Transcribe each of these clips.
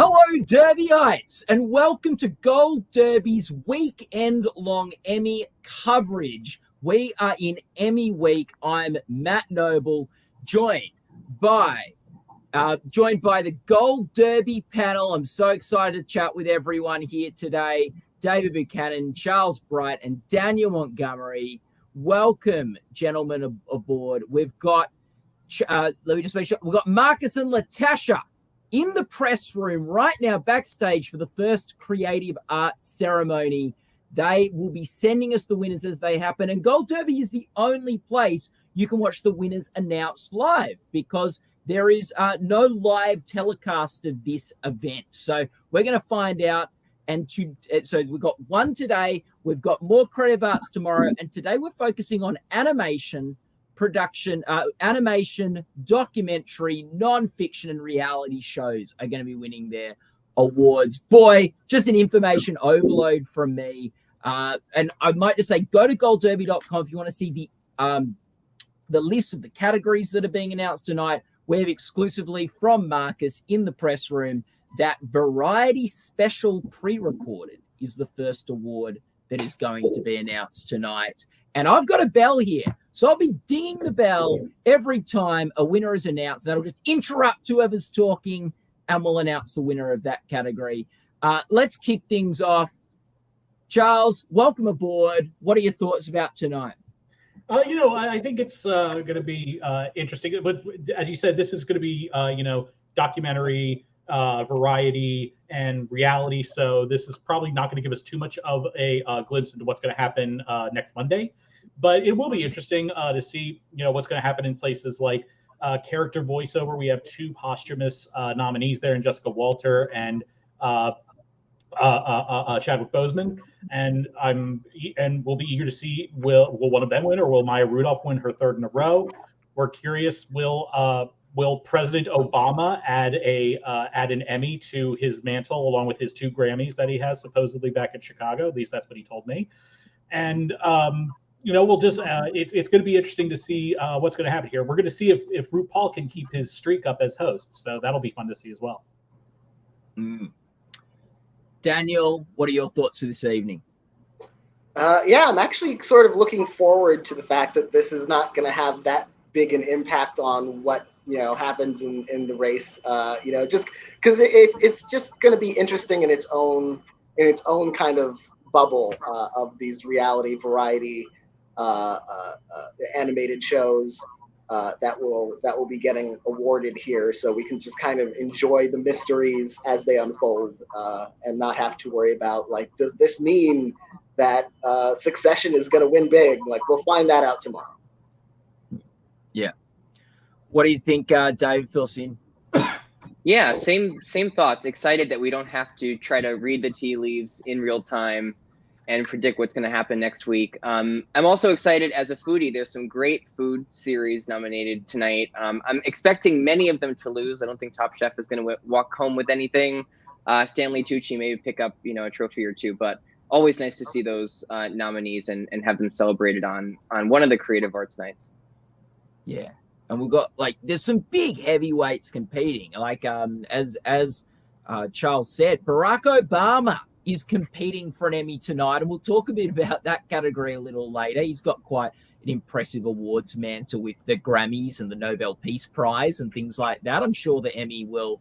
Hello, Derbyites, and welcome to Gold Derby's weekend-long Emmy coverage. We are in Emmy week. I'm Matt Noble, joined by the Gold Derby panel. I'm so excited to chat with everyone here today. David Buchanan, Charles Bright, and Daniel Montgomery. Welcome, gentlemen, aboard. We've got, let me just make sure, we've got Marcus and Latasha in the press room right now, backstage for the first Creative Arts ceremony. They will be sending us the winners as they happen. And Gold Derby is the only place you can watch the winners announced live because there is no live telecast of this event. So we're going to find out. So we've got one today. We've got more Creative Arts tomorrow. And today we're focusing on animation, production, animation, documentary, nonfiction, and reality shows are going to be winning their awards. Boy, just an information overload from me. And I might just say, go to goldderby.com if you want to see the list of the categories that are being announced tonight. We have exclusively from Marcus in the press room that Variety Special Pre-Recorded is the first award that is going to be announced tonight. And I've got a bell here. So I'll be dinging the bell every time a winner is announced. That'll just interrupt whoever's talking and we'll announce the winner of that category. Let's kick things off. Charles, welcome aboard. What are your thoughts about tonight? I think it's going to be interesting. But as you said, this is going to be, documentary, variety, and reality. So this is probably not going to give us too much of a glimpse into what's going to happen next Monday. But it will be interesting to see, what's going to happen in places like character voiceover. We have two posthumous nominees there in Jessica Walter and Chadwick Boseman, and we'll be eager to see will one of them win, or will Maya Rudolph win her third in a row? We're curious, will President Obama add an Emmy to his mantle along with his two Grammys that he has supposedly back in Chicago? At least that's what he told me. And we'll just it's going to be interesting to see what's going to happen here. We're going to see if RuPaul can keep his streak up as host, so that'll be fun to see as well. Daniel, what are your thoughts for this evening? I'm actually sort of looking forward to the fact that this is not going to have that big an impact on what happens in the race. Just because it's just going to be interesting in its own kind of bubble of these reality variety animated shows that will be getting awarded here, so we can just kind of enjoy the mysteries as they unfold and not have to worry about, like, does this mean that Succession is going to win big? Like, we'll find that out tomorrow. Yeah. What do you think, Dave Filson? Yeah, same thoughts. Excited that we don't have to try to read the tea leaves in real time and predict what's going to happen next week. I'm also excited as a foodie. There's some great food series nominated tonight. I'm expecting many of them to lose. I don't think Top Chef is going to walk home with anything. Stanley Tucci maybe pick up a trophy or two, but always nice to see those nominees and have them celebrated on one of the Creative Arts nights. Yeah. And we've got, there's some big heavyweights competing. As Charles said, Barack Obama is competing for an Emmy tonight, and we'll talk a bit about that category a little later. He's got quite an impressive awards mantle with the Grammys and the Nobel Peace Prize and things like that. I'm sure the Emmy will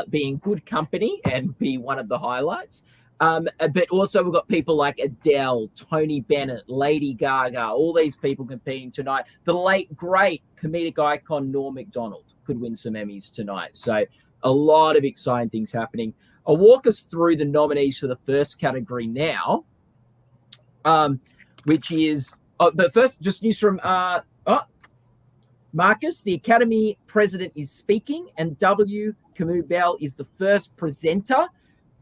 be in good company and be one of the highlights. But also we've got people like Adele, Tony Bennett, Lady Gaga, all these people competing tonight. The late, great comedic icon Norm Macdonald could win some Emmys tonight. So a lot of exciting things happening. I'll walk us through the nominees for the first category now, which is, but first, just news from Marcus. The Academy president is speaking, and W. Kamau Bell is the first presenter.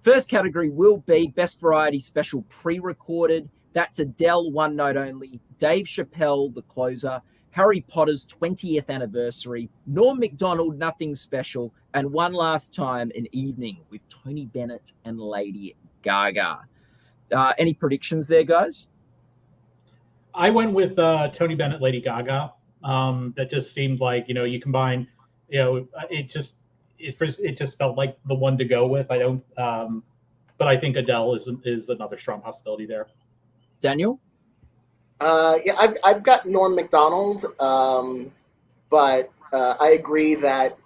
First category will be Best Variety Special Pre-Recorded. That's Adele, One Note Only, Dave Chappelle, The Closer, Harry Potter's 20th anniversary, Norm Macdonald, Nothing Special, and One Last Time, An Evening with Tony Bennett and Lady Gaga. Any predictions there, guys? I went with Tony Bennett, Lady Gaga. That just seemed like, you combine, it just felt like the one to go with. I don't, but I think Adele is another strong possibility there. Daniel? Yeah, I've got Norm Macdonald, but I agree that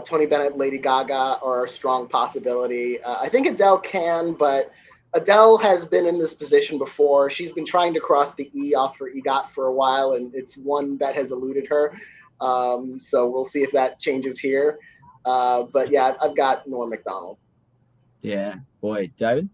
Tony Bennett, Lady Gaga are a strong possibility. I think Adele can, but Adele has been in this position before. She's been trying to cross the E off her EGOT for a while, and it's one that has eluded her. So we'll see if that changes here. But yeah, I've got Norm Macdonald. Yeah, boy, David?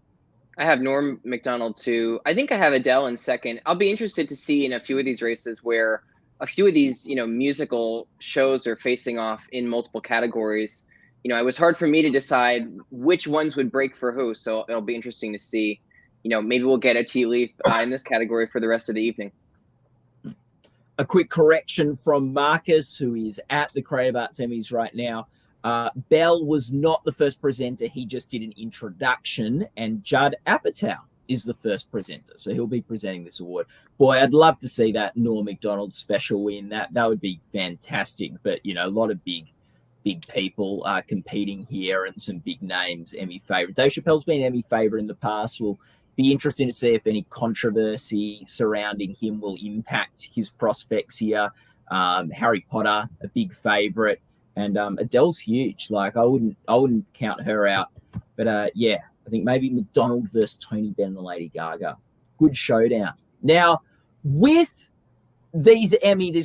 I have Norm Macdonald too. I think I have Adele in second. I'll be interested to see in a few of these races where a few of these, musical shows are facing off in multiple categories. It was hard for me to decide which ones would break for who. So it'll be interesting to see. Maybe we'll get a tea leaf in this category for the rest of the evening. A quick correction from Marcus, who is at the Creative Arts Emmys right now. Bell was not the first presenter. He just did an introduction, and Judd Apatow is the first presenter. So he'll be presenting this award. Boy, I'd love to see that Norm Macdonald special win. That would be fantastic. But, a lot of big people are competing here and some big names, Emmy favorite. Dave Chappelle's been Emmy favorite in the past. Will be interesting to see if any controversy surrounding him will impact his prospects here. Harry Potter, a big favorite. And Adele's huge. Like I wouldn't count her out. But yeah, I think maybe McDonald versus Tony Bennett and Lady Gaga. Good showdown. Now, with these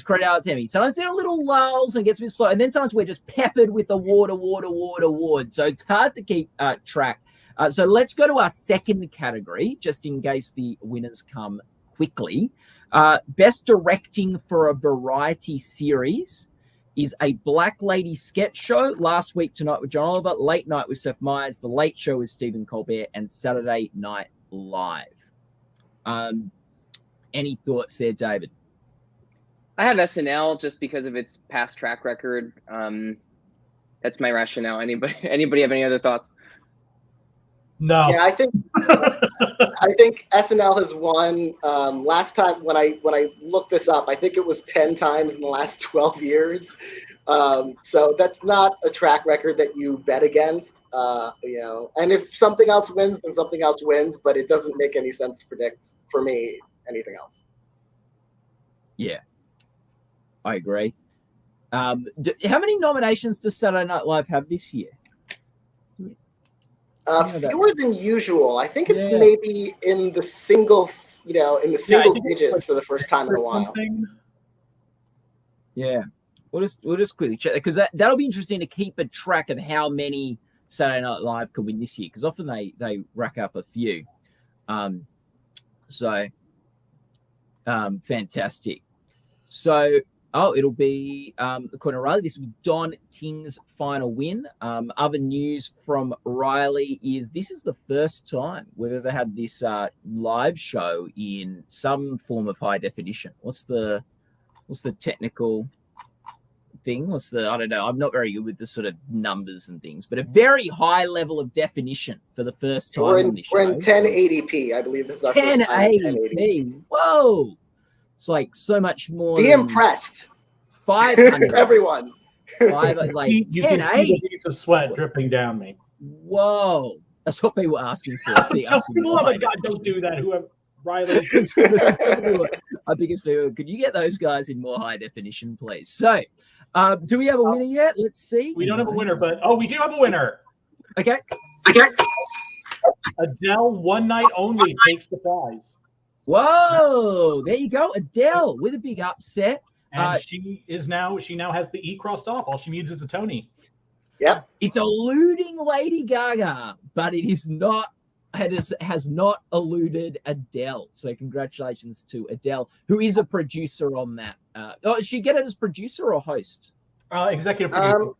Creative Arts Emmys, sometimes there are little lulls and it gets a bit slow. And then sometimes we're just peppered with award. So it's hard to keep track. So let's go to our second category, just in case the winners come quickly. Best directing for a variety series is A Black Lady sketch show, Last Week Tonight with John Oliver, Late Night with Seth Myers, The Late Show with Stephen Colbert, and Saturday Night Live. Any thoughts there, David? I have SNL just because of its past track record. That's my rationale. Anybody have any other thoughts? No. Yeah, I think SNL has won. Last time when I looked this up, I think it was 10 times in the last 12 years. So that's not a track record that you bet against. And if something else wins, then something else wins. But it doesn't make any sense to predict for me anything else. Yeah, I agree. How many nominations does Saturday Night Live have this year? Fewer than usual. I think it's maybe in the single, single digits for the first time in a while. Yeah, we'll just quickly check because that'll be interesting to keep a track of how many Saturday Night Live could win this year because often they rack up a few. Fantastic. So. It'll be, according to Riley, this will be Don King's final win. Other news from Riley is this is the first time we've ever had this live show in some form of high definition. What's the technical thing? I don't know. I'm not very good with the sort of numbers and things, but a very high level of definition for the first time on this show. We're in 1080p. I believe this is our first time in 1080p. Whoa. It's like so much more. Be impressed. 500. Everyone. You can see the beads of sweat dripping down me. Whoa. That's what people are asking for. See, just for the love of God, don't do that. Whoever Riley. Our biggest favor. Could you get those guys in more high definition, please? So, do we have a winner yet? Let's see. We don't have a winner, but we do have a winner. Okay. Adele, One Night Only takes the prize. Whoa, there you go. Adele with a big upset. And she now has the E crossed off. All she needs is a Tony. Yep. It's eluding Lady Gaga, but it is not. It has not eluded Adele. So congratulations to Adele, who is a producer on that. Does she get it as producer or host? Executive producer.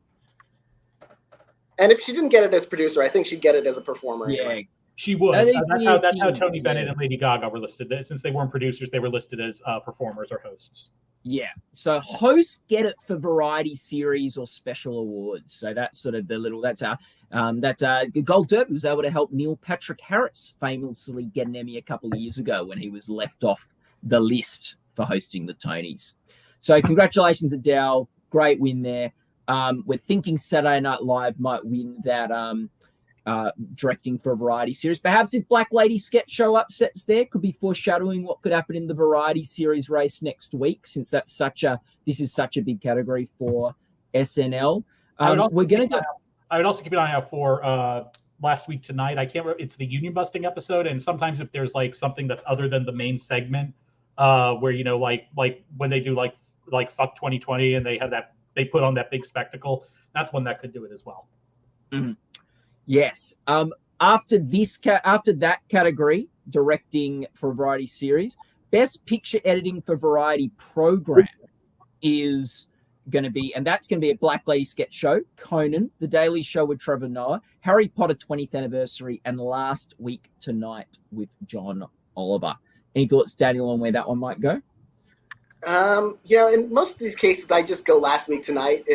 And if she didn't get it as producer, I think she'd get it as a performer. Yeah. Anyway. She would. That's how Tony Bennett and Lady Gaga were listed. Since they weren't producers, they were listed as performers or hosts. Yeah. So hosts get it for variety series or special awards. So that's sort of the little. That's Gold Derby was able to help Neil Patrick Harris famously get an Emmy a couple of years ago when he was left off the list for hosting the Tonys. So congratulations, Adele. Great win there. we're thinking Saturday Night Live might win that directing for a variety series. Perhaps if Black Lady Sketch Show upsets there, could be foreshadowing what could happen in the variety series race next week, since this is such a big category for SNL. We're going to go. I would also keep an eye out for Last Week Tonight. I can't remember. It's the union busting episode, and sometimes if there's like something that's other than the main segment, where like when they do like Fuck 2020 and they put on that big spectacle, that's one that could do it as well. Mm-hmm. Yes. After that category, directing for a variety series, Best Picture Editing for Variety Program is going to be, and that's going to be a Black Lady Sketch Show, Conan, The Daily Show with Trevor Noah, Harry Potter 20th Anniversary, and Last Week Tonight with John Oliver. Any thoughts, Daniel, on where that one might go? In most of these cases, I just go Last Week Tonight,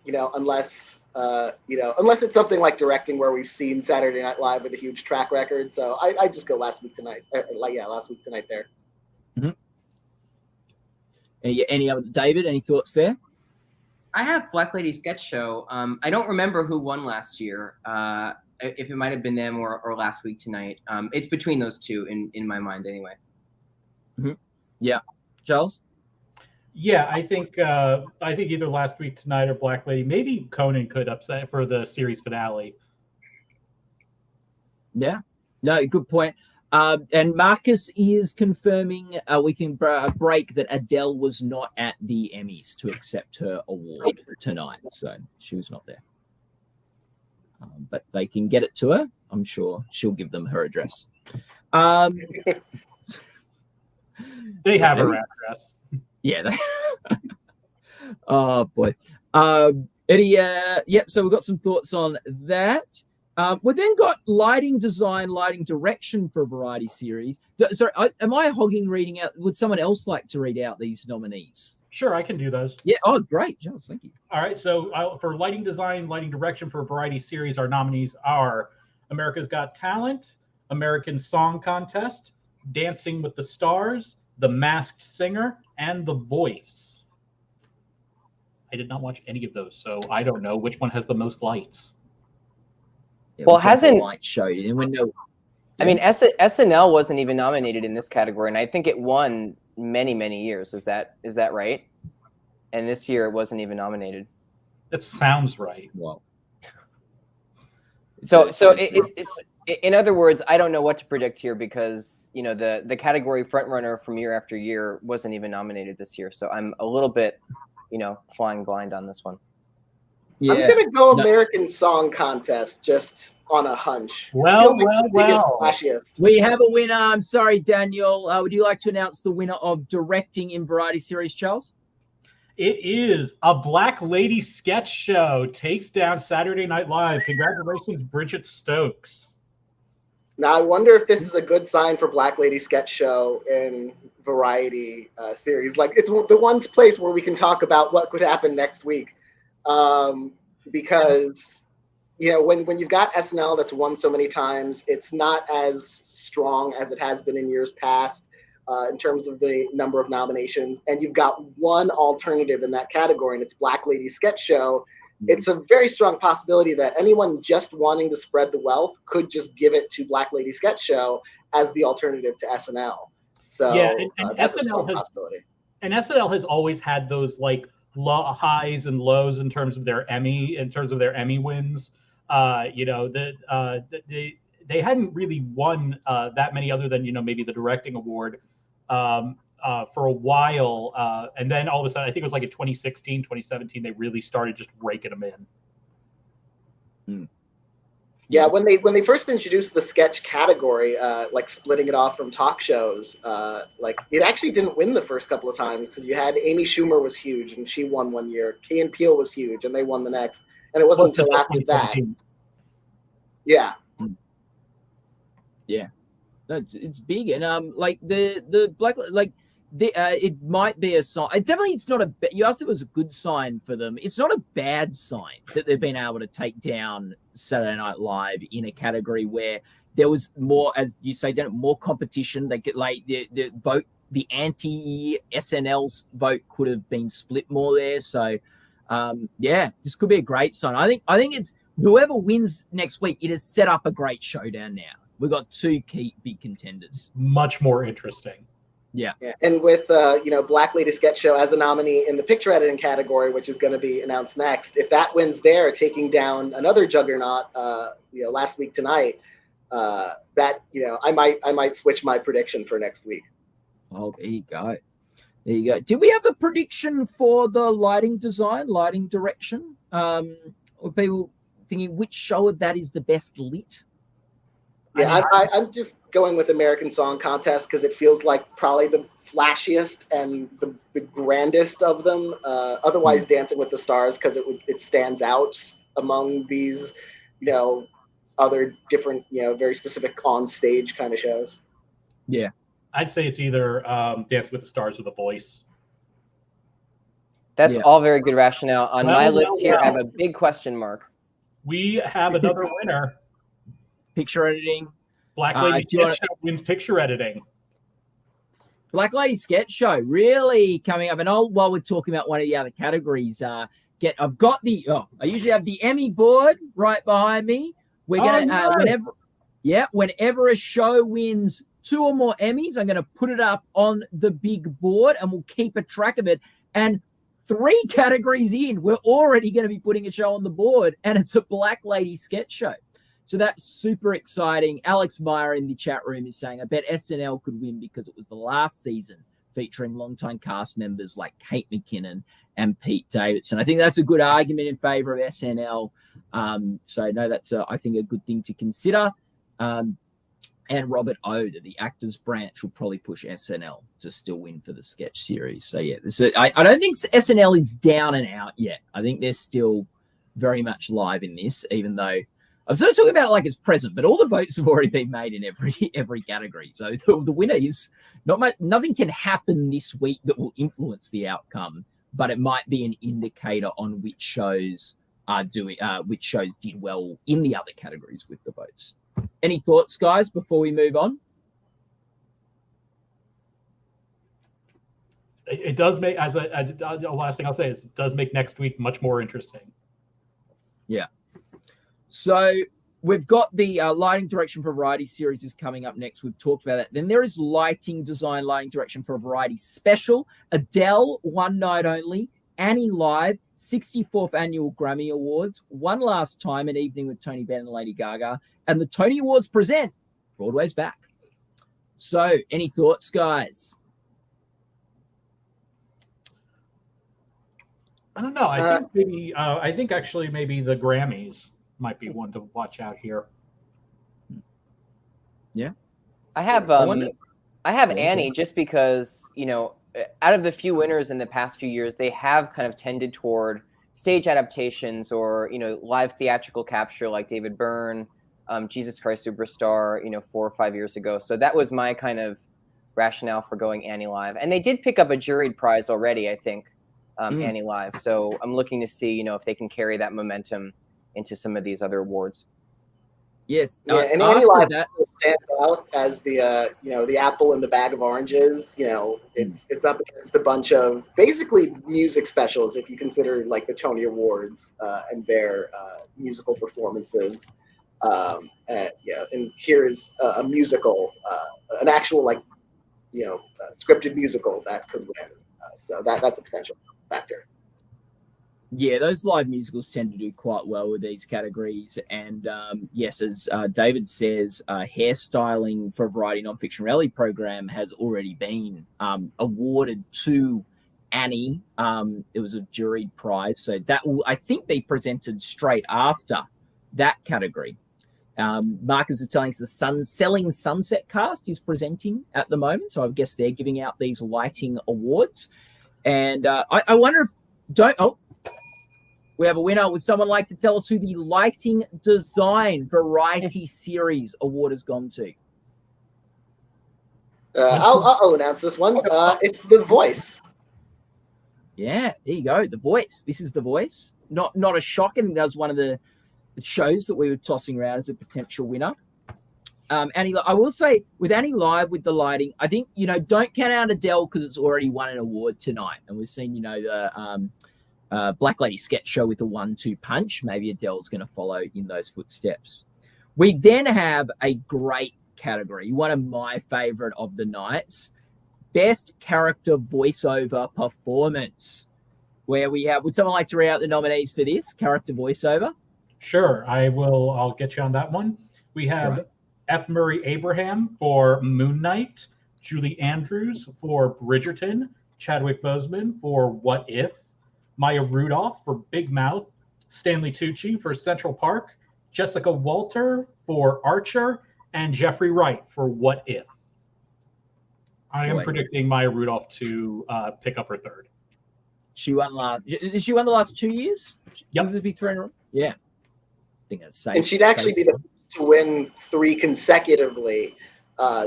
unless it's something like directing where we've seen Saturday Night Live with a huge track record. So I just go Last Week Tonight. Last Week Tonight there. Mm-hmm. Any other, David, any thoughts there? I have Black Lady Sketch Show. I don't remember who won last year, if it might have been them or Last Week Tonight. It's between those two in my mind anyway. Mm-hmm. Yeah. Charles? Yeah, I think either Last Week Tonight or Black Lady. Maybe Conan could upset for the series finale. Yeah. No, good point. And Marcus is confirming we can break that Adele was not at the Emmys to accept her award tonight. So she was not there. But they can get it to her. I'm sure she'll give them her address. They have her address. Yeah. Oh, boy. Eddie, so we've got some thoughts on that. We then got lighting design, lighting direction for a variety series. Sorry, am I hogging reading out? Would someone else like to read out these nominees? Sure, I can do those. Yeah. Oh, great. Charles, thank you. All right. So for lighting design, lighting direction for a variety series, our nominees are America's Got Talent, American Song Contest, Dancing with the Stars, The Masked Singer, and The Voice. I did not watch any of those, so I don't know which one has the most lights. Yeah, well, hasn't light show? And we know. I mean, SNL wasn't even nominated in this category, and I think it won many years. Is that right? And this year it wasn't even nominated. That sounds right. Well, so it's in other words, I don't know what to predict here because the category frontrunner from year after year wasn't even nominated this year. So I'm a little bit flying blind on this one. Yeah. I'm gonna go American Song Contest just on a hunch. Well. Flashiest. We have a winner. I'm sorry, Daniel. Would you like to announce the winner of directing in variety series, Charles? It is a Black Lady Sketch Show takes down Saturday Night Live. Congratulations, Bridget Stokes. Now I wonder if this is a good sign for Black Lady Sketch Show in variety series. Like it's the one place where we can talk about what could happen next week. Because when you've got SNL that's won so many times, it's not as strong as it has been in years past in terms of the number of nominations, and you've got one alternative in that category, and it's Black Lady Sketch Show. It's a very strong possibility that anyone just wanting to spread the wealth could just give it to Black Lady Sketch Show as the alternative to SNL. So yeah, and that's SNL a strong possibility. And SNL has always had those like highs and lows in terms of their Emmy wins. They hadn't really won that many other than maybe the directing award for a while, and then all of a sudden I think it was like in 2016 2017 they really started just raking them in. Yeah, when they first introduced the sketch category, like splitting it off from talk shows, like it actually didn't win the first couple of times because you had Amy Schumer was huge and she won one year. Key and Peele was huge and they won the next, and it wasn't until after that. Yeah. Yeah, no, it's big, and like the Black it might be a sign. It's not a. You asked if it was a good sign for them. It's not a bad sign that they've been able to take down Saturday Night Live in a category where there was more, as you say, more competition. They get like the vote, the anti SNL vote could have been split more there. So Yeah, this could be a great sign. I think it's whoever wins next week, it has set up a great showdown now. We've got two key big contenders. Much more interesting. Yeah. And with Black Lady Sketch Show as a nominee in the picture editing category, which is going to be announced next, if that wins there, taking down another juggernaut, last week tonight, that I might switch my prediction for next week. Oh, there you go. There you go. Do we have a prediction for the lighting design, lighting direction? Or people thinking which show of that is the best lit? Yeah, I'm just going with American Song Contest because it feels like probably the flashiest and the grandest of them. Otherwise, Dancing with the Stars because it stands out among these, other different, very specific on stage kind of shows. Yeah, I'd say it's either Dancing with the Stars or The Voice. That's all very good rationale. On my list here, I have a big question mark. We have another winner. Picture editing. Black Lady Sketch Show wins picture editing. Black Lady Sketch Show really coming up. And while we're talking about one of the other categories, I usually have the Emmy board right behind me. We're gonna whenever a show wins 2 or more Emmys, I'm gonna put it up on the big board and we'll keep a track of it. And 3 categories in, we're already going to be putting a show on the board, and it's a Black Lady Sketch Show. So that's super exciting. Alex Meyer in the chat room is saying, I bet SNL could win because it was the last season featuring longtime cast members like Kate McKinnon and Pete Davidson. I think that's a good argument in favor of SNL. That's, I think, a good thing to consider. And Robert Ode, the actors branch, will probably push SNL to still win for the sketch series. So, yeah, I don't think SNL is down and out yet. I think they're still very much live in this, even though I'm sort of talking about it like it's present, but all the votes have already been made in every category. So the winner is not much. Nothing can happen this week that will influence the outcome, but it might be an indicator on which shows did well in the other categories with the votes. Any thoughts, guys, before we move on? It does make, the last thing I'll say is it does make next week much more interesting. Yeah. So we've got the lighting direction for variety series is coming up next. We've talked about that. Then there is lighting design, lighting direction for a variety special. Adele, One Night Only. Annie Live, 64th Annual Grammy Awards. One Last Time, An Evening with Tony Bennett and Lady Gaga. And the Tony Awards present Broadway's Back. So, any thoughts, guys? I don't know. I think actually maybe the Grammys might be one to watch out here. Yeah. I have Annie just because, out of the few winners in the past few years, they have kind of tended toward stage adaptations or, live theatrical capture like David Byrne, Jesus Christ Superstar, 4 or 5 years ago. So that was my kind of rationale for going Annie Live. And they did pick up a juried prize already, I think, Annie Live. So I'm looking to see, if they can carry that momentum into some of these other awards. Yes. Yeah, and Annie Live stands out as the apple in the bag of oranges. It's up against a bunch of basically music specials if you consider like the Tony Awards and their musical performances. And here is a musical, an actual scripted musical that could win. So that's a potential factor. Yeah, those live musicals tend to do quite well with these categories. And yes, as David says, hairstyling for a variety nonfiction reality program has already been awarded to Annie. It was a juried prize. So that will, I think, be presented straight after that category. Marcus is telling us the Selling Sunset cast is presenting at the moment. So I guess they're giving out these lighting awards. And I wonder if we have a winner. Would someone like to tell us who the Lighting Design Variety Series Award has gone to? I'll announce this one. It's The Voice. Yeah, there you go. The Voice. This is The Voice. Not a shock. I think that was one of the shows that we were tossing around as a potential winner. Annie, I will say with Annie Live with the lighting, I think, don't count out Adele because it's already won an award tonight. And we've seen, Black Lady sketch show with the 1-2 punch. Maybe Adele's going to follow in those footsteps. We then have a great category, one of my favorite of the nights, Best Character Voiceover Performance, where we have, would someone like to read out the nominees for this character voiceover? Sure, I will. I'll get you on that one. We have F. Murray Abraham for Moon Knight, Julie Andrews for Bridgerton, Chadwick Boseman for What If, Maya Rudolph for Big Mouth, Stanley Tucci for Central Park, Jessica Walter for Archer, and Jeffrey Wright for What If. I am predicting Maya Rudolph to pick up her third. She won the last 2 years? Yep. Would this be 3 in a row? Yeah. I think that's safe. And she'd actually be the first to win 3 consecutively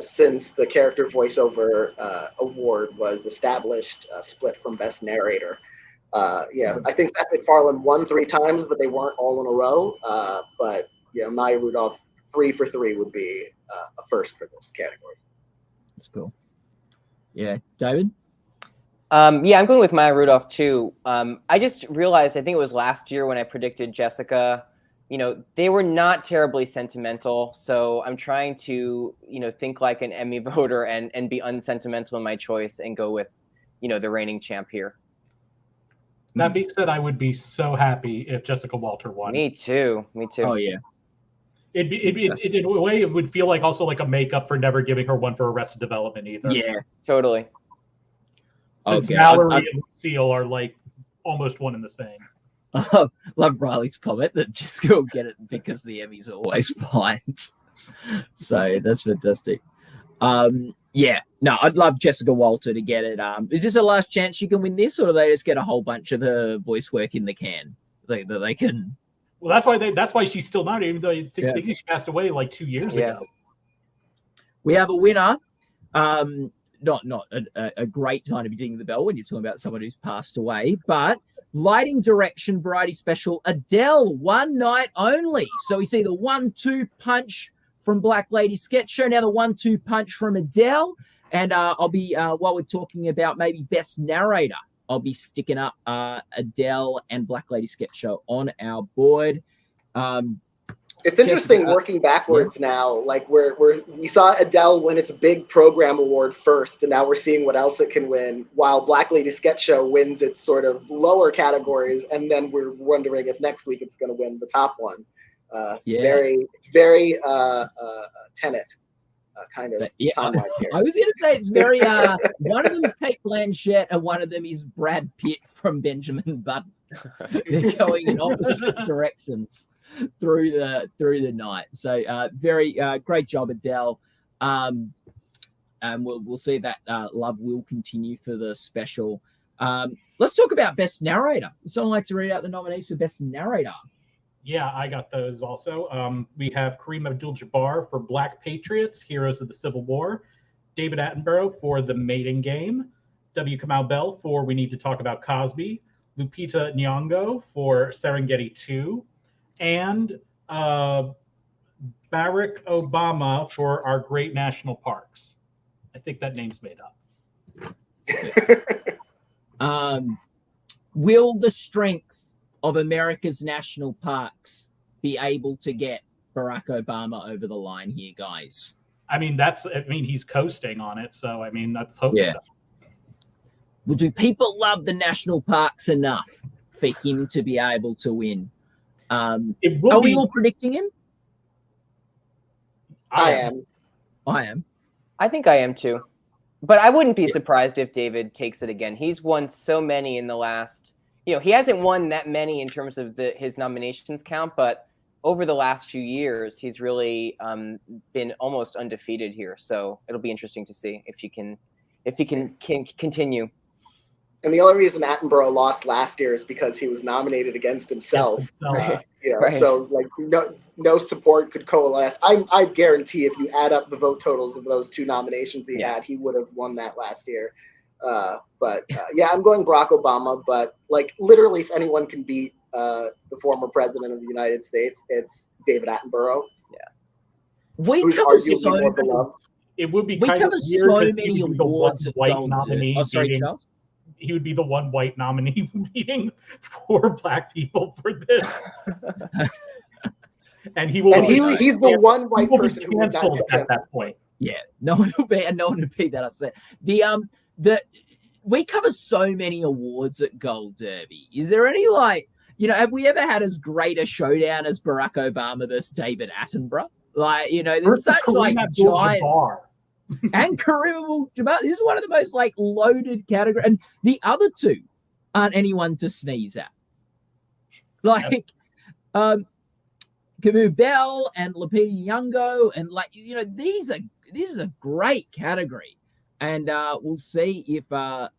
since the character voiceover award was established, split from Best Narrator. I think Seth MacFarlane won 3 times, but they weren't all in a row. But Maya Rudolph, 3 for 3 would be a first for this category. That's cool. Yeah, David? I'm going with Maya Rudolph too. I just realized, I think it was last year when I predicted Jessica, they were not terribly sentimental. So I'm trying to, think like an Emmy voter and be unsentimental in my choice and go with, the reigning champ here. That being said, I would be so happy if Jessica Walter won. Me too. Oh, yeah. In a way, it would feel like also like a makeup for never giving her one for Arrested Development either. Yeah, totally. Since Mallory and Lucille are like almost one and the same. Love Riley's comment that Jessica will get it because the Emmys are always behind. So that's fantastic. I'd love Jessica Walter to get it. Is this her last chance she can win this, or do they just get a whole bunch of her voice work in the can that they can? Well, that's why she's still not, even though I think she passed away like 2 years ago. We have a winner. Not a great time to be dinging the bell when you're talking about someone who's passed away, but lighting direction variety special, Adele, One Night Only. So we see the 1-2 punch from Black Lady sketch show, now the 1-2 punch from Adele. And I'll be, while we're talking about maybe Best Narrator, I'll be sticking up Adele and Black Lady sketch show on our board. It's interesting working backwards now, like where we saw Adele win its big program award first, and now we're seeing what else it can win, while Black Lady sketch show wins its sort of lower categories, and then we're wondering if next week it's going to win the top one. It's very Tenet kind of timeline here. I was going to say it's very one of them is Kate Blanchett and one of them is Brad Pitt from Benjamin Button. They're going in opposite directions through the night. So very great job, Adele. And we'll see that love will continue for the special. Let's talk about Best Narrator. Would someone like to read out the nominees for Best Narrator? Yeah, I got those also. We have Kareem Abdul-Jabbar for Black Patriots, Heroes of the Civil War, David Attenborough for The Mating Game, W. Kamau Bell for We Need to Talk About Cosby, Lupita Nyong'o for Serengeti 2, and Barack Obama for Our Great National Parks. I think that name's made up. Will the strength of America's national parks be able to get Barack Obama over the line here, guys? I mean, he's coasting on it, so that's hoping. Yeah. Well, do people love the national parks enough for him to be able to win? Are we all predicting him? I am. I think I am too. But I wouldn't be surprised if David takes it again. He's won so many in the last, he hasn't won that many in terms of his nominations count, but over the last few years, he's really been almost undefeated here. So it'll be interesting to see if he can continue. And the only reason Attenborough lost last year is because he was nominated against himself. Right. So like no support could coalesce. I guarantee if you add up the vote totals of those 2 nominations he had, he would have won that last year. I'm going Barack Obama. But like literally, if anyone can beat the former president of the United States, it's David Attenborough. We who's cover arguably more beloved. It would be we kind cover of weird so to many see the one awards at white Golden nominee Sorry, beating, Charles? he would be the one white nominee meeting for Black people for this. And he will. And he's the one white person who would not canceled get at that point. Yeah, no one would be that upset. We cover so many awards at Gold Derby. Is there any have we ever had as great a showdown as Barack Obama versus David Attenborough? There's such giants. And Kareem Abdul-Jabbar. This is one of the most loaded categories, and the other two aren't anyone to sneeze at. Camus Bell and Lupita Nyong'o, and this is a great category, and we'll see if the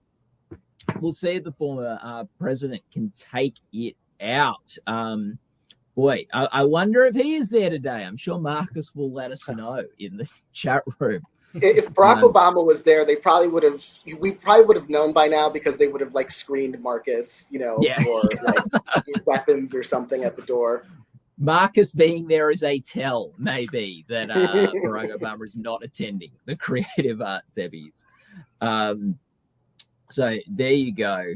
former president can take it out. Boy, I wonder if he is there today. I'm sure Marcus will let us know in the chat room. If Barack Obama was there, we probably would have known by now, because they would have screened Marcus, for weapons or something at the door. Marcus being there is a tell, maybe, that Barack Obama is not attending the Creative Arts Emmys. So there you go.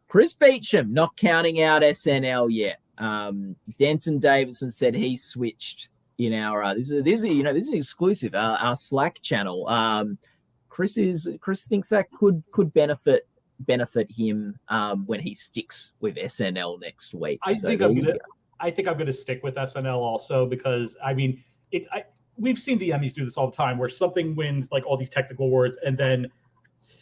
Chris Beecham not counting out SNL yet. Denton Davidson said he switched in our this is exclusive, our Slack channel. Chris thinks that could benefit him when he sticks with SNL next week. I think I'm gonna stick with SNL also, because we've seen the Emmys do this all the time, where something wins all these technical awards, and then it's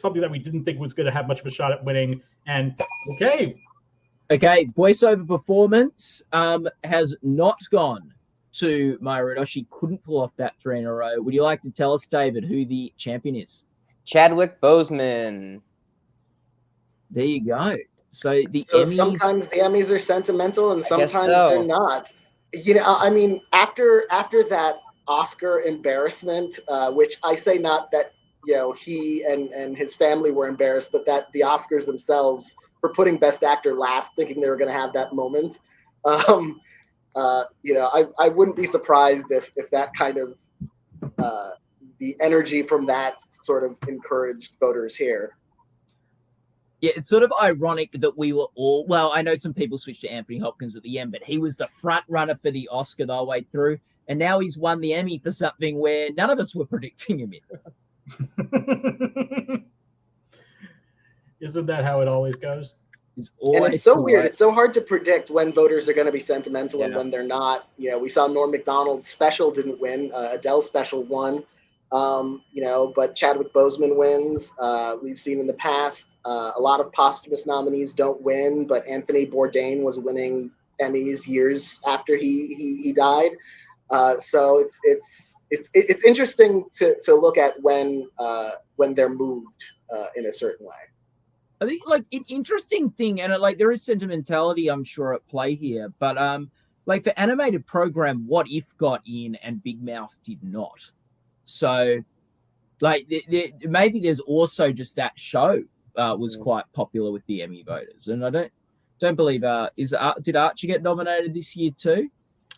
something that we didn't think was going to have much of a shot at winning. And okay, voiceover performance has not gone to Maya Rudolph. She couldn't pull off that 3 in a row. Would you like to tell us, David, who the champion is? Chadwick Boseman. There you go. So Emmys... sometimes the Emmys are sentimental, and sometimes they're not. After that Oscar embarrassment, which I say not that he and his family were embarrassed, but that the Oscars themselves for putting Best Actor last, thinking they were going to have that moment. I wouldn't be surprised if that kind of the energy from that sort of encouraged voters here. Yeah, it's sort of ironic that we were all, I know some people switched to Anthony Hopkins at the end, but he was the front runner for the Oscar the whole way through, and now he's won the Emmy for something where none of us were predicting him in. Isn't that how it always goes? And it's so weird. It's so hard to predict when voters are going to be sentimental and when they're not. We saw Norm Macdonald's special didn't win. Adele's special won. But Chadwick Boseman wins. We've seen in the past a lot of posthumous nominees don't win, but Anthony Bourdain was winning Emmys years after he died. So it's interesting to look at when they're moved in a certain way. I think an interesting thing, and there is sentimentality, I'm sure, at play here, but for animated program, What If got in and Big Mouth did not. So maybe there's also just that show was quite popular with the Emmy voters, and I don't believe did Archer get nominated this year too?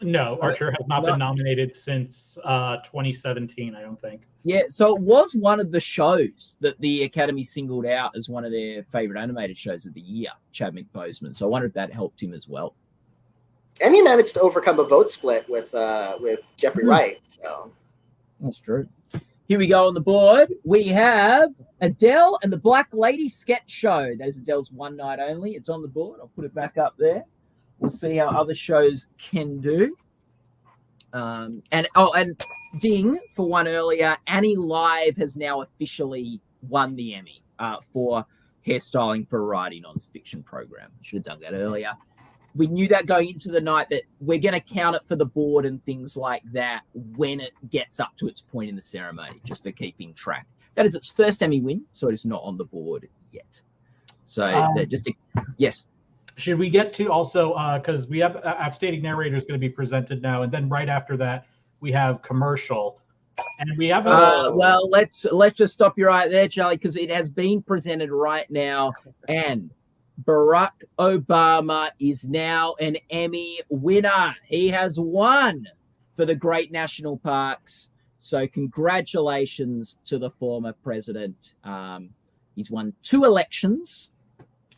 No, Archer has not been nominated since 2017, I don't think. Yeah, so it was one of the shows that the Academy singled out as one of their favorite animated shows of the year, Chadwick Boseman. So I wonder if that helped him as well. And he managed to overcome a vote split with Jeffrey Wright. So that's true. Here we go on the board. We have Adele and the Black Lady sketch show. That is Adele's one night only. It's on the board. I'll put it back up there. We'll see how other shows can do. And ding for one earlier, Annie Live has now officially won the Emmy for hairstyling for a variety nonfiction program. Should have done that earlier. We knew that going into the night that we're going to count it for the board and things like that when it gets up to its point in the ceremony, just for keeping track. That is its first Emmy win, so it is not on the board yet. So yes. Should we get to also, because we have Outstanding Narrator is going to be presented now, and then right after that, we have commercial. And we have well, let's just stop you right there, Charlie, because it has been presented right now, and Barack Obama is now an Emmy winner. He has won for the Great National Parks. So congratulations to the former president. He's won 2 elections,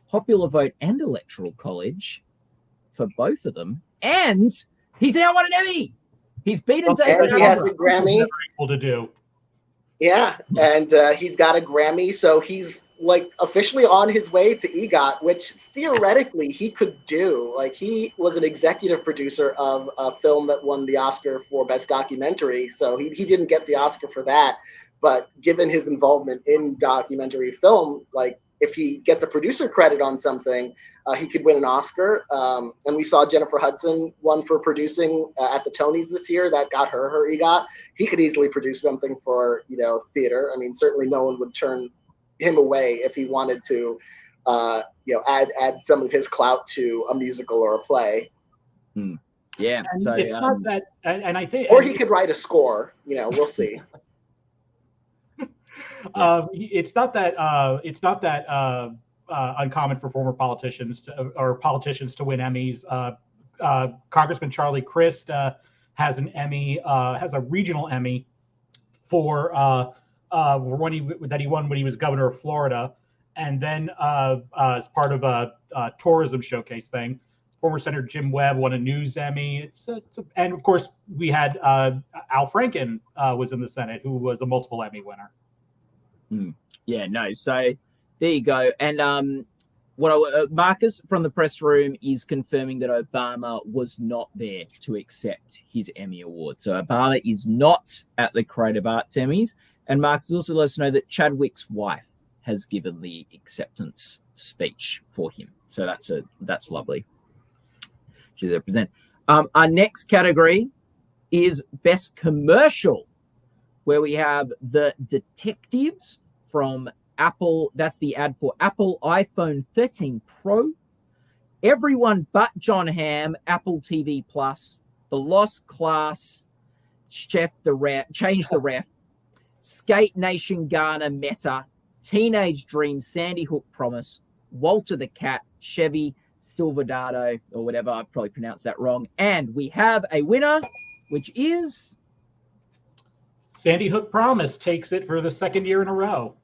popular vote and electoral college for both of them. And he's now won an Emmy. He's beaten David. And he has a Grammy. Able to do. Yeah, and he's got a Grammy, so he's like officially on his way to EGOT, which theoretically he could do. Like, he was an executive producer of a film that won the Oscar for Best Documentary, so he didn't get the Oscar for that. But given his involvement in documentary film, like, if he gets a producer credit on something, he could win an Oscar. And we saw Jennifer Hudson won for producing at the Tonys this year. That got her EGOT. He could easily produce something for, theater. I mean, certainly no one would turn him away if he wanted to, add some of his clout to a musical or a play. Yeah. And so it's not that, and I think, or he could write a score. We'll see. It's not that uncommon for former politicians to win Emmys. Congressman Charlie Crist has an Emmy, has a regional Emmy for when he won when he was governor of Florida, and then as part of a tourism showcase thing, former Senator Jim Webb won a news Emmy. And of course we had Al Franken was in the Senate, who was a multiple Emmy winner. Yeah, no. So there you go. And Marcus from the press room is confirming that Obama was not there to accept his Emmy award. So Obama is not at the Creative Arts Emmys. And Marcus also lets us know that Chadwick's wife has given the acceptance speech for him. So that's lovely. She represent. Our next category is Best Commercial, where we have The Detectives from Apple. That's the ad for Apple iPhone 13 Pro. Everyone But John Hamm, Apple TV Plus. The Lost Class, Change the Ref. Skate Nation Ghana Meta. Teenage Dream, Sandy Hook Promise. Walter the Cat, Chevy Silverado, or whatever. I probably pronounced that wrong. And we have a winner, which is Sandy Hook Promise takes it for the second year in a row.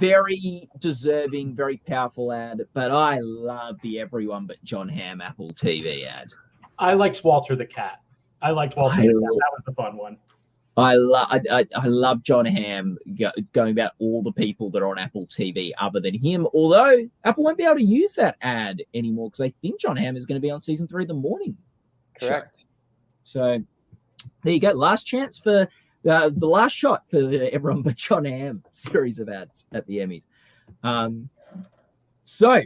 Very deserving, very powerful ad, but I love the Everyone But John Hamm Apple TV ad. I liked Walter the Cat. That was the fun one. I love John Hamm going about all the people that are on Apple TV other than him, although Apple won't be able to use that ad anymore because I think John Hamm is going to be on season 3 of The Morning Correct. Show. So there you go. Last chance for it was the last shot for Everyone But John Hamm series of ads at the Emmys. So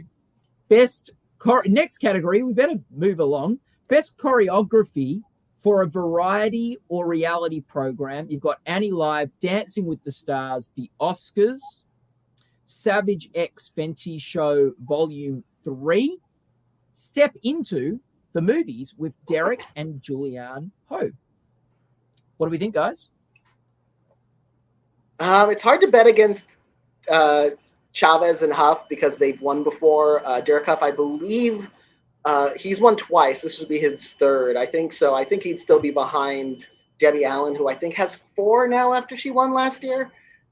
next category, we better move along. Best choreography for a variety or reality program. You've got Annie Live, Dancing with the Stars, the Oscars, Savage X Fenty Show Volume 3, Step Into the Movies with Derek and Julianne Ho. What do we think, guys? It's hard to bet against Chavez and Huff because they've won before. Derek Huff, I believe, he's won twice. This would be his third, I think so. I think he'd still be behind Debbie Allen, who I think has 4 now after she won last year,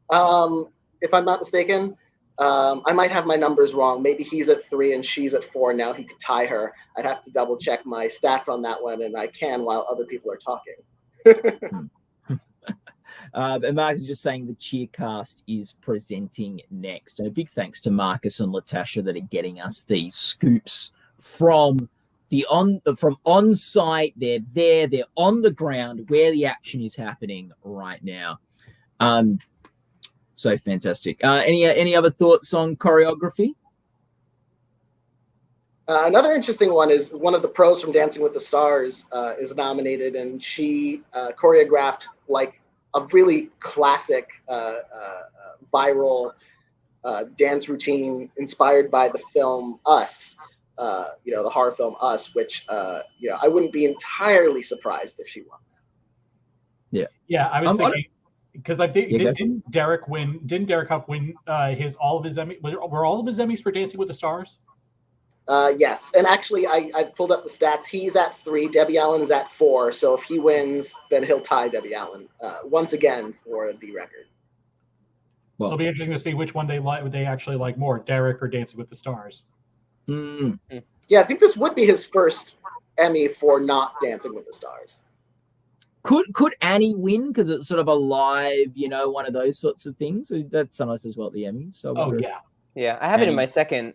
if I'm not mistaken. I might have my numbers wrong. Maybe he's at 3 and she's at 4 now. He could tie her. I'd have to double check my stats on that one, and I can while other people are talking. And Marcus is just saying the Cheercast is presenting next. And a big thanks to Marcus and Latasha that are getting us these scoops from on-site. They're there. They're on the ground where the action is happening right now. So fantastic. Any other thoughts on choreography? Another interesting one is one of the pros from Dancing with the Stars is nominated, and she choreographed like a really classic viral dance routine inspired by the film Us, the horror film Us, which I wouldn't be entirely surprised if she won that. Yeah, I was thinking because I think didn't Derek Huff win all of his Emmys? Were all of his Emmys for Dancing with the Stars? Yes, and actually, I pulled up the stats. He's at 3. Debbie Allen's at 4. So if he wins, then he'll tie Debbie Allen once again for the record. Well, it'll be interesting to see which one they actually like more, Derek or Dancing with the Stars. Mm. Yeah, I think this would be his first Emmy for not Dancing with the Stars. Could Annie win because it's sort of a live, one of those sorts of things? That's sometimes as well at the Emmys. So yeah, I have it in my second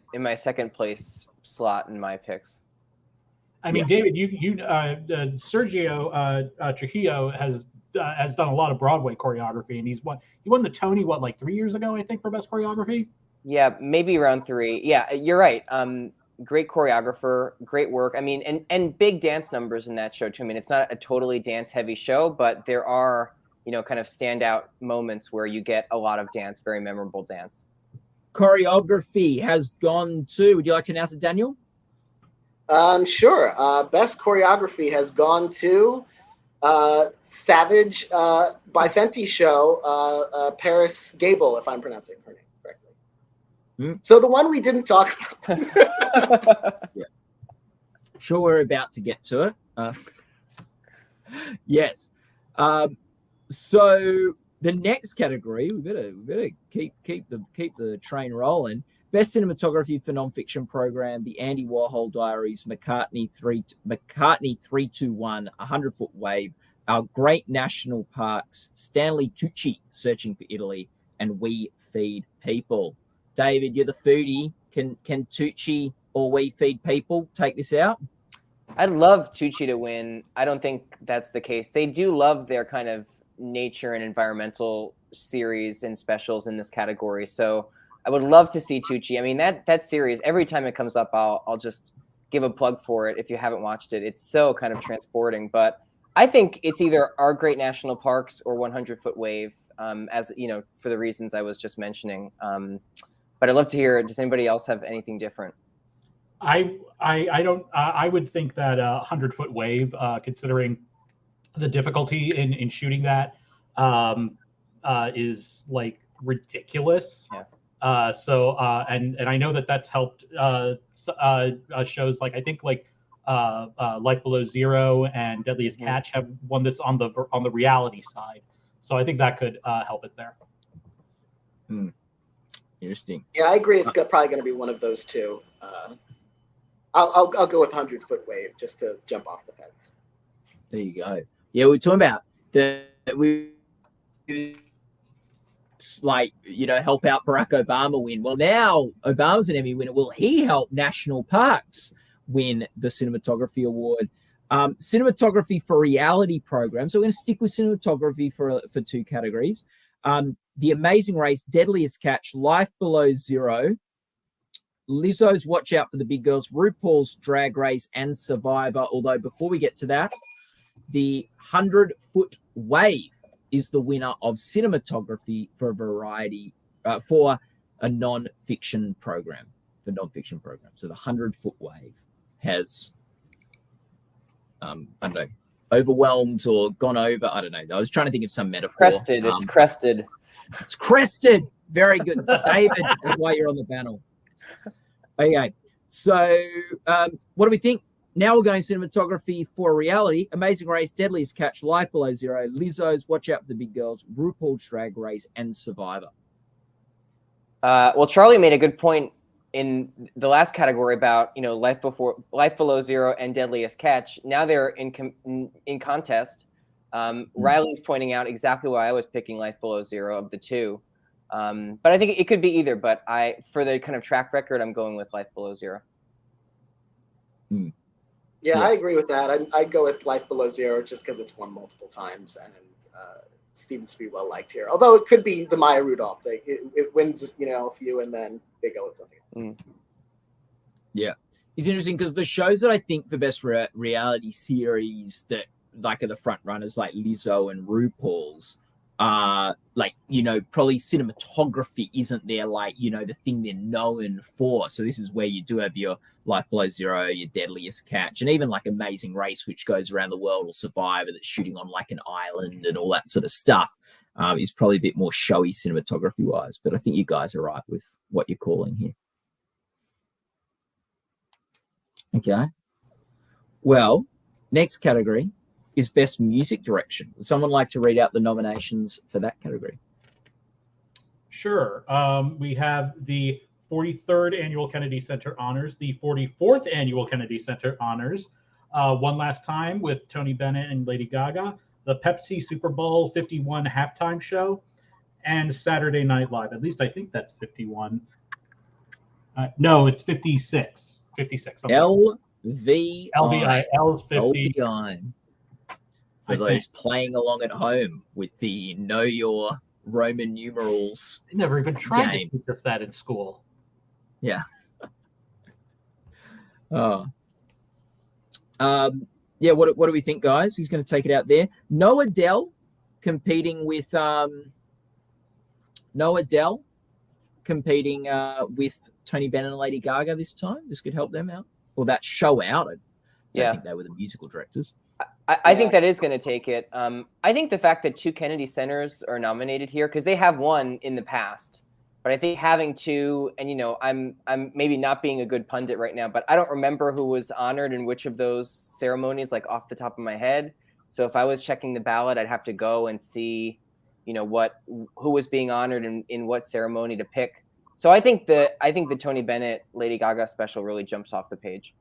place slot in my picks. I mean, David, Sergio Trujillo has done a lot of Broadway choreography, and he won the Tony like 3 years ago, I think, for best choreography. Yeah, maybe around 3. Yeah, you're right. Great choreographer, great work. I mean, and big dance numbers in that show too. I mean, it's not a totally dance heavy show, but there are kind of standout moments where you get a lot of dance, very memorable dance. Choreography has gone to. Would you like to announce it, Daniel? Sure. Best choreography has gone to Savage by Fenty show, Paris Gable, if I'm pronouncing her name correctly. So the one we didn't talk about. Yeah. Sure, we're about to get to it. Yes. So the next category, we better keep the train rolling. Best cinematography for nonfiction program: The Andy Warhol Diaries, McCartney 321, 100-Foot Wave, Our Great National Parks, Stanley Tucci, Searching for Italy, and We Feed People. David, you're the foodie. Can Tucci or We Feed People take this out? I'd love Tucci to win. I don't think that's the case. They do love their kind of nature and environmental series and specials in this category. So I would love to see Tucci. I mean, that series, every time it comes up, I'll just give a plug for it if you haven't watched it. It's so kind of transporting. But I think it's either Our Great National Parks or 100-Foot Wave, as for the reasons I was just mentioning. But I'd love to hear. Does anybody else have anything different? I don't. I would think that 100-Foot Wave, considering the difficulty in shooting that, is like ridiculous. Yeah. And I know that's helped shows like I think like Life Below Zero and Deadliest Catch have won this on the reality side. So I think that could help it there. Interesting. Yeah, I agree. It's probably going to be one of those two. I'll go with 100-Foot Wave just to jump off the fence. There you go. Yeah, we're talking about help out Barack Obama win. Well, now Obama's an Emmy winner. Will he help National Parks win the cinematography award? Cinematography for reality programs. So we're going to stick with cinematography for 2 categories. The Amazing Race, Deadliest Catch, Life Below Zero, Lizzo's Watch Out for the Big Girls, RuPaul's Drag Race, and Survivor. Although before we get to that, the 100-Foot Wave is the winner of cinematography for a variety for a non-fiction program. So the 100-Foot Wave has I don't know, overwhelmed or gone over. I don't know. I was trying to think of some metaphor. Crested. It's crested. It's crested. Very good, David. That's why you're on the panel. Okay, so what do we think? Now we're going cinematography for reality. Amazing Race, Deadliest Catch, Life Below Zero, Lizzo's Watch Out for the Big Girls, RuPaul's Drag Race, and Survivor. Well, Charlie made a good point in the last category about Life Below Zero and Deadliest Catch. Now they're in contest. Riley's pointing out exactly why I was picking Life Below Zero of the 2. But I think it could be either. But for the kind of track record, I'm going with Life Below Zero. Yeah, I agree with that. I'd go with Life Below Zero just because it's won multiple times and seems to be well liked here. Although it could be the Maya Rudolph. It wins, a few, and then they go with something else. Yeah, it's interesting because the shows that I think for best reality series that are the front runners, like Lizzo and RuPaul's, probably cinematography isn't their the thing they're known for. So this is where you do have your Life Below Zero, your Deadliest Catch, and even Amazing Race, which goes around the world, or Survivor that's shooting on an island and all that sort of stuff, is probably a bit more showy cinematography wise. But I think you guys are right with what you're calling here. Okay. Well, next category is Best Music Direction. Would someone like to read out the nominations for that category? Sure. We have the 43rd Annual Kennedy Center Honors, the 44th Annual Kennedy Center Honors, One Last Time with Tony Bennett and Lady Gaga, the Pepsi Super Bowl 51 halftime show, and Saturday Night Live. At least I think that's 51. No, it's 56. 56. LVI. L is 50. LVI. For those playing along at home with the Know Your Roman numerals. They never even tried game. to teach us that in school. Yeah. Yeah, what do we think, guys? Who's going to take it out there? No Adele competing with Tony Bennett and Lady Gaga this time. This could help them out. Or that show out. I don't think they were the musical directors. I think that is going to take it. I think the fact that 2 Kennedy Centers are nominated here, because they have won in the past, but I think having 2, and I'm maybe not being a good pundit right now, but I don't remember who was honored in which of those ceremonies, like off the top of my head. So if I was checking the ballot, I'd have to go and see, who was being honored in what ceremony to pick. So I think the Tony Bennett Lady Gaga special really jumps off the page.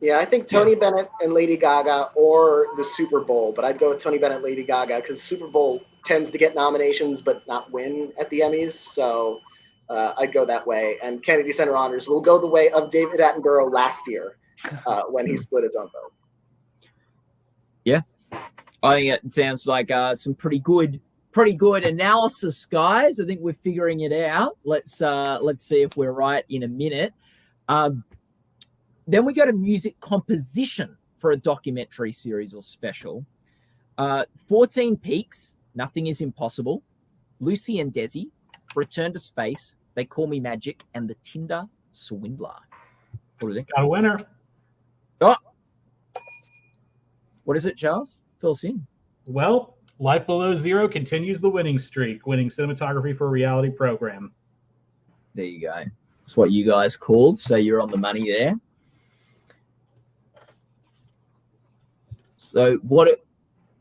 Yeah, I think Tony Bennett and Lady Gaga or the Super Bowl, but I'd go with Tony Bennett, Lady Gaga, because Super Bowl tends to get nominations but not win at the Emmys. So I'd go that way. And Kennedy Center Honors will go the way of David Attenborough last year when he split his own vote. Yeah, I think it sounds like some pretty good analysis, guys. I think we're figuring it out. Let's see if we're right in a minute. Then we go to music composition for a documentary series or special. 14 Peaks, Nothing is Impossible, Lucy and Desi, Return to Space, They Call Me Magic, and The Tinder Swindler. What do you think? Got a winner. Oh, what is it, Charles? Fill us in. Well, Life Below Zero continues the winning streak, winning cinematography for a reality program. There you go. That's what you guys called, so you're on the money there. So what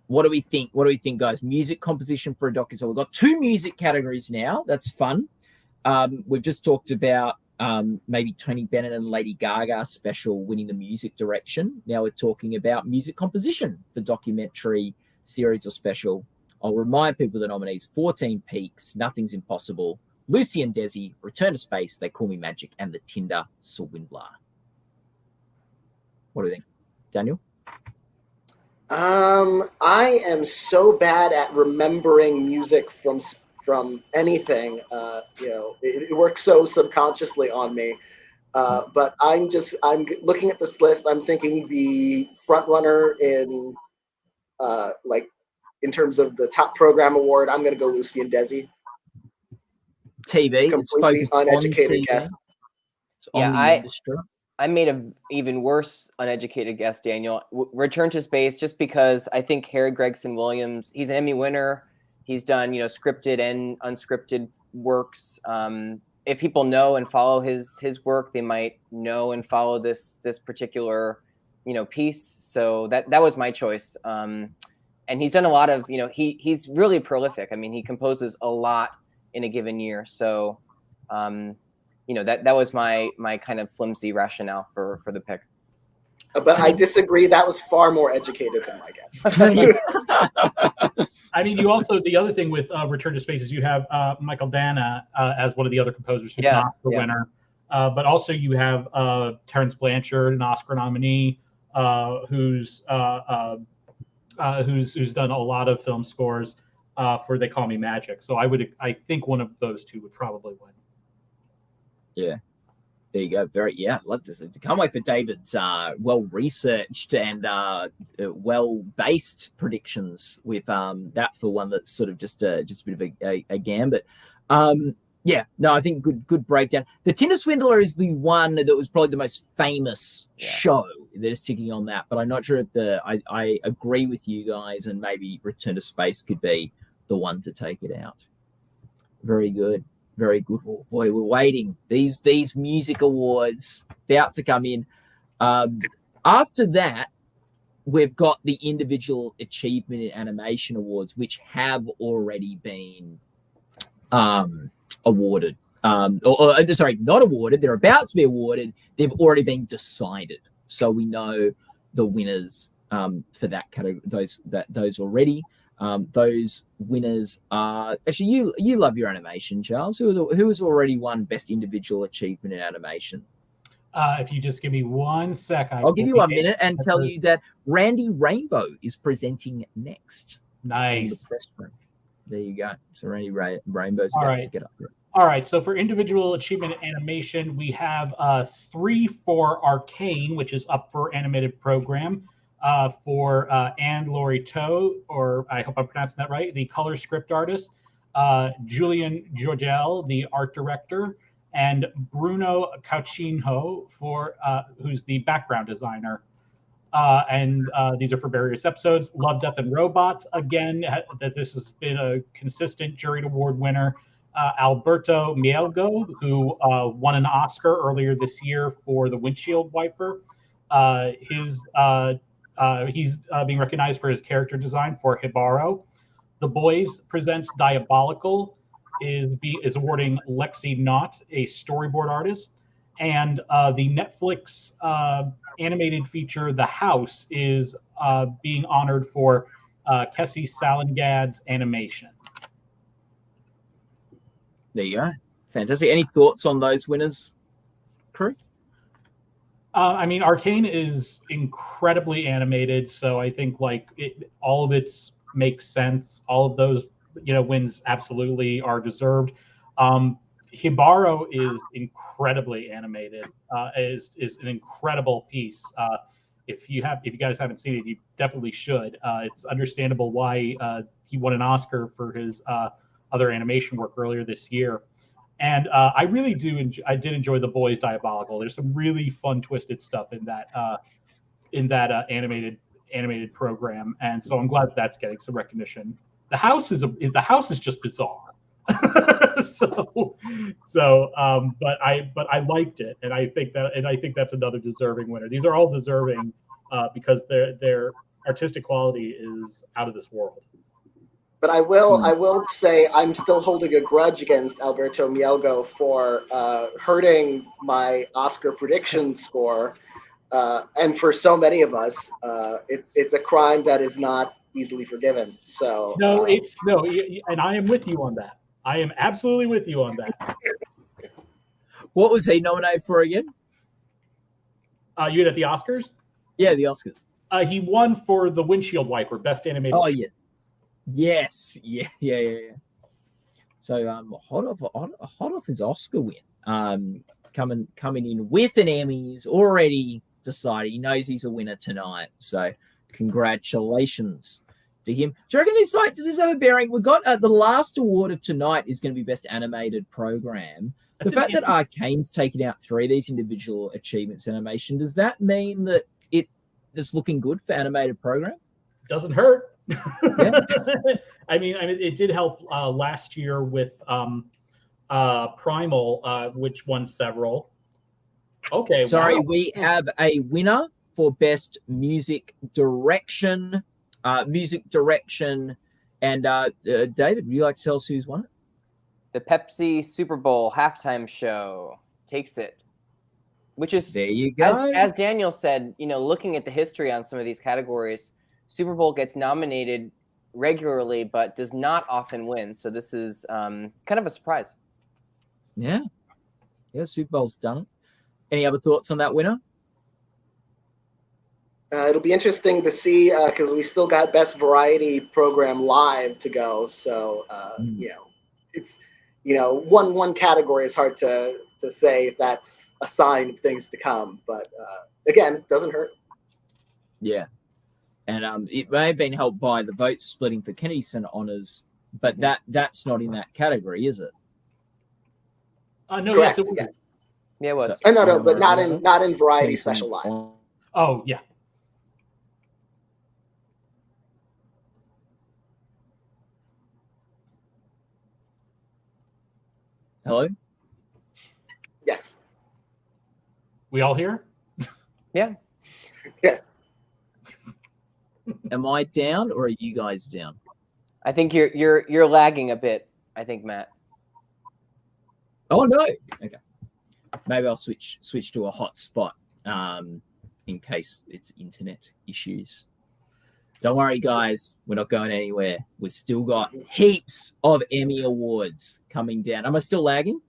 do we think? What do we think, guys? Music composition for a docu. So we've got 2 music categories now. That's fun. We've just talked about maybe Tony Bennett and Lady Gaga special winning the music direction. Now we're talking about music composition for documentary series or special. I'll remind people the nominees: 14 Peaks, Nothing's Impossible, Lucy and Desi, Return to Space, They Call Me Magic, and The Tinder Swindler. What do you think, Daniel? I am so bad at remembering music from anything. It works so subconsciously on me. But I'm looking at this list. I'm thinking the front runner in terms of the top program award. I'm going to go Lucy and Desi. TV. Completely uneducated guess. I made an even worse uneducated guess, Daniel. Return to Space, just because I think Harry Gregson Williams, he's an Emmy winner. He's done, scripted and unscripted works. If people know and follow his work, they might know and follow this particular, piece. So that was my choice. And he's done a lot of, he's really prolific. I mean, he composes a lot in a given year. So, that was my kind of flimsy rationale for the pick. But I disagree. That was far more educated than my guess. I mean, you also, the other thing with Return to Space is you have Michael Dana as one of the other composers who's not the winner. But also you have Terrence Blanchard, an Oscar nominee, who's done a lot of film scores for They Call Me Magic. So I think one of those 2 would probably win. Yeah. There you go. I'd love to can't wait for David's well-researched and well-based predictions with that for one that's sort of just a bit of a gambit. I think good breakdown. The Tinder Swindler is the one that was probably the most famous show that is sticking on that, but I'm not sure if I agree with you guys, and maybe Return to Space could be the one to take it out. Very good. Very good. Oh, boy, we're waiting. These music awards about to come in. After that, we've got the individual achievement in animation awards, which have already been awarded. Sorry, not awarded. They're about to be awarded. They've already been decided, so we know the winners for that category. Those already. Those winners are actually you love your animation, Charles. Who has already won Best Individual Achievement in Animation? If you just give me 1 sec, I'll give you 1 minute and tell you that Randy Rainbow is presenting next. Nice. The press room. There you go. So Randy Rainbow's All about right. to get up there. All right. So for individual achievement in animation, we have 3 for Arcane, which is up for animated program. For Anne Laurie Toe, or I hope I'm pronouncing that right, the color script artist, Julian Georgel, the art director, and Bruno Cauchinho for who's the background designer. And these are for various episodes. Love, Death, and Robots, again, that this has been a consistent jury award winner. Alberto Mielgo, who won an Oscar earlier this year for the windshield wiper. He's being recognized for his character design for Hibaro. The Boys presents Diabolical is awarding Lexi Knott, a storyboard artist. And the Netflix animated feature The House is being honored for Kessie Salengad's animation. There you go. Fantastic. Any thoughts on those winners, crew? I mean, Arcane is incredibly animated, so I think all of it makes sense. All of those, wins absolutely are deserved. Hibaro is incredibly animated. Is an incredible piece. If you guys haven't seen it, you definitely should. It's understandable why he won an Oscar for his other animation work earlier this year. And I really did enjoy The Boys Diabolical. There's some really fun, twisted stuff in that animated program, and so I'm glad that's getting some recognition. The House is just bizarre. But I liked it, and I think that's another deserving winner. These are all deserving because their artistic quality is out of this world. But I will say I'm still holding a grudge against Alberto Mielgo for hurting my Oscar prediction score. And for so many of us, it's a crime that is not easily forgiven. So and I am with you on that. I am absolutely with you on that. What was he nominated for again? You at the Oscars? Yeah, the Oscars. He won for the windshield wiper, best animated. Oh yeah. Yes, yeah. So hot off his Oscar win. Coming in with an Emmy. He's already decided. He knows he's a winner tonight. So congratulations to him. Do you reckon does this have a bearing? We got the last award of tonight is going to be Best Animated Program. The fact that Arcane's taken out 3 of these individual achievements in animation, does that mean that it's looking good for animated program? Doesn't hurt. Yeah. I mean, it did help last year with Primal, which won several. Okay. Sorry, wow. We have a winner for Best Music Direction. And David, would you like to tell us who's won it? The Pepsi Super Bowl halftime show takes it, which is, there you go. As Daniel said, looking at the history on some of these categories, Super Bowl gets nominated regularly, but does not often win. So this is kind of a surprise. Yeah, Super Bowl's done it. Any other thoughts on that winner? It'll be interesting to see because we still got Best Variety Program Live to go. So it's one category is hard to say if that's a sign of things to come. But again, it doesn't hurt. Yeah. And it may have been helped by the votes splitting for Kennedy Center honors, but that's not in that category, is it? No, correct. Yes, it was. Yeah. Yeah, it was. No, but not in Variety Kennedy Special Center Live. Oh yeah. Hello? Yes. We all here? Yeah. Yes. Am I down or are you guys down? I think you're lagging a bit. I think, Matt. Oh no. Okay. Maybe I'll switch to a hotspot in case it's internet issues. Don't worry, guys. We're not going anywhere. We've still got heaps of Emmy Awards coming down. Am I still lagging?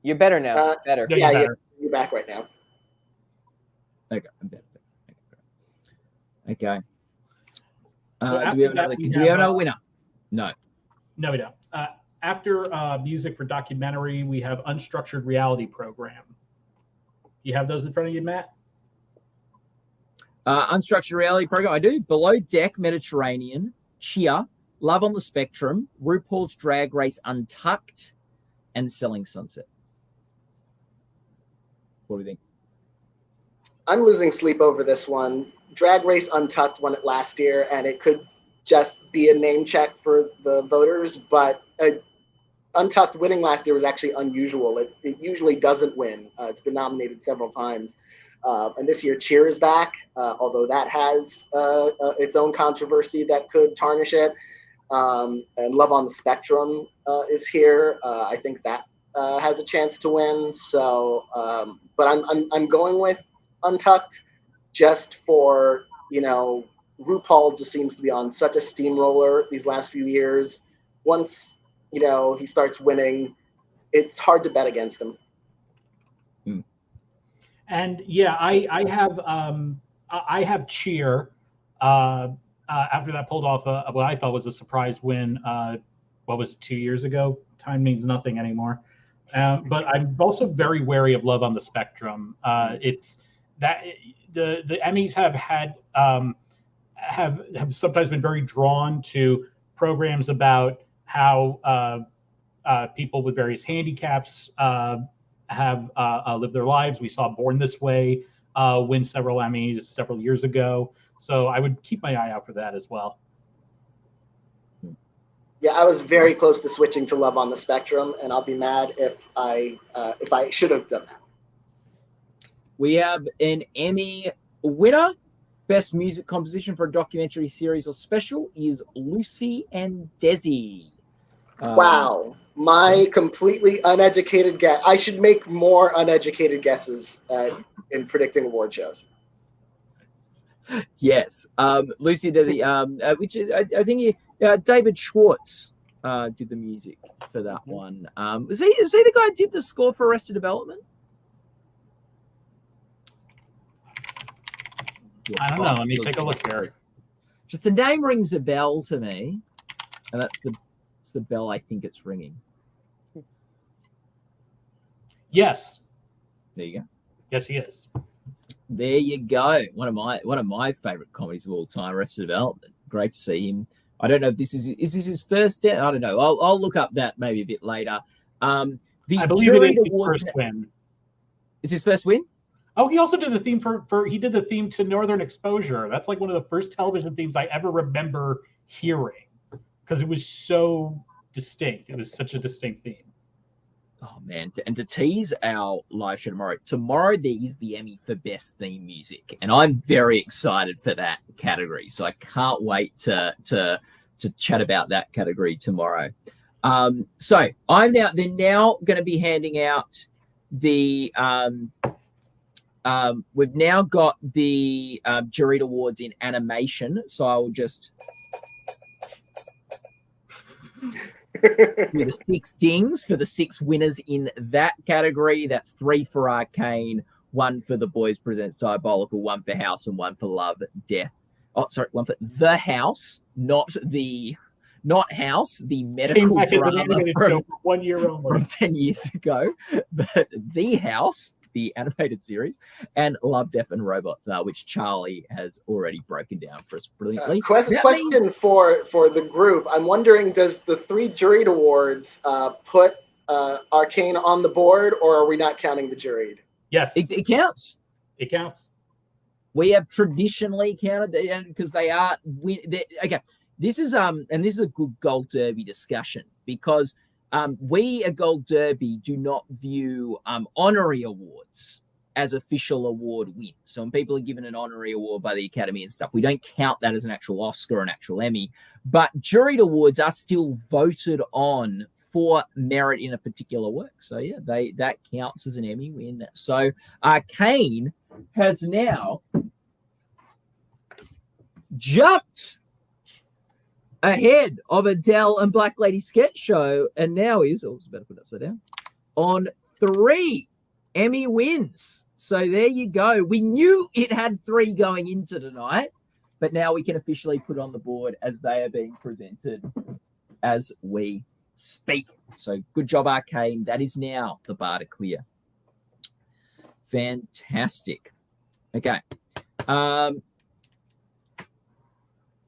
You're better now. Better. No, Yeah, better. you're back right now. Okay, I'm better. Okay. So do we have another winner? No. No, we don't. After music for documentary, we have Unstructured Reality Program. You have those in front of you, Matt? Unstructured Reality Program, I do. Below Deck, Mediterranean, Cheer, Love on the Spectrum, RuPaul's Drag Race Untucked, and Selling Sunset. What do you think? I'm losing sleep over this one. Drag Race Untucked won it last year, and it could just be a name check for the voters, but Untucked winning last year was actually unusual. It usually doesn't win. It's been nominated several times. And this year, Cheer is back, although that has its own controversy that could tarnish it. And Love on the Spectrum is here. I think that has a chance to win. So, but I'm going with Untucked just for, RuPaul just seems to be on such a steamroller these last few years. Once, he starts winning, it's hard to bet against him. And yeah, I have Cheer. After that pulled off what I thought was a surprise win. What was it, 2 years ago? Time means nothing anymore. But I'm also very wary of Love on the Spectrum. It's that the Emmys have sometimes been very drawn to programs about how people with various handicaps have lived their lives. We saw Born This Way win several Emmys several years ago. So I would keep my eye out for that as well. Yeah, I was very close to switching to Love on the Spectrum, and I'll be mad if I should have done that. We have an Emmy winner. Best music composition for a documentary series or special is Lucy and Desi. Wow. My completely uneducated guess. I should make more uneducated guesses in predicting award shows. Yes. Lucy Desi, which I think David Schwartz did the music for that one. Was he the guy who did the score for Arrested Development? I don't know. Let me take a look here. Just the name rings a bell to me, and that's the bell I think it's ringing. Yes. There you go. Yes, he is. There you go. One of my favorite comedies of all time, Arrested Development. Great to see him. I don't know if this is this his first. I don't know. I'll look up that maybe a bit later. I believe it is his first win. It's his first win. Oh, he also did the theme he did the theme to Northern Exposure. That's like one of the first television themes I ever remember hearing because it was so distinct. It was such a distinct theme. Oh man! And to tease our live show tomorrow there is the Emmy for Best Theme Music, and I'm very excited for that category. So I can't wait to chat about that category tomorrow. So they're now going to be handing out the. We've now got the Juried Awards in animation, so I will just do the 6 dings for the 6 winners in that category. That's 3 for Arcane, 1 for The Boys Presents Diabolical, 1 for House, and 1 for Love, Death. Oh, sorry, 1 for The House, not House, the medical drama from 1 year only. from 10 years ago, but The House, the animated series, and Love, Death, and Robots, which Charlie has already broken down for us brilliantly. Question for the group. I'm wondering, does the 3 juried awards put Arcane on the board, or are we not counting the juried? Yes. It counts. It counts. We have traditionally counted because they are okay. This is a good Gold Derby discussion because we at Gold Derby do not view honorary awards as official award wins. So when people are given an honorary award by the Academy and stuff, we don't count that as an actual Oscar or an actual Emmy. But juried awards are still voted on for merit in a particular work. So yeah, that counts as an Emmy win. So Arcane has now jumped ahead of Adele and Black Lady Sketch Show, and now is, I was about to put it upside down, on 3 Emmy wins. So there you go. We knew it had 3 going into tonight, but now we can officially put on the board as they are being presented as we speak. So good job, Arcane. That is now the bar to clear. Fantastic. Okay.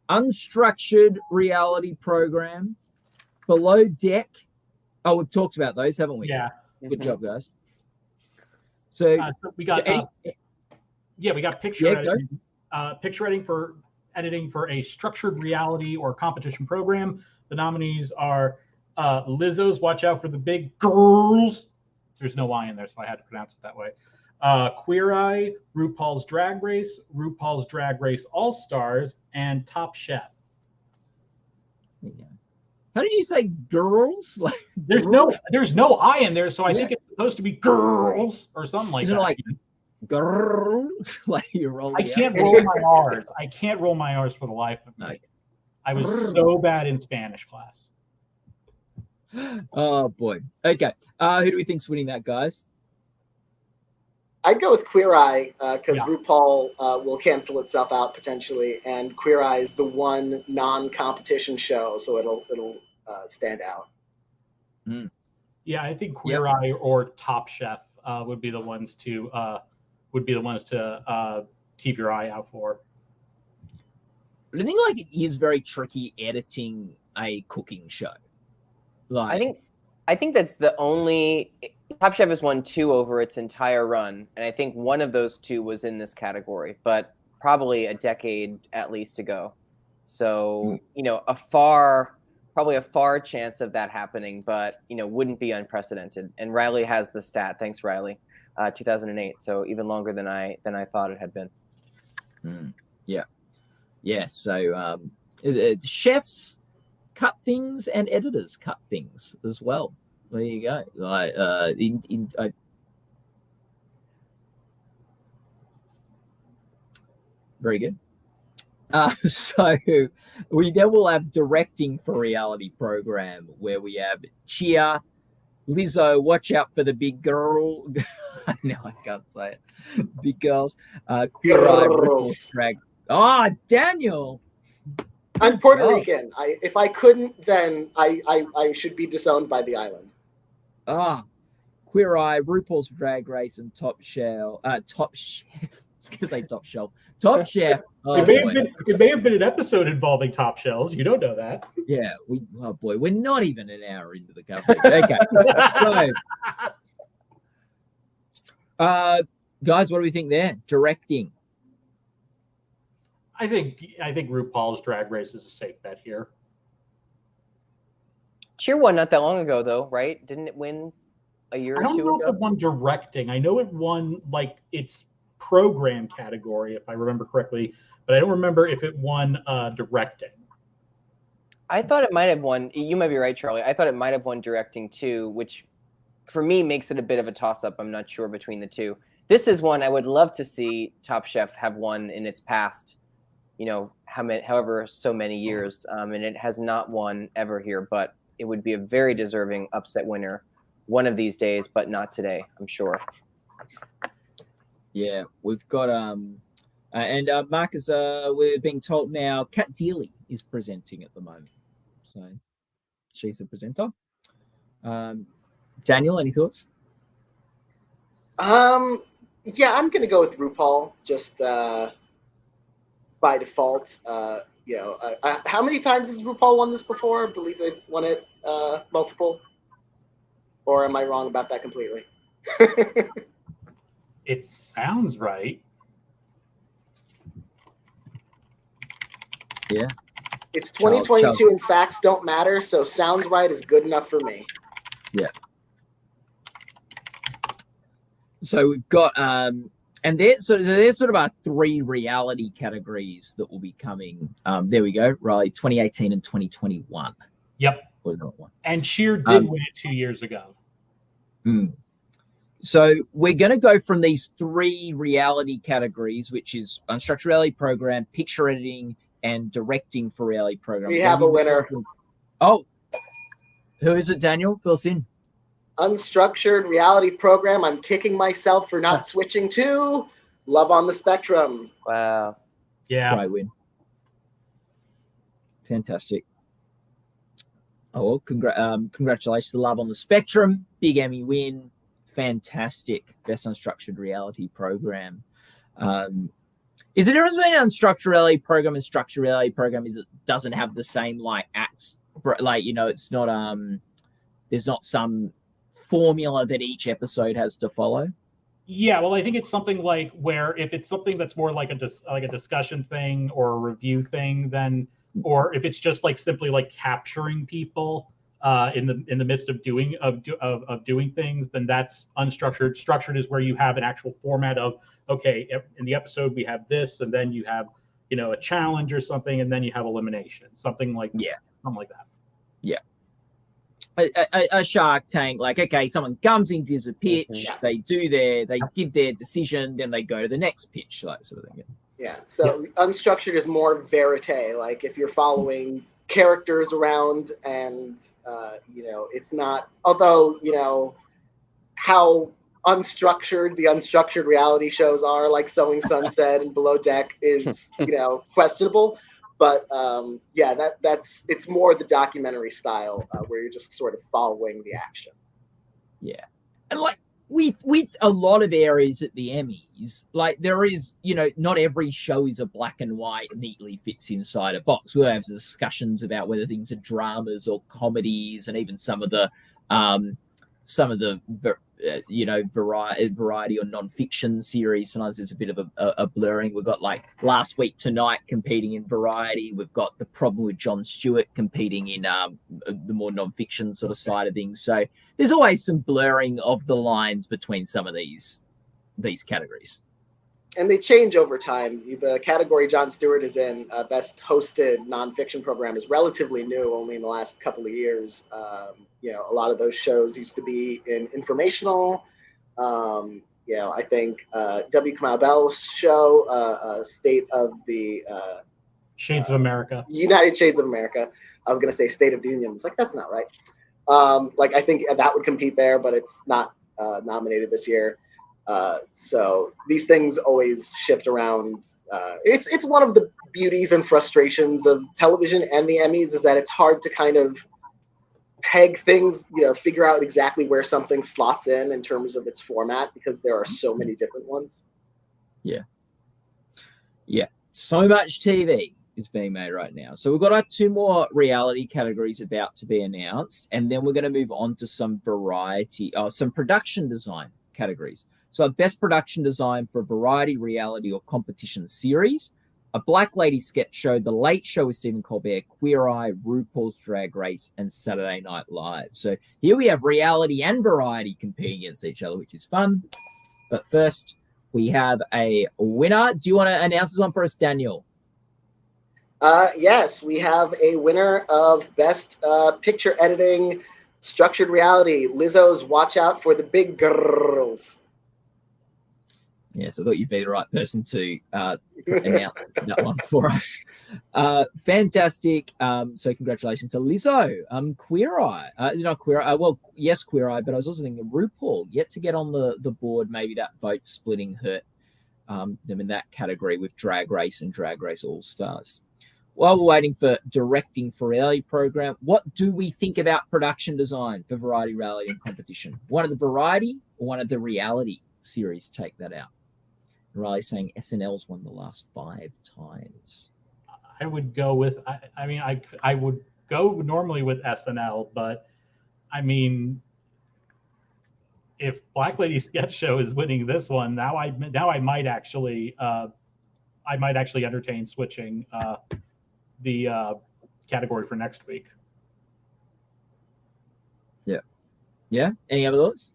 Unstructured reality program, Below Deck. Oh, we've talked about those, haven't we? Yeah. Good job, guys. So we got we got picture editing. Picture editing for a structured reality or competition program. The nominees are Lizzo's Watch Out for the Big Girls. There's no Y in there, so I had to pronounce it that way. Queer Eye, RuPaul's Drag Race, RuPaul's Drag Race All Stars, and Top Chef. Yeah. How did you say girls? Like there's no I in there, so I think it's supposed to be girls or something like Isn't that. It like girls? Like you're rolling. I can't roll my R's. I can't roll my R's for the life of me. No. I was so bad in Spanish class. Oh boy. Okay. Who do we think's winning that, guys? I'd go with Queer Eye because RuPaul will cancel itself out potentially, and Queer Eye is the one non-competition show, so it'll stand out. Yeah, I think Queer Eye or Top Chef would be the ones to keep your eye out for. But I think like it is very tricky editing a cooking show. Like I think that's the only. Top Chef has won 2 over its entire run, and I think one of those 2 was in this category, but probably a decade at least to go. So, probably a far chance of that happening, but, wouldn't be unprecedented. And Riley has the stat. Thanks, Riley. 2008, so even longer than I thought it had been. Yeah. So chefs cut things and editors cut things as well. There you go. Very good. So we then will have directing for reality program where we have Cheer, Lizzo, Watch Out for the Big Girl. No, I can't say it. Big Girls. Queer Eye, RuPaul's Drag. Daniel. I'm Puerto Rican. If I couldn't, then I should be disowned by the island. Queer Eye, RuPaul's Drag Race, and Top Chef. Top Chef. I was going to say Top Shelf. Top Chef. It may have been an episode involving top shells. You don't know that. Yeah. We're not even an hour into the coverage. Okay. So, guys, what do we think there? Directing. I think RuPaul's Drag Race is a safe bet here. Cheer won not that long ago, though, right? Didn't it win a year or 2 ago? I don't know if it won directing. I know it won like its program category, if I remember correctly, but I don't remember if it won directing. I thought it might have won. You might be right, Charlie. I thought it might have won directing too, which for me makes it a bit of a toss-up. I'm not sure between the 2. This is one I would love to see Top Chef have won in its past, however so many years, and it has not won ever here, but it would be a very deserving upset winner one of these days, but not today, I'm sure. Yeah, we've got and Marcus, we're being told now Kat Deely is presenting at the moment, so she's the presenter. Daniel, any thoughts? Yeah, I'm gonna go with RuPaul just by default. How many times has RuPaul won this before? I believe they've won it multiple. Or am I wrong about that completely? It sounds right. Yeah. It's 2022 and facts don't matter, so sounds right is good enough for me. Yeah. So we've got and there's sort of our 3 reality categories that will be coming. There we go, Riley, 2018 and 2021. Yep. Or not one. And Cheer did win it 2 years ago. So we're going to go from these 3 reality categories, which is unstructured reality program, picture editing, and directing for reality program. We have a winner. Oh, who is it, Daniel? Fill us in. Unstructured reality program. I'm kicking myself for not switching to Love on the Spectrum. Wow. Yeah. Great win. Fantastic. Oh, well, congratulations to Love on the Spectrum. Big Emmy win. Fantastic. Best unstructured reality program. Is it difference between an unstructured reality program and structured reality program? Is it doesn't have the same like acts, like, you know, it's not there's not some formula that each episode has to follow? Yeah, well, I think it's something like where if it's something that's more like a discussion thing or a review thing, then, or if it's just like simply like capturing people in the midst of doing things, then that's unstructured. Structured is where you have an actual format of, okay, in the episode we have this, and then you have, you know, a challenge or something, and then you have elimination, something like that. Yeah. A Shark Tank, like, okay, someone comes in, gives a pitch, they give their decision, then they go to the next pitch, like sort of thing. Yeah. So unstructured is more verite, like if you're following characters around, and you know, it's not, although, you know, how unstructured the unstructured reality shows are, like Sewing Sunset and Below Deck, is, you know, questionable. But yeah, it's more the documentary style where you're just sort of following the action. Yeah, and like with a lot of areas at the Emmys, like there is, you know, not every show is a black and white, neatly fits inside a box. We'll have discussions about whether things are dramas or comedies, and even some of the you know, variety or nonfiction series. Sometimes there's a bit of a blurring. We've got like Last Week Tonight competing in variety. We've got The Problem with Jon Stewart competing in the more nonfiction sort of side of things. So there's always some blurring of the lines between some of these categories. And they change over time. The category Jon Stewart is in, best hosted nonfiction program, is relatively new, only in the last couple of years. You know, a lot of those shows used to be in informational. You know, I think W. Kamau Bell's show, State of the Shades of America. United Shades of America. I was going to say State of the Union. It's like, that's not right. Like, I think that would compete there, but it's not nominated this year. So these things always shift around. It's one of the beauties and frustrations of television and the Emmys, is that it's hard to kind of peg things, you know, figure out exactly where something slots in terms of its format, because there are so many different ones. Yeah. So much TV is being made right now. So we've got our 2 more reality categories about to be announced, and then we're going to move on to some some production design categories. So best production design for variety, reality, or competition series, a Black Lady sketch show, The Late Show with Stephen Colbert, Queer Eye, RuPaul's Drag Race, and Saturday Night Live. So here we have reality and variety competing against each other, which is fun. But first, we have a winner. Do you want to announce this one for us, Daniel? Yes, we have a winner of best picture editing, structured reality, Lizzo's Watch Out for the Big Girls. Yes, I thought you'd be the right person to announce that one for us. Fantastic. So congratulations to Lizzo. Queer Eye. Not Queer Eye. Well, yes, Queer Eye, but I was also thinking RuPaul, yet to get on the board. Maybe that vote splitting hurt them in that category with Drag Race and Drag Race All-Stars. While we're waiting for directing for reality program, what do we think about production design for variety, reality, and competition? One of the variety or one of the reality series take that out? Riley saying SNL's won the last 5 times. I would go with, I would go normally with SNL, but I mean, if Black Lady Sketch Show is winning this one, now I might actually entertain switching the category for next week. Yeah. Yeah. Any other thoughts?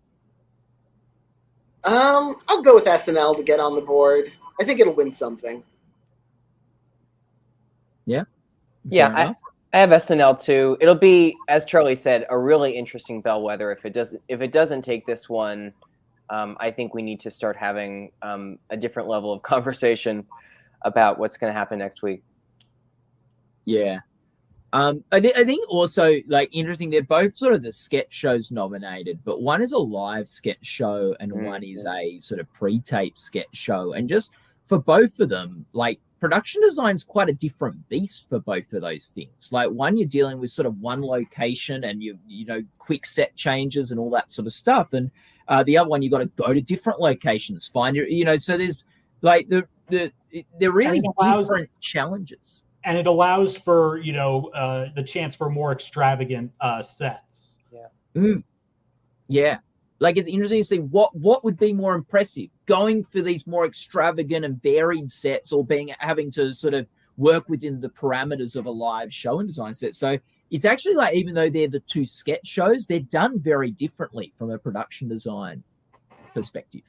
I'll go with SNL to get on the board. I think it'll win something. Yeah. Yeah, I have SNL too. It'll be, as Charlie said, a really interesting bellwether. If it doesn't take this one, I think we need to start having a different level of conversation about what's going to happen next week. Yeah. I think also, like, interesting, they're both sort of the sketch shows nominated, but one is a live sketch show and one is a sort of pre-tape sketch show. And just for both of them, like, production design's quite a different beast for both of those things. Like, one, you're dealing with sort of one location and you know, quick set changes and all that sort of stuff. And the other one, you got to go to different locations, find your, you know, so there's like they're really different challenges. And it allows for, you know, the chance for more extravagant sets. Yeah. Yeah. Like, it's interesting to see what would be more impressive, going for these more extravagant and varied sets, or having to sort of work within the parameters of a live show and design set. So it's actually like, even though they're the two sketch shows, they're done very differently from a production design perspective.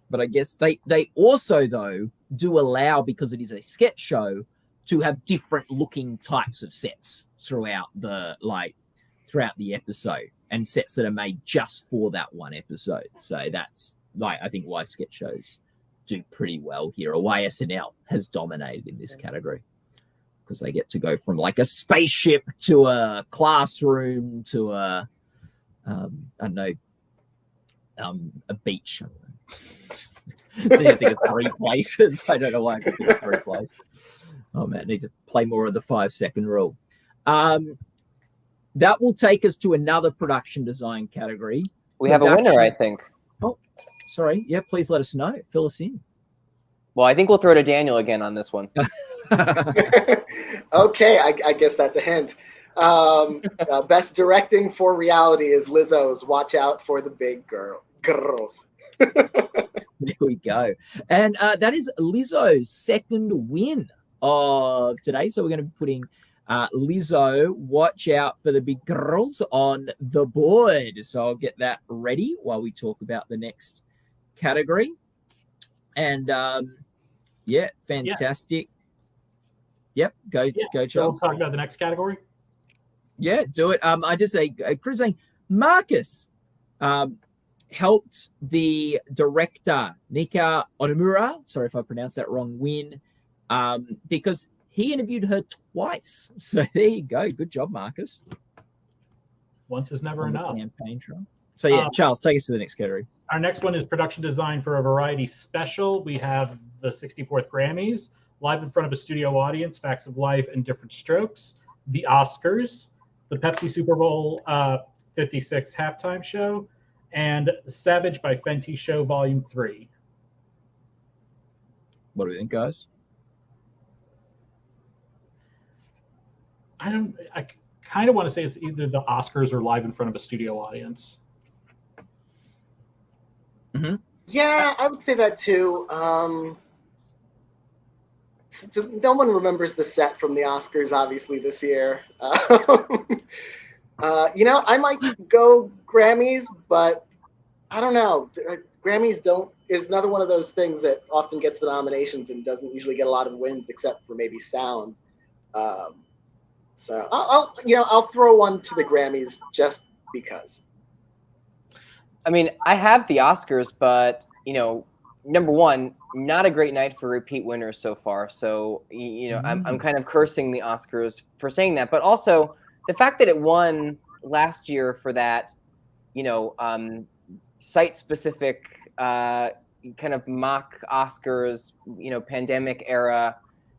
But I guess they also, though, do allow, because it is a sketch show, to have different looking types of sets throughout the episode, and sets that are made just for that one episode. So that's, like, I think why sketch shows do pretty well here, or why SNL has dominated in this category, because they get to go from like a spaceship to a classroom to a beach. So you think of 3 places. I don't know why I could think of 3 places. Oh man, I need to play more of the 5-second rule. That will take us to another production design category. We have a winner, I think. Oh, sorry. Yeah, please let us know. Fill us in. Well, I think we'll throw to Daniel again on this one. Okay, I guess that's a hint. Best directing for reality is Lizzo's Watch Out for the Big Girls. There we go. And that is Lizzo's second win of today. So we're going to be putting Lizzo, Watch Out for the Big Girls, on the board. So I'll get that ready while we talk about the next category. And yeah, fantastic. Yeah. Go, Charles. So let's talk about the next category. Yeah, do it. I just say, Chris saying, Marcus helped the director Nika Onomura, sorry if I pronounced that wrong, win, because he interviewed her twice. So there you go. Good job, Marcus. Once is never enough. Campaign trail. So yeah, Charles, take us to the next category. Our next one is production design for a variety special. We have the 64th Grammys, live in front of a studio audience, Facts of Life and Different Strokes, the Oscars, the Pepsi Super Bowl 56 halftime show, and Savage by Fenty Show Volume 3. What do you think, guys? I kind of want to say it's either the Oscars or live in front of a studio audience. Mm-hmm. Yeah, I would say that too. No one remembers the set from the Oscars, obviously, this year. You know, I might go Grammys, but I don't know. Grammys is another one of those things that often gets the nominations and doesn't usually get a lot of wins, except for maybe sound. So I'll throw one to the Grammys just because. I mean, I have the Oscars, but, you know, number one, not a great night for repeat winners so far. So, you know, I'm kind of cursing the Oscars for saying that. But also the fact that it won last year for that, you know, site-specific kind of mock Oscars, you know, pandemic era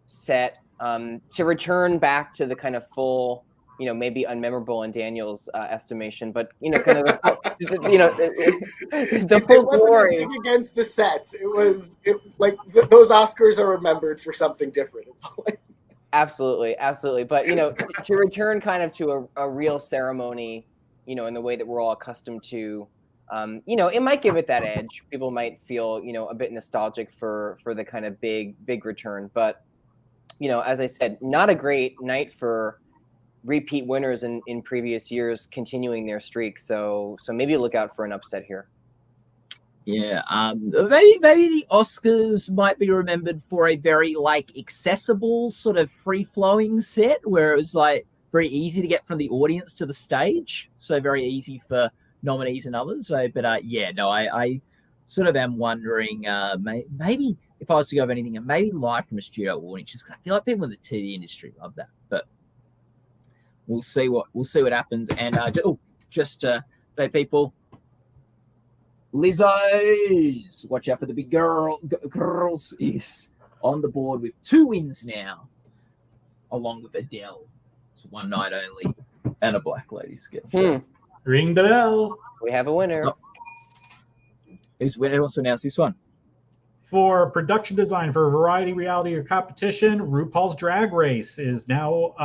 set, to return back to the kind of full, you know, maybe unmemorable in Daniel's estimation, but, you know, kind of, you know, the full glory. It wasn't against the sets. It was those Oscars are remembered for something different. Absolutely. But, you know, to return kind of to a real ceremony, you know, in the way that we're all accustomed to, you know, it might give it that edge. People might feel, you know, a bit nostalgic for the kind of big return. But, you know, as I said, not a great night for repeat winners in previous years continuing their streak. So maybe look out for an upset here. Yeah, maybe the Oscars might be remembered for a very like accessible sort of free flowing set where it was like very easy to get from the audience to the stage, so very easy for nominees and others. So, but I sort of am wondering maybe if I was to go of anything, maybe live from a studio audience, just because I feel like people in the TV industry love that. But we'll see what happens. And hey people. Lizzo's, watch out for the big girls, is on the board with 2 wins now, along with Adele. It's one night only and a Black Lady sketch. Ring the bell. We have a winner. Oh. Who wants to announce this one? For production design for variety, reality, or competition, RuPaul's Drag Race is now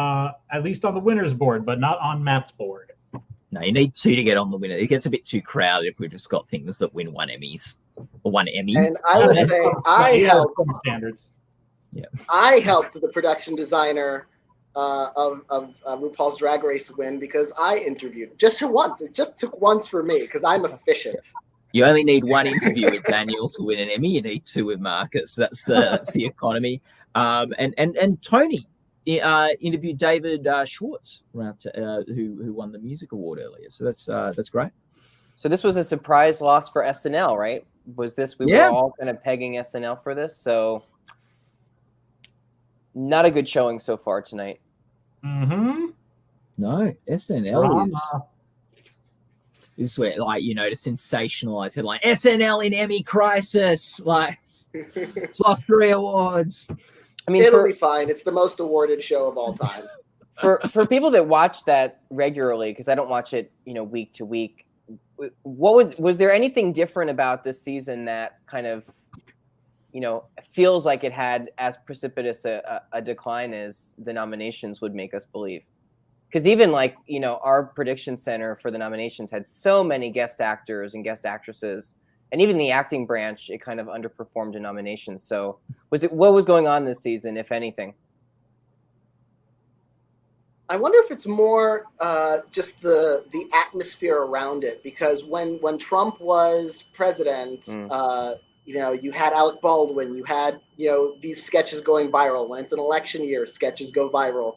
at least on the winner's board, but not on Matt's board. No, you need 2 to get on the winner. It gets a bit too crowded if we've just got things that win 1 Emmys or 1 Emmy. And I will say, I helped. Standards. Yeah, I helped the production designer of RuPaul's Drag Race win because I interviewed just once. It just took once for me because I'm efficient. You only need 1 interview with Daniel to win an Emmy. You need 2 with Marcus. That's the economy. And Tony interviewed David Schwartz, who won the music award earlier. So that's great. So this was a surprise loss for SNL, right? Was this we were all kind of pegging SNL for this? So not a good showing so far tonight. Mm-hmm. No, SNL is where, like, you know, to sensationalize headline SNL in Emmy crisis, like it's lost 3 awards. I mean, it'll be fine. It's the most awarded show of all time. For people that watch that regularly, because I don't watch it, week to week. What was there anything different about this season that kind of, feels like it had as precipitous a decline as the nominations would make us believe? Because even our prediction center for the nominations had so many guest actors and guest actresses. And even the acting branch, it kind of underperformed in nominations. So what was going on this season, if anything? I wonder if it's more just the atmosphere around it, because when Trump was president, you had Alec Baldwin, you had these sketches going viral. When it's an election year, sketches go viral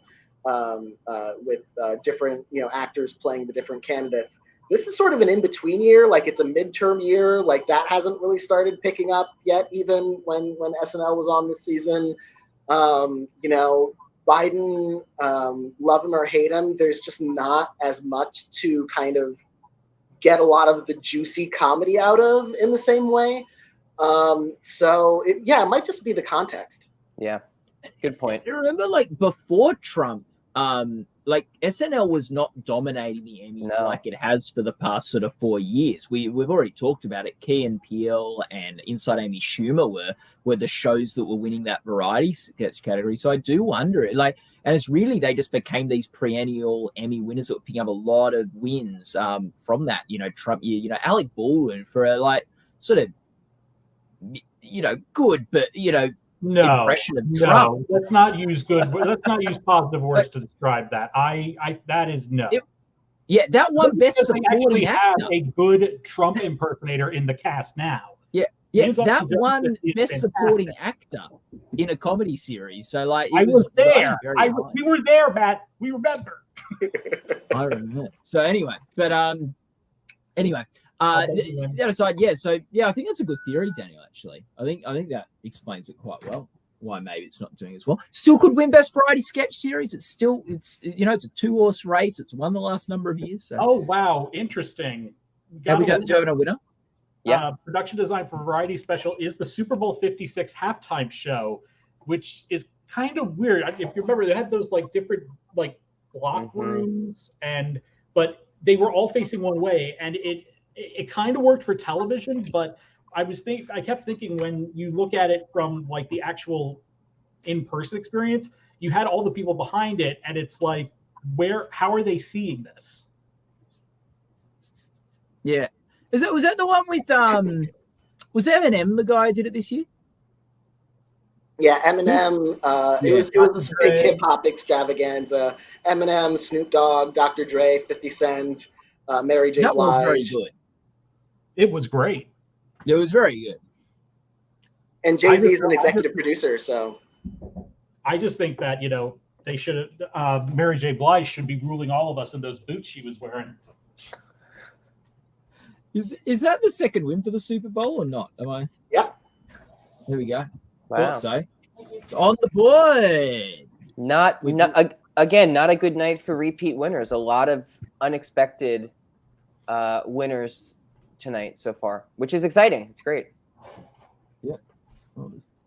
with different actors playing the different candidates. This is sort of an in-between year, like it's a midterm year, like that hasn't really started picking up yet, even when SNL was on this season. Biden, love him or hate him, there's just not as much to kind of get a lot of the juicy comedy out of in the same way. It might just be the context. Yeah, good point. Remember, before Trump, SNL was not dominating the Emmys like it has for the past sort of 4 years. We've already talked about it. Key and Peele and Inside Amy Schumer were the shows that were winning that variety sketch category. So I do wonder, and it's really, they just became these perennial Emmy winners that were picking up a lot of wins from that. Trump year, Alec Baldwin for a sort of good, but impression of Trump. Let's not use positive words to describe that. That is no. That one best supporting actor. Have a good Trump impersonator in the cast now. Yeah, that one best supporting actor in a comedy series. So I was there. We were there, Matt. We remember. I remember. So anyway, but the other side, I think that's a good theory, Daniel. Actually, I think that explains it quite well. Why maybe it's not doing as well. Still could win best variety sketch series. It's a 2-horse race. It's won the last number of years. So. Oh wow, interesting. Do you have a winner? Yeah. Production design for variety special is the Super Bowl 56 halftime show, which is kind of weird. If you remember, they had those different block rooms, but they were all facing one way, and it kind of worked for television, but I kept thinking, when you look at it from the actual in-person experience, you had all the people behind it, and it's how are they seeing this? Yeah. Was that the one with was Eminem the guy who did it this year? Yeah, Eminem. It was this big hip hop extravaganza. Eminem, Snoop Dogg, Dr. Dre, 50 Cent, Mary J. That Blige. was very good. It was great. It was very good. And Jay-Z is an executive producer, so. I just think that, they should have, Mary J. Blige should be ruling all of us in those boots she was wearing. Is that the second win for the Super Bowl or not? Am I? Yeah. There we go. Wow. So it's on the board. Again, not a good night for repeat winners. A lot of unexpected winners tonight so far, which is exciting. It's great. Yeah.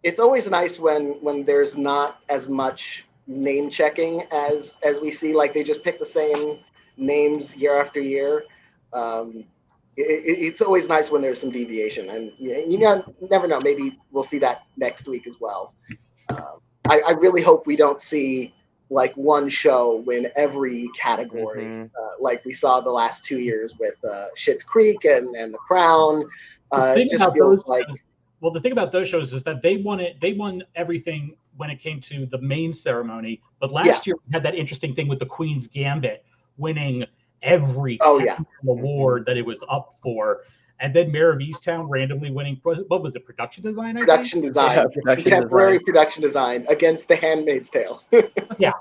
It's always nice when there's not as much name checking as we see. Like they just pick the same names year after year. It's always nice when there's some deviation, and you never know. Maybe we'll see that next week as well. I really hope we don't see like one show win every category, like we saw the last 2 years with Schitt's Creek and The Crown. It just feels like. Well, the thing about those shows is that they won everything when it came to the main ceremony. But last year we had that interesting thing with the Queen's Gambit winning every award that it was up for, and then Mayor of Easttown randomly winning. What was it? Production design. Contemporary production design against The Handmaid's Tale. Yeah.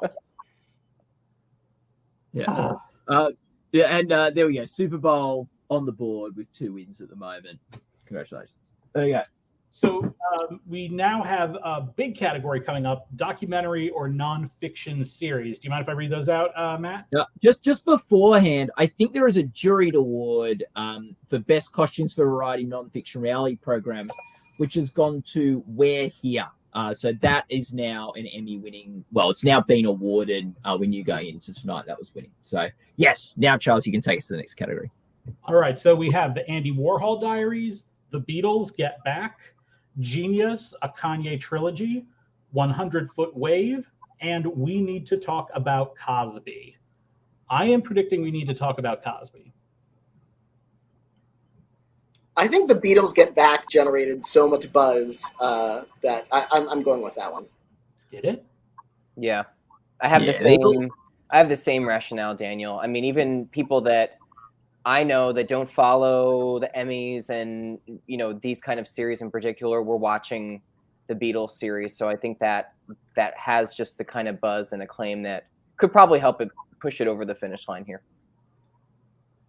And there we go. Super Bowl on the board with 2 wins at the moment. Congratulations. There you go. So we now have a big category coming up: documentary or nonfiction series. Do you mind if I read those out, Matt? Yeah. Just beforehand, I think there is a juried award for best costumes for variety nonfiction reality program, which has gone to We're Here. So that is now an Emmy winning. Well, it's now been awarded when you go into tonight. That was winning. So yes, now Charles, you can take us to the next category. All right. So we have the Andy Warhol Diaries, The Beatles Get Back, Genius, a Kanye trilogy, 100-Foot Wave, and We Need to Talk About Cosby. I am predicting we need to talk about Cosby. I think The Beatles Get Back generated so much buzz that I'm going with that one. Did it? Yeah, I have the same rationale, Daniel. I mean, even people that I know that don't follow the Emmys and these kind of series in particular, we're watching the Beatles series. So I think that has just the kind of buzz and acclaim that could probably help it push it over the finish line here.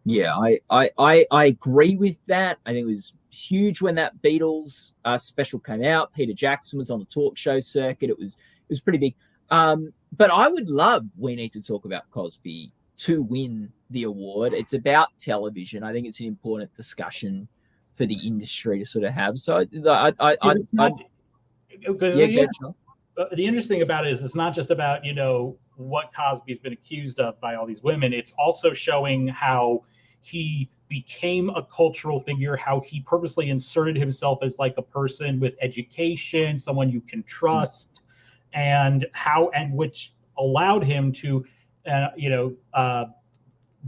Yeah, I agree with that. I think it was huge when that Beatles special came out. Peter Jackson was on the talk show circuit. It was pretty big. But I would love We Need to Talk About Cosby to win the award. It's about television. I think it's an important discussion for the industry to sort of have. So the interesting thing about it is it's not just about what Cosby's been accused of by all these women. It's also showing how he became a cultural figure, how he purposely inserted himself as like a person with education, someone you can trust, and which allowed him to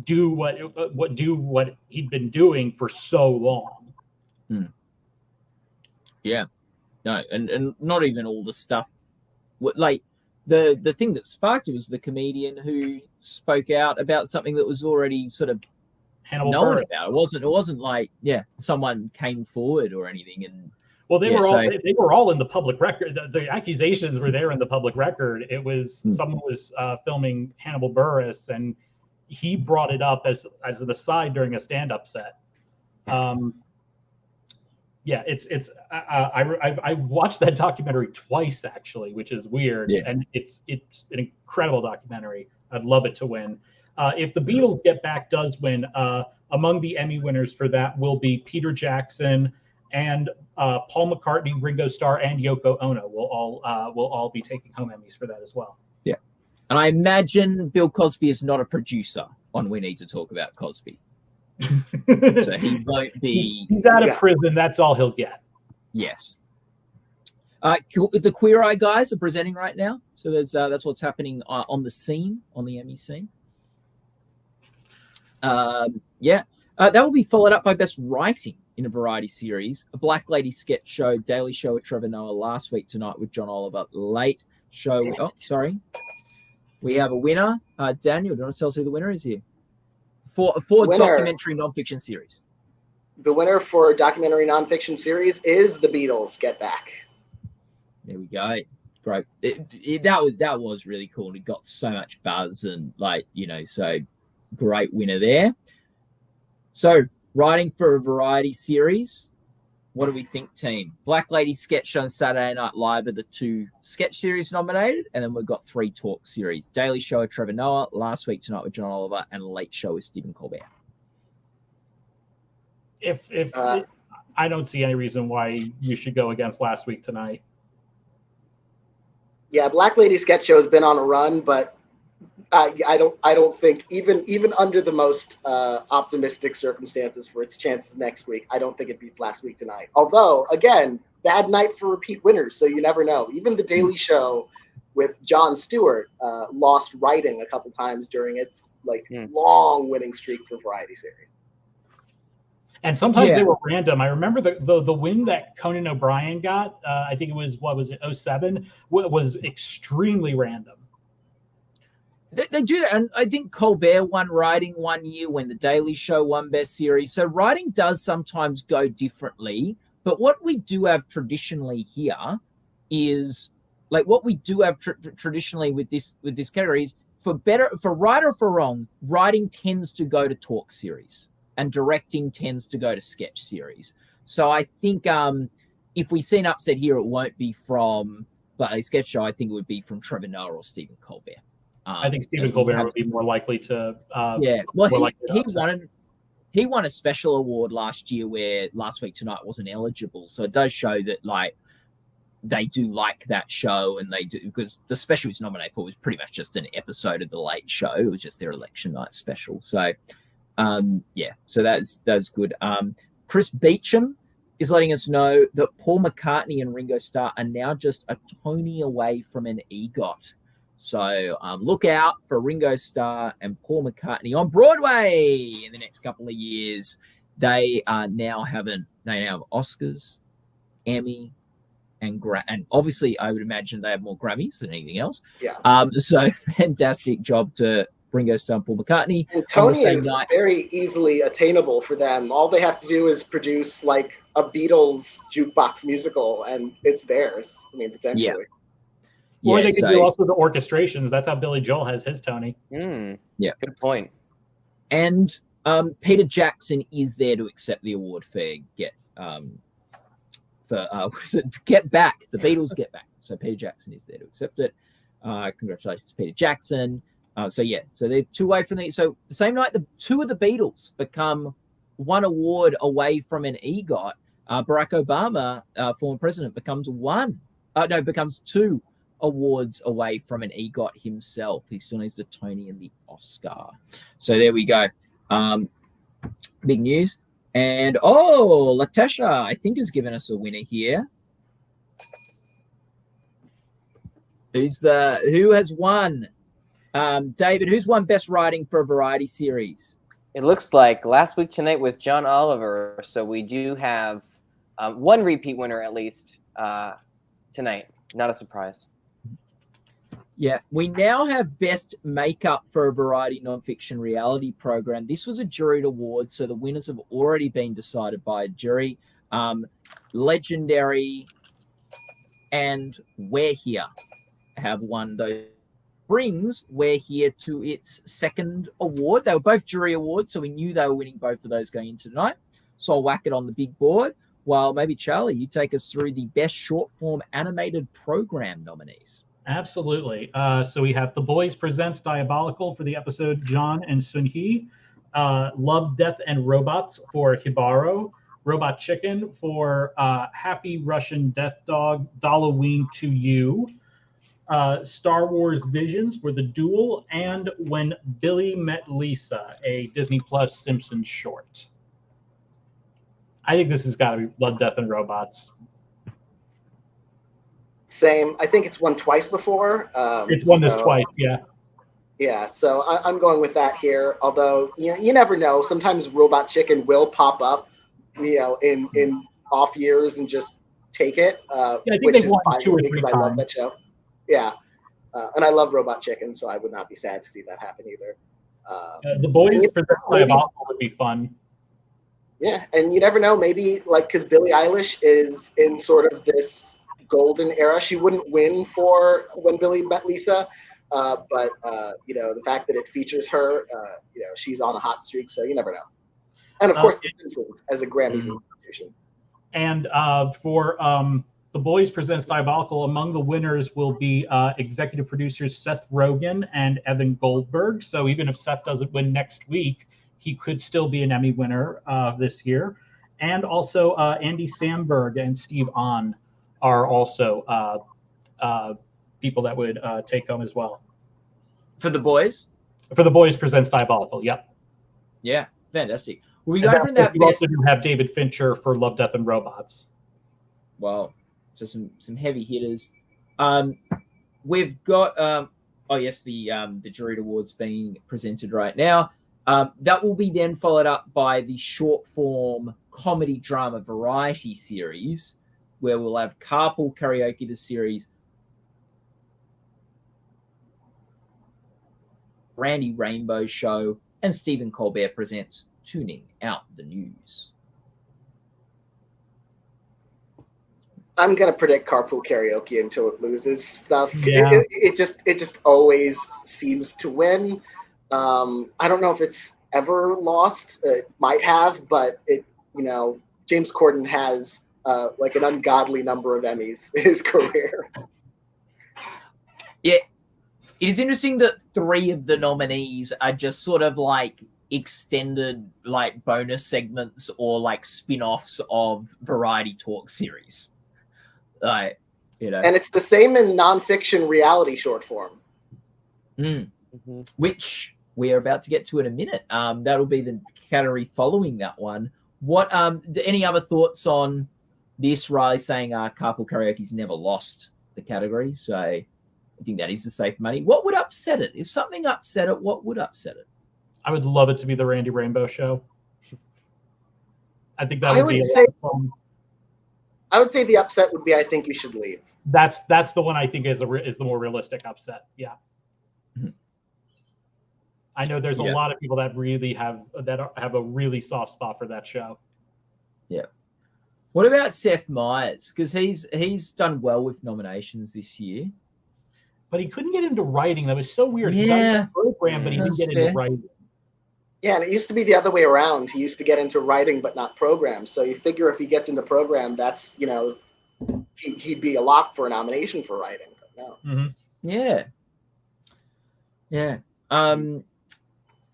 do what he'd been doing for so long. Yeah, no, and not even all the stuff. Like the thing that sparked it was the comedian who spoke out about something that was already sort of known about. It wasn't like someone came forward or anything. And well, they were all in the public record. The accusations were there in the public record. It was someone was filming Hannibal Buress, and he brought it up as an aside during a stand-up set. I've watched that documentary twice actually, which is weird, and it's an incredible documentary. I'd love it to win. If The Beatles Get Back does win, among the Emmy winners for that will be Peter Jackson and Paul McCartney, Ringo Starr, and Yoko Ono will all be taking home Emmys for that as well. Yeah, and I imagine Bill Cosby is not a producer on We Need to Talk About Cosby. So he won't be. He's out of prison. That's all he'll get. Yes. The Queer Eye guys are presenting right now, so that's what's happening on the Emmy scene. That will be followed up by Best Writing in a variety series. A Black Lady sketch show, Daily Show with Trevor Noah last week tonight with John Oliver. Late show. Oh, sorry. We have a winner. Daniel, do you want to tell us who the winner is here? For documentary nonfiction series. The winner for documentary nonfiction series is The Beatles Get Back. There we go. Great. That was really cool. It got so much buzz and so great winner there. So writing for a variety series. What do we think, team? Black Lady sketch show on Saturday Night Live are the 2 sketch series nominated, and then we've got 3 talk series. Daily Show with Trevor Noah, Last Week Tonight with John Oliver, and Late Show with Stephen Colbert. If I don't see any reason why you should go against Last Week Tonight. Yeah, Black Lady sketch show has been on a run, but I don't think even under the most optimistic circumstances for its chances next week, I don't think it beats Last Week Tonight. Although, again, bad night for repeat winners, so you never know. Even The Daily Show with Jon Stewart lost writing a couple times during its long winning streak for variety series. And sometimes they were random. I remember the win that Conan O'Brien got. I think it was 2007. Was extremely random. They do that, and I think Colbert won writing one year when The Daily Show won Best Series. So writing does sometimes go differently. But what we do have traditionally here is what we do have traditionally with this category is for right or for wrong, writing tends to go to talk series and directing tends to go to sketch series. So I think if we see an upset here, it won't be from a sketch show. I think it would be from Trevor Noah or Stephen Colbert. I think Stephen Colbert would be more likely to. He won a special award last year where Last Week Tonight wasn't eligible. So it does show that they do like that show, and they do, because the special was nominated for was pretty much just an episode of The Late Show. It was just their election night special. So so that's good. Chris Beecham is letting us know that Paul McCartney and Ringo Starr are now just a Tony away from an EGOT. So look out for Ringo Starr and Paul McCartney on Broadway in the next couple of years. They now have Oscars, Emmy, and obviously I would imagine they have more Grammys than anything else. Yeah. So fantastic job to Ringo Starr and Paul McCartney. And Tony is very easily attainable for them. All they have to do is produce a Beatles jukebox musical, and it's theirs. I mean, potentially. Yeah. Or they could do also the orchestrations. That's how Billy Joel has his Tony. Yeah, good point. And Peter Jackson is there to accept the award for Get Back. The Beatles Get Back. So Peter Jackson is there to accept it. Congratulations, Peter Jackson. So they're 2 away from the. So the same night, the 2 of the Beatles become 1 award away from an EGOT. Barack Obama, former president, becomes 2 awards away from an EGOT himself. He still needs the Tony and the Oscar. So there we go. Big news. And Latesha, I think, has given us a winner here. Who has won? David, who's won Best Writing for a Variety Series? It looks like Last Week Tonight with John Oliver. So we do have 1 repeat winner at least tonight. Not a surprise. Yeah, we now have Best Makeup for a Variety Nonfiction Reality Program. This was a juried award, so the winners have already been decided by a jury. Legendary and We're Here have won those. Brings We're Here to its 2nd award. They were both jury awards, so we knew they were winning both of those going into tonight. So I'll whack it on the big board. While maybe, Charlie, you take us through the Best Short Form Animated Program nominees. Absolutely. So we have The Boys Presents Diabolical for the episode John and Sun-hee, Love, Death, and Robots for Hibaro, Robot Chicken for Happy Russian Death Dog, Dolloween to You, Star Wars Visions for The Duel, and When Billy Met Lisa, a Disney Plus Simpsons short. I think this has got to be Love, Death, and Robots. Same. I think it's won twice before. It's won this twice, yeah. Yeah, so I'm going with that here. Although you never know. Sometimes Robot Chicken will pop up in off years and just take it. I think which they've is won fine 2 or with me 3 because I love times. that show. Yeah, and I love Robot Chicken, so I would not be sad to see that happen either. The Boys and present Diabolical would be fun. Yeah, and you never know. Maybe because Billie Eilish is in sort of this golden era. She wouldn't win for When Billy Met Lisa, but the fact that it features her, she's on a hot streak. So you never know. And of course, The Simpsons as a Grammys institution. And for The Boys Presents Diabolical, among the winners will be executive producers Seth Rogen and Evan Goldberg. So even if Seth doesn't win next week, he could still be an Emmy winner this year. And also Andy Samberg and Steve Ahn are also people that would take home as well. For The Boys? For The Boys Presents Diabolical, yep. Yeah, fantastic. We go from that. You also do have David Fincher for Love, Death, and Robots. Well, so some heavy hitters. We've got the Jury Awards being presented right now. That will be then followed up by the short form comedy drama variety series, where we'll have Carpool Karaoke, the series, Randy Rainbow Show, and Stephen Colbert Presents Tuning Out the News. I'm gonna predict Carpool Karaoke until it loses stuff. Yeah. It just always seems to win. I don't know if it's ever lost. It might have, but James Corden has like an ungodly number of Emmys in his career. Yeah, it is interesting that 3 of the nominees are just sort of like extended like bonus segments or like spin-offs of variety talk series. And it's the same in nonfiction reality short form. Which we are about to get to in a minute. That'll be the category following that one. What any other thoughts on this? Riley saying Carpool Karaoke's never lost the category, so I think that is the safe money. What would upset it? If something upset it, what would upset it? I would love it to be the Randy Rainbow Show. I think that would be a lot of fun. I would say the upset would be I Think You Should Leave. That's the one I think is the more realistic upset. Yeah. I know there's a lot of people that really have a really soft spot for that show. Yeah. What about Seth Myers? Because he's done well with nominations this year. But he couldn't get into writing. That was so weird. Yeah. He got into the program, but he didn't get into writing. Yeah, and it used to be the other way around. He used to get into writing, but not programs. So you figure if he gets into program, that's, he'd be a lock for a nomination for writing. But no. Mm-hmm. Yeah.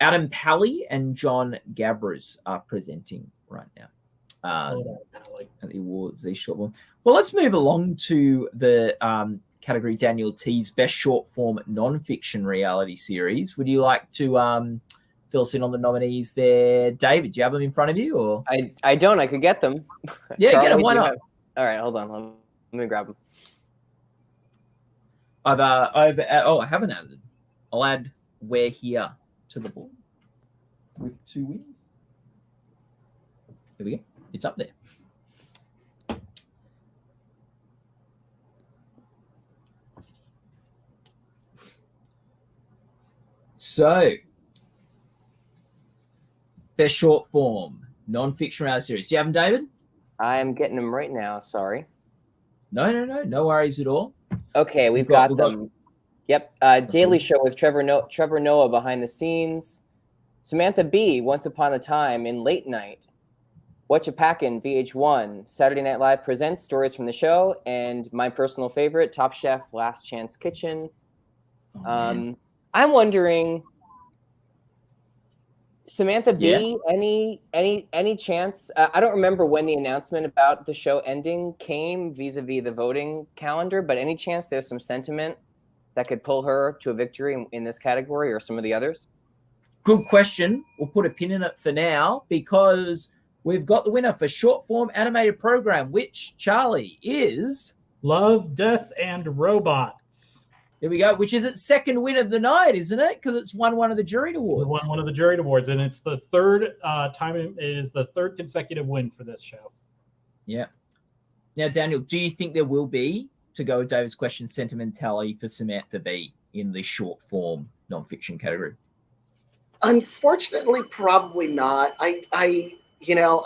Adam Pally and John Gabras are presenting right now at the awards, these short ones. Well, let's move along to the category Daniel T's Best Short Form Nonfiction Reality Series. Would you like to fill us in on the nominees there? David, do you have them in front of you? Or I don't. I could get them. Yeah, Charlie, get them. Why not? All right, hold on. Let me grab them. I haven't added. I'll add We're Here to the board with 2 wins. Here we go. It's up there. So, best short form non-fiction reality series. Do you have them, David? I'm getting them right now. Sorry. No worries at all. Okay, we've got them. Yep. Daily Show with Trevor Noah behind the scenes. Samantha Bee, Once Upon a Time in Late Night. Whatcha Packin', VH1. Saturday Night Live presents stories from the show. And my personal favorite, Top Chef, Last Chance Kitchen. I'm wondering, Samantha Bee, any chance? I don't remember when the announcement about the show ending came vis-a-vis the voting calendar, but any chance there's some sentiment that could pull her to a victory in this category or some of the others? Good question. We'll put a pin in it for now because we've got the winner for short form animated program, which, Charlie, is Love, Death, and Robots. There we go. Which is its second win of the night, isn't it? Because it's won one of the juried awards. It won one of the juried awards, and it's the third time. It is the third consecutive win for this show. Yeah. Now, Daniel, do you think there will be, to go with David's question, sentimentality for Samantha Bee in the short form nonfiction category? Unfortunately, probably not. I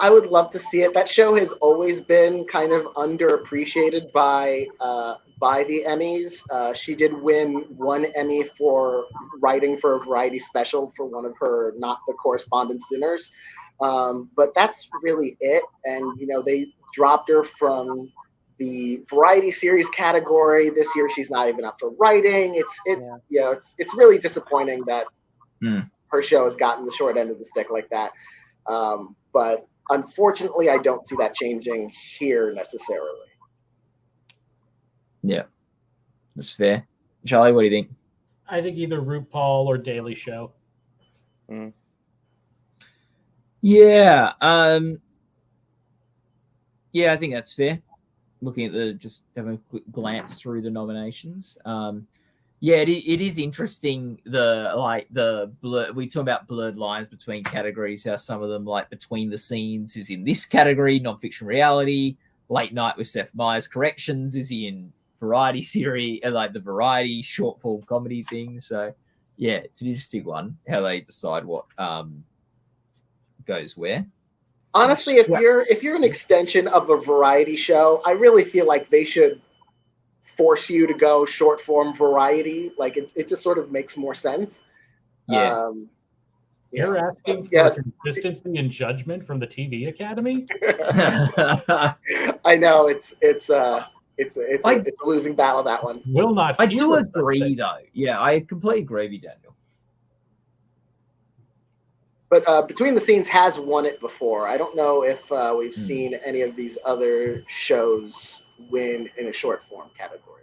would love to see it. That show has always been kind of underappreciated by the Emmys. She did win one Emmy for writing for a variety special for one of her Not the Correspondence dinners. But that's really it. And, they dropped her from the variety series category. This year, she's not even up for writing. It's really disappointing that her show has gotten the short end of the stick like that. But unfortunately, I don't see that changing here necessarily. Yeah, that's fair. Charlie, what do you think? I think either RuPaul or Daily Show. Yeah, I think that's fair. Looking at just having a quick glance through the nominations. It is interesting. We talk about blurred lines between categories. How some of them, like Between the Scenes, is in this category, nonfiction reality. Late Night with Seth Myers, Corrections is in variety series, like the variety short form comedy thing. So, yeah, it's an interesting one how they decide what goes where. Honestly, if you're an extension of a variety show, I really feel like they should force you to go short form variety. Like it just sort of makes more sense. Yeah. You're asking for consistency in judgment from the TV Academy? I know it's a losing battle, that one. Will not. I do agree though. Yeah, I completely agree with you, Daniel. But Between the Scenes has won it before. I don't know if we've seen any of these other shows win in a short form category.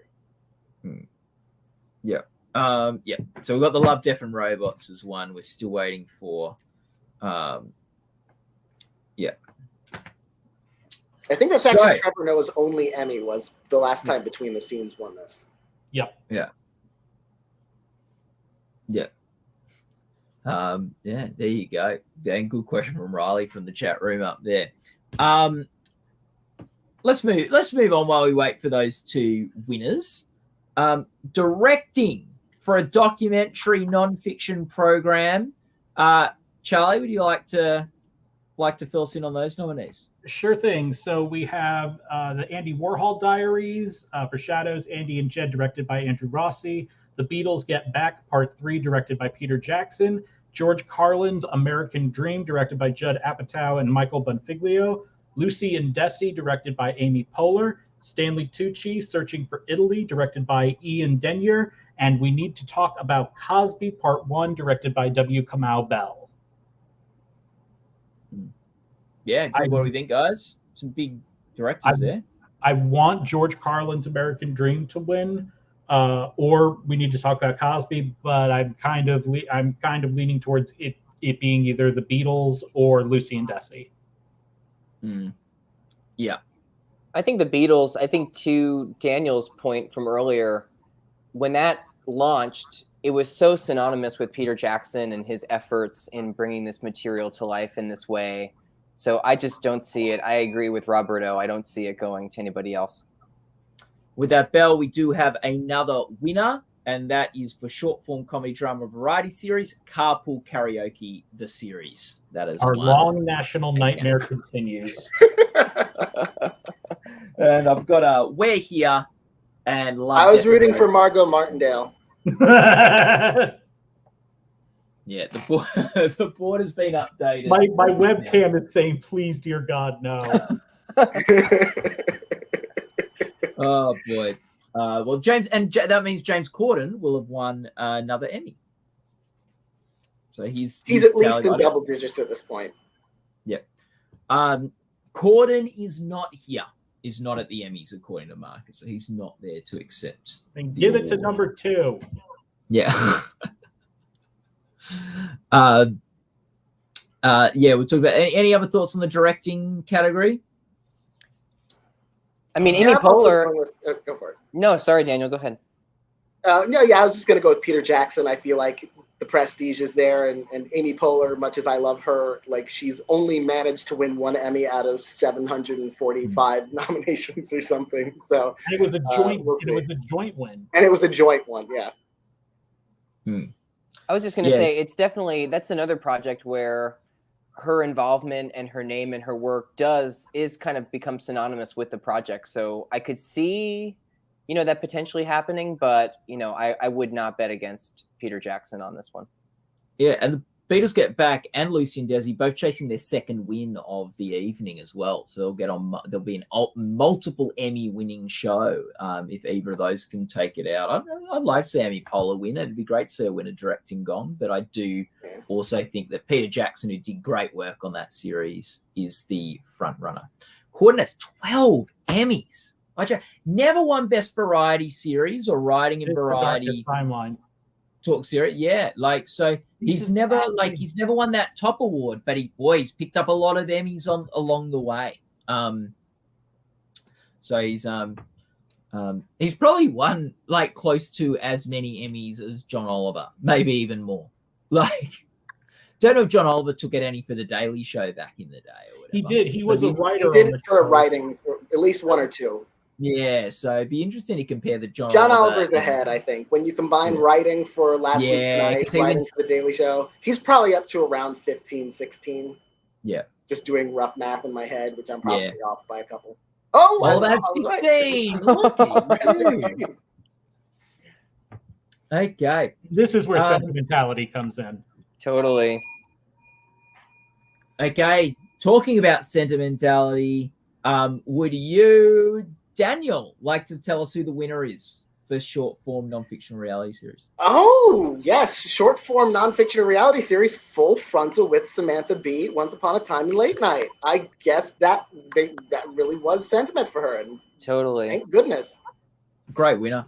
Yeah. So we've got the Love, Death and Robots as one. We're still waiting for I think that's actually Trevor Noah's only Emmy was the last time Between the Scenes won this. Yep. Yeah. There you go. Dan, good question from Riley from the chat room up there. Let's move on while we wait for those two winners. Directing for a documentary nonfiction program. Charlie, would you like to fill us in on those nominees? Sure thing. So we have the Andy Warhol Diaries for Shadows, Andy and Jed, directed by Andrew Rossi. The Beatles Get Back, Part 3, directed by Peter Jackson. George Carlin's American Dream, directed by Judd Apatow and Michael Bonfiglio. Lucy and Desi, directed by Amy Poehler. Stanley Tucci, Searching for Italy, directed by Ian Denyer. And We Need to Talk About Cosby, Part 1, directed by W. Kamau Bell. Yeah, good. What do we think, guys? Some big directors there. I want George Carlin's American Dream to win, or We Need to Talk About Cosby, but I'm kind of leaning towards it being either the Beatles or Lucy and Desi. Yeah. I think the Beatles, to Daniel's point from earlier, when that launched, it was so synonymous with Peter Jackson and his efforts in bringing this material to life in this way. So I just don't see it. I agree with Roberto. I don't see it going to anybody else. With that, Bell, we do have another winner, and that is for short form comedy drama variety series, Carpool Karaoke, the series. That is our long national nightmare continues. And I've got We're Here and Love. I was rooting for Margot Martindale. Yeah, the board has been updated. My webcam is saying, please, dear God, no. Oh, boy. Well, that means James Corden will have won another Emmy. So he's at least in double digits at this point. Yeah. Corden is not here. Is not at the Emmys, according to Marcus. So he's not there to accept. Then give it to number 2. Yeah. We'll talk about any other thoughts on the directing category? I mean, Amy Poehler. Go for it. No, sorry, Daniel, go ahead. No, yeah, I was just going to go with Peter Jackson. I feel like the prestige is there, and Amy Poehler, much as I love her, like she's only managed to win 1 Emmy out of 745 nominations or something. So And it was a joint. we'll and it was a joint win. And it was a joint one, yeah. I was just going to say, it's definitely, that's another project where her involvement and her name and her work is kind of become synonymous with the project. So I could see, that potentially happening, but, I would not bet against Peter Jackson on this one. Yeah, and the Beatles Get Back and Lucy and Desi both chasing their second win of the evening as well. So there'll be an multiple Emmy-winning show if either of those can take it out. I'd like to see Amy Poehler win. It'd be great to see her win a directing gong, but I do also think that Peter Jackson, who did great work on that series, is the front runner. Coordinates 12 Emmys. Never won Best Variety Series or Writing and Variety Timeline. Talk series. Yeah, he's never won that top award, but he's picked up a lot of Emmys along the way. So he's probably won close to as many Emmys as John Oliver, maybe even more. Don't know if John Oliver took it any for The Daily Show back in the day or whatever. He did. He was a writer. He did it for writing, at least 1 or 2. Yeah, so it'd be interesting to compare the John Oliver's ahead, I think. When you combine writing for Last Week Tonight, writing for The Daily Show, he's probably up to around 15, 16. Yeah. Just doing rough math in my head, which I'm probably off by a couple. Oh, well, that's 16. Look at you. Okay. This is where sentimentality comes in. Totally. Okay. Talking about sentimentality, would you, Daniel, like to tell us who the winner is for short form nonfiction reality series? Oh, yes. Short form nonfiction reality series, Full Frontal with Samantha Bee, Once Upon a Time in Late Night. I guess that really was sentiment for her. And totally. Thank goodness. Great winner.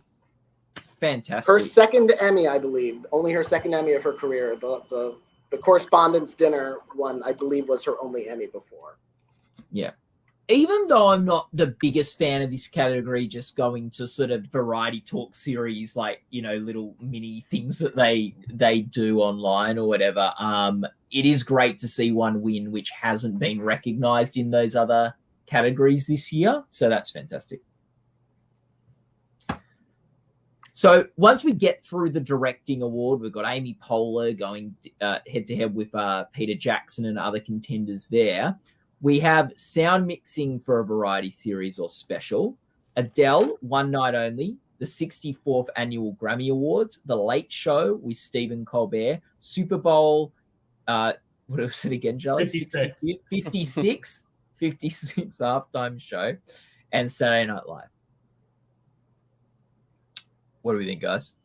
Fantastic. Her second Emmy, I believe. Only her second Emmy of her career. The Correspondence Dinner one, I believe, was her only Emmy before. Yeah. Even though I'm not the biggest fan of this category, just going to sort of variety talk series, little mini things that they do online or whatever, it is great to see one win which hasn't been recognized in those other categories this year. So that's fantastic. So once we get through the directing award, we've got Amy Poehler going head-to-head with Peter Jackson and other contenders there. We have sound mixing for a variety series or special. Adele, One Night Only, the 64th Annual Grammy Awards, The Late Show with Stephen Colbert, Super Bowl, what was it again, Charlie? 56th halftime show, and Saturday Night Live. What do we think, guys?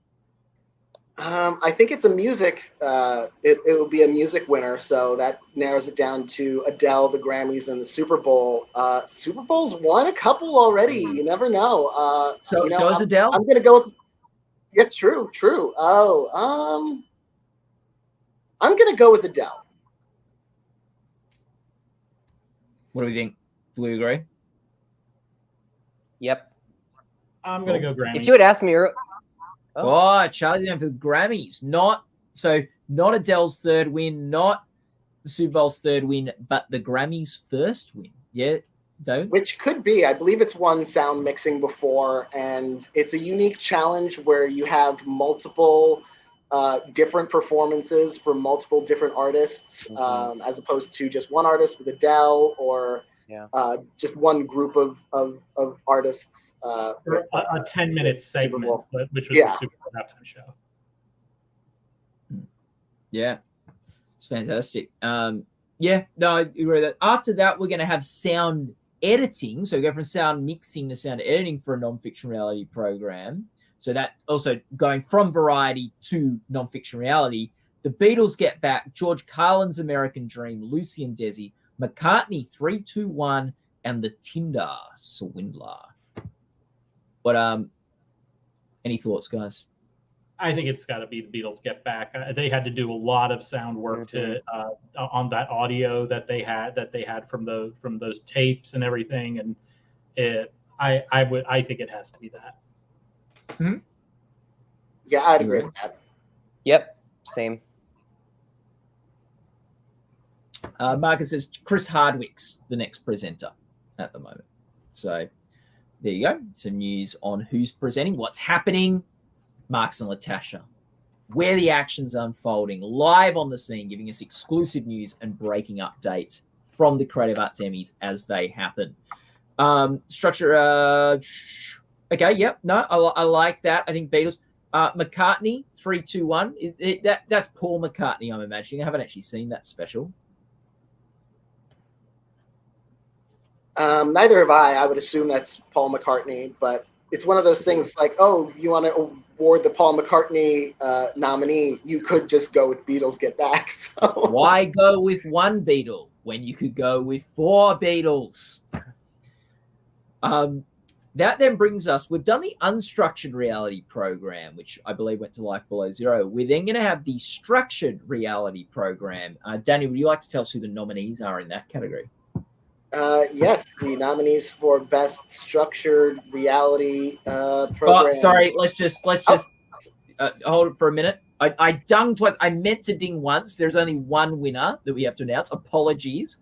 I think it's a music. It will be a music winner, so that narrows it down to Adele, the Grammys, and the Super Bowl. Super Bowl's won a couple already. You never know. So is Adele. I'm gonna go with. Yeah, true. Oh, I'm gonna go with Adele. What do we think? Do we agree? Yep. I'm gonna go Grammys. If you had asked me earlier. Oh, Charlie's going for Grammys. Not Adele's third win, not the Super Bowl's third win, but the Grammys' first win. Yeah, don't. Which could be. I believe it's won sound mixing before, and it's a unique challenge where you have multiple different performances from multiple different artists, as opposed to just one artist with Adele or just one group of artists. A 10-minute segment, which was the Super Bowl halftime show. Yeah, it's fantastic. I agree with that. After that, we're going to have sound editing. So we go from sound mixing to sound editing for a nonfiction reality program. So that also going from variety to nonfiction reality. The Beatles Get Back, George Carlin's American Dream, Lucy and Desi, Mccartney 3-2-1, and the Tinder Swindler. But any thoughts, guys? I think it's got to be the Beatles Get Back. They had to do a lot of sound work to on that audio that they had from those tapes and everything, and I think it has to be that. Mm-hmm. Yeah, I'd agree with that. Yep, same. Marcus says Chris Hardwick's the next presenter at the moment. So there you go. Some news on who's presenting, what's happening. Marcus and Latasha, where the action's unfolding, live on the scene, giving us exclusive news and breaking updates from the Creative Arts Emmys as they happen. Structure. Okay, yep. No, I like that. I think Beatles. McCartney, 3, 2, 1. That's Paul McCartney, I'm imagining. I haven't actually seen that special. Neither have I. I would assume that's Paul McCartney, but it's one of those things like, oh, you want to award the Paul McCartney nominee? You could just go with Beatles Get Back. So why go with one Beatle when you could go with 4 Beatles? That then brings us, we've done the unstructured reality program, which I believe went to Life Below Zero. We're then going to have the structured reality program. Daniel, would you like to tell us who the nominees are in that category? Yes, the nominees for Best Structured Reality Program. Oh, sorry, let's just hold it for a minute. I dunged twice. I meant to ding once. There's only one winner that we have to announce. Apologies.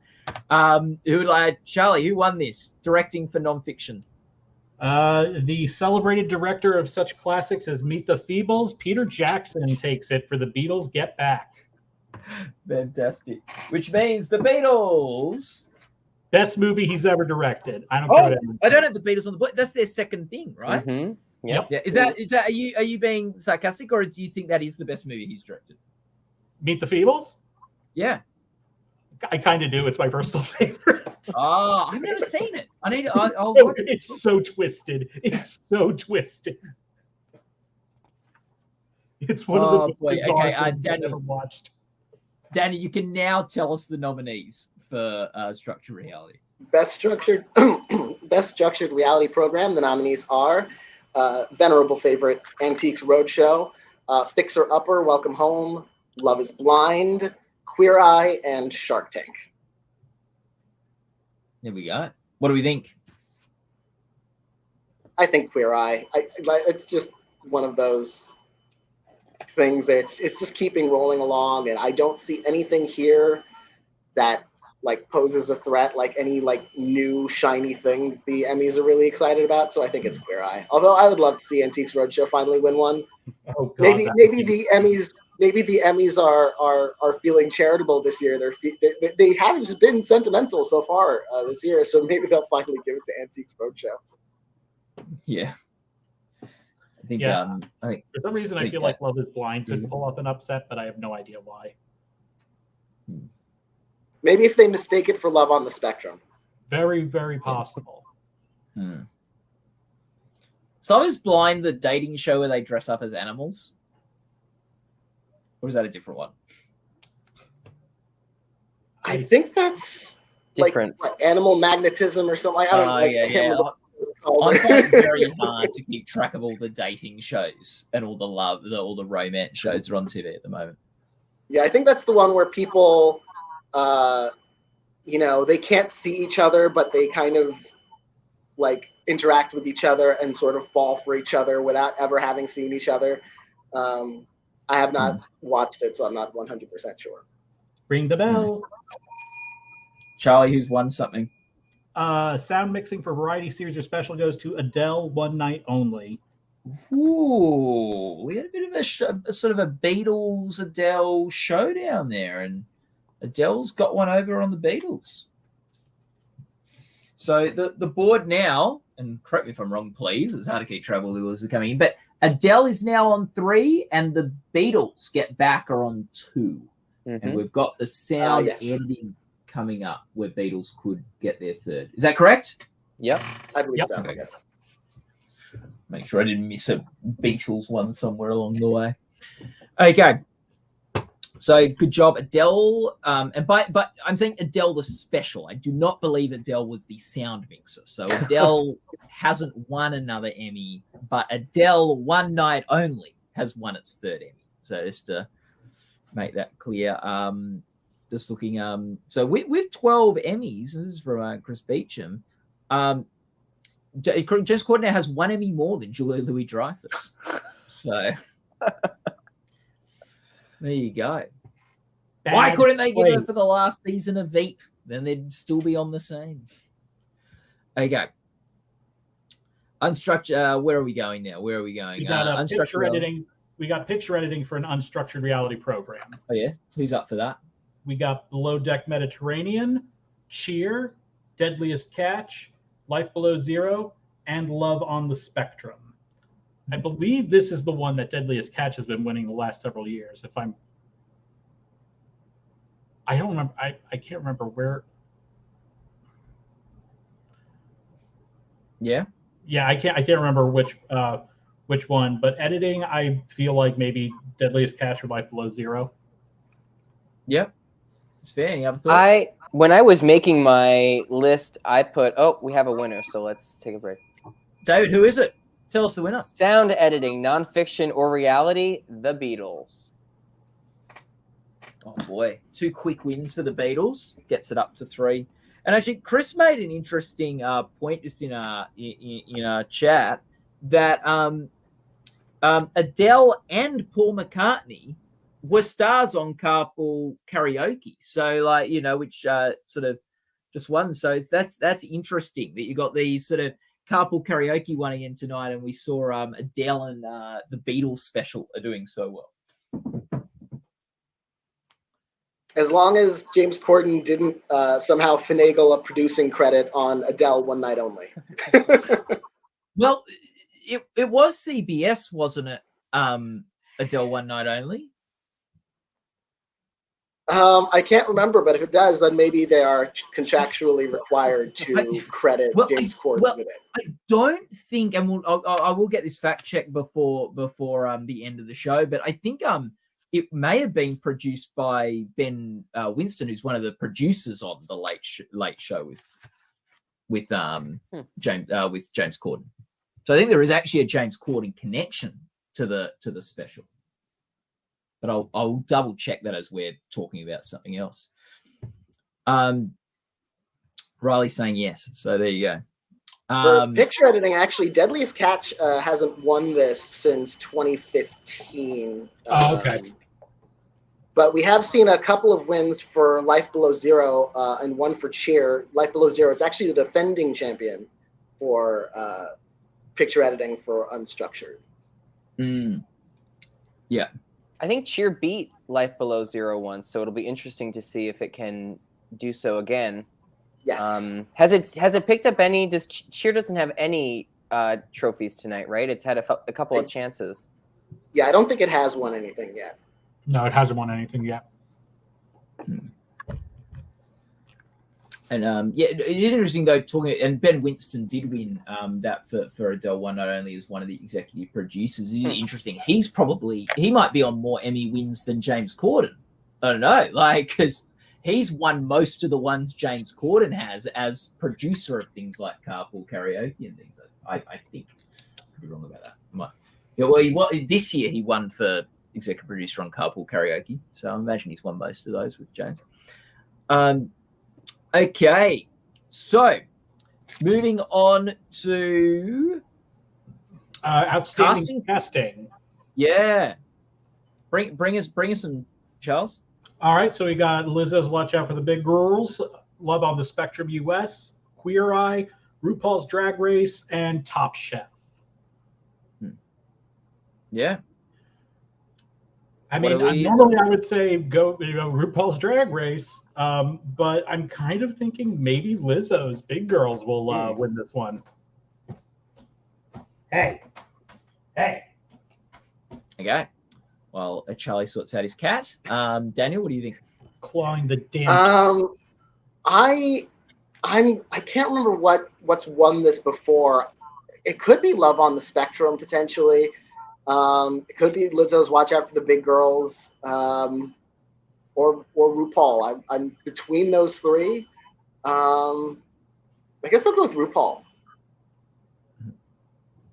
Charlie, who won this? Directing for Nonfiction. The celebrated director of such classics as Meet the Feebles, Peter Jackson, takes it for the Beatles Get Back. Fantastic. Which means the Beatles. Best movie he's ever directed. I don't care. I don't have the Beatles on the book. That's their second thing, right? Mm-hmm. Yep. Yeah. Is that are you being sarcastic, or do you think that is the best movie he's directed? Meet the Feebles? Yeah. I kind of do. It's my personal favorite. Oh, I've never seen it. I need. I'll watch it. It's so twisted. It's so twisted. It's one of the boy. Okay, I've Daniel, ever watched. Danny, you can now tell us the nominees for Structured Reality. Best Structured Reality Program. The nominees are venerable favorite Antiques Roadshow, Fixer Upper, Welcome Home, Love is Blind, Queer Eye, and Shark Tank. There we go. What do we think? I think Queer Eye. It's just one of those things that it's just keeping rolling along, and I don't see anything here that like poses a threat, like any like new shiny thing the Emmys are really excited about. So I think it's Queer Eye. Although I would love to see Antiques Roadshow finally win one. Oh, God, maybe the Emmys are feeling charitable this year. They haven't just been sentimental so far this year, so maybe they'll finally give it to Antiques Roadshow. Yeah. I think for some reason I feel like Love is Blind could pull off an upset, but I have no idea why. Maybe if they mistake it for Love on the Spectrum. Very, very possible. So Love is Blind, the dating show where they dress up as animals? Or is that a different one? I think that's different. Like what, Animal Magnetism or something. I don't know. Yeah. I'm finding it very hard to keep track of all the dating shows and all the love, all the romance shows that are on TV at the moment. Yeah, I think that's the one where people, they can't see each other, but they kind of like interact with each other and sort of fall for each other without ever having seen each other. I have not watched it, so I'm not 100% sure. Ring the bell. Charlie, who's won something? Sound mixing for variety series or special goes to Adele, One Night Only. Ooh, we had a bit of a sort of a Beatles Adele showdown there, and Adele's got one over on the Beatles. So the board now, and correct me if I'm wrong, please, it's hard to keep track of the rules are coming in, but Adele is now on 3, and the Beatles Get Back are on 2. And we've got the sound editing coming up where Beatles could get their 3rd. Is that correct? Yep. I believe so, Okay. yes. Make sure I didn't miss a Beatles one somewhere along the way. Okay. So good job, Adele. But I'm saying Adele the special. I do not believe Adele was the sound mixer. So Adele hasn't won another Emmy, but Adele One Night Only has won its 3rd Emmy. So just to make that clear, just looking. So with 12 Emmys, this is from Chris Beecham. James Corden now has 1 Emmy more than Julia Louis-Dreyfus. So There you go. Bad Why couldn't they give play. her for the last season of Veep? Then they'd still be on the same. Okay. Unstructured. Where are we going now? Where are we going? We got picture Unstructured. editing. We got picture editing for an unstructured reality program. Oh yeah, who's up for that? We got Below Deck Mediterranean, Cheer, Deadliest Catch, Life Below Zero, and Love on the Spectrum. I believe this is the one that Deadliest Catch has been winning the last several years. I don't remember. I can't remember where. Yeah. Yeah, I can't remember which one. But editing, I feel like maybe Deadliest Catch or Life Below Zero. Yep. It's fair. Any other thoughts? When I was making my list, I put, we have a winner, so let's take a break. David, who is it? Tell us the winner. Sound editing, nonfiction or reality, The Beatles. Oh boy, 2 quick wins for the Beatles. Gets it up to 3. And actually, Chris made an interesting point just in our chat that Adele and Paul McCartney were stars on Carpool Karaoke. So, like, which sort of just won. So that's interesting that you got these sort of Carpool Karaoke one again tonight, and we saw Adele and the Beatles special are doing so well. As long as James Corden didn't somehow finagle a producing credit on Adele One Night Only. Well, it was CBS, wasn't it? Adele One Night Only. I can't remember, but if it does, then maybe they are contractually required to credit James Corden with it. I don't think, and I will get this fact checked before the end of the show, but I think it may have been produced by Ben Winston, who's one of the producers on the Late Show with James Corden. So I think there is actually a James Corden connection to the special. But I'll double check that as we're talking about something else. Riley's saying yes, so there you go. For picture editing, actually, Deadliest Catch hasn't won this since 2015. Okay. But we have seen a couple of wins for Life Below Zero and one for Cheer. Life Below Zero is actually the defending champion for picture editing for Unstructured. Yeah. I think Cheer beat Life Below Zero once, so it'll be interesting to see if it can do so again. Yes. Has it picked up any? Cheer doesn't have any trophies tonight, right? It's had a couple of chances. Yeah, I don't think it has won anything yet. No, it hasn't won anything yet. And it is interesting though and Ben Winston did win that for Adele One Not Only as one of the executive producers. It is interesting. He might be on more Emmy wins than James Corden. I don't know, because he's won most of the ones James Corden has as producer of things like Carpool Karaoke and things. I think I could be wrong about that. This year he won for executive producer on Carpool Karaoke, so I imagine he's won most of those with James. Okay, so moving on to outstanding casting. Yeah, bring us some, Charles. All right, so we got Lizzo's Watch Out for the Big Girls, Love on the Spectrum US, Queer Eye, RuPaul's Drag Race, and Top Chef. Yeah. I mean, normally I would say go RuPaul's Drag Race, but I'm kind of thinking maybe Lizzo's Big Girls will win this one. Hey. Okay. Well, Charlie sorts out his cat. Daniel, what do you think? Clawing the damn. I can't remember what's won this before. It could be Love on the Spectrum potentially. It could be Lizzo's Watch Out for the Big Girls, or RuPaul. I'm between those three. I guess I'll go with RuPaul.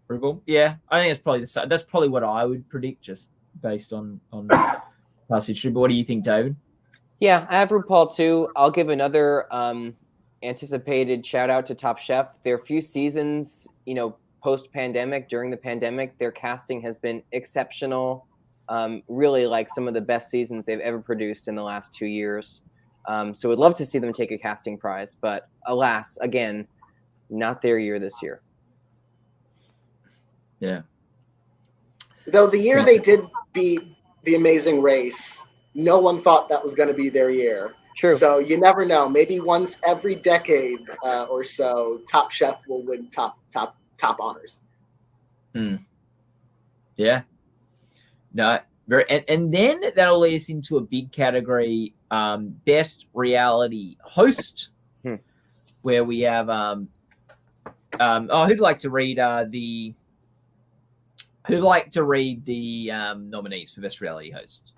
RuPaul? Yeah, I think that's probably what I would predict, just based on past history. But what do you think, David? Yeah, I have RuPaul too. I'll give another anticipated shout out to Top Chef. Their few seasons, post-pandemic, during the pandemic, their casting has been exceptional. really like some of the best seasons they've ever produced in the last 2 years. So we'd love to see them take a casting prize, but alas, again, not their year this year. Yeah. Though the year they did beat The Amazing Race, no one thought that was going to be their year. True. So you never know. Maybe once every decade or so, Top Chef will win top honors. Yeah. No. And then that'll lead us into a big category, best reality host, where we have who'd like to read the nominees for best reality host?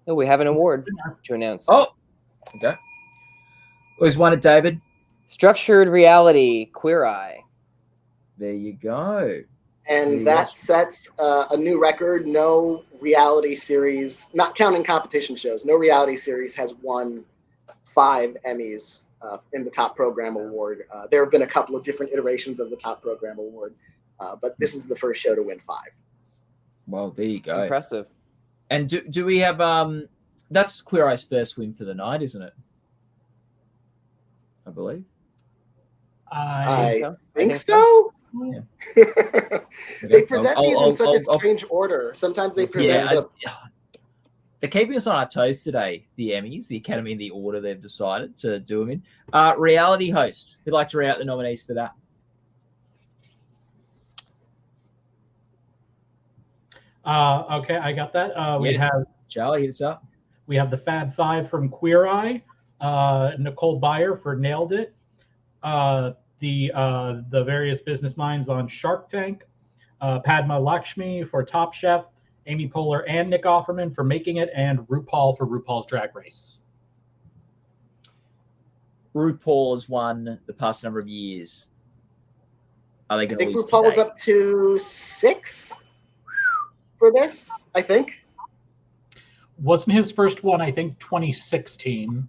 Oh, we have an award to announce. Oh, okay. Who's won it, David? Structured Reality, Queer Eye. There you go. And that sets a new record. No reality series, not counting competition shows, no reality series has won 5 Emmys in the Top Program Award. There have been a couple of different iterations of the Top Program Award, but this is the first show to win 5. Well, there you go. Impressive. And do we have that's Queer Eye's first win for the night, isn't it? I believe. I think so. Yeah. They present these in such a strange order. Sometimes they present they're keeping us on our toes today, the Emmys, the Academy, in the order they've decided to do them in. Reality host. Who'd like to read out the nominees for that? Okay, I got that. We have Charlie, hit us up. We have the Fab Five from Queer Eye, Nicole Byer for Nailed It, the various business minds on Shark Tank, Padma Lakshmi for Top Chef, Amy Poehler and Nick Offerman for Making It, and RuPaul for RuPaul's Drag Race. RuPaul has won the past number of years. Are they going to lose RuPaul today? was up to 6 for this, I think. Wasn't his first one, I think, 2016.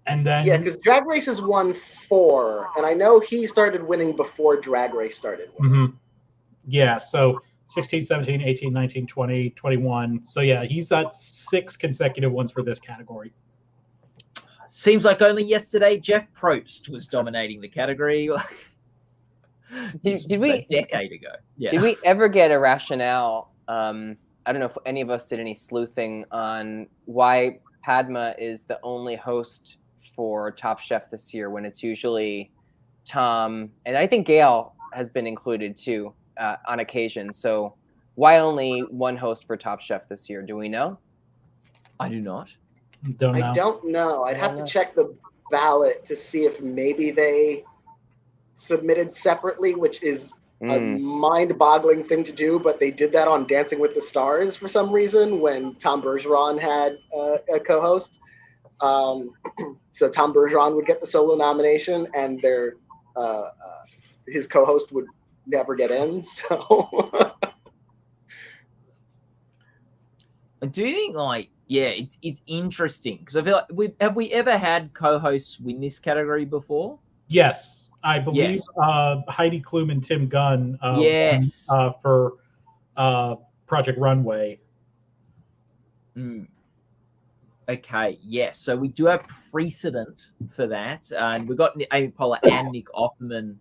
And then because Drag Race has won 4, and I know he started winning before Drag Race started winning. Yeah, so 16, 17, 18, 19, 20, 21. So yeah, he's got 6 consecutive ones for this category. Seems like only yesterday Jeff Probst was dominating the category. Did we a decade ago? Yeah. Did we ever get a rationale? I don't know if any of us did any sleuthing on why Padma is the only host for Top Chef this year when it's usually Tom, and I think Gail has been included too on occasion. So why only one host for Top Chef this year? Do we know? I do not. I don't know. I'd have to check the ballot to see if maybe they submitted separately, which is a mind-boggling thing to do, but they did that on Dancing with the Stars for some reason when Tom Bergeron had a co-host. So Tom Bergeron would get the solo nomination, and his co-host would never get in. So, do you think it's interesting because I feel like have we ever had co-hosts win this category before? Yes, I believe Heidi Klum and Tim Gunn. Won, for Project Runway. Okay, yes. So we do have precedent for that, and we've got Amy Poehler and Nick Offerman.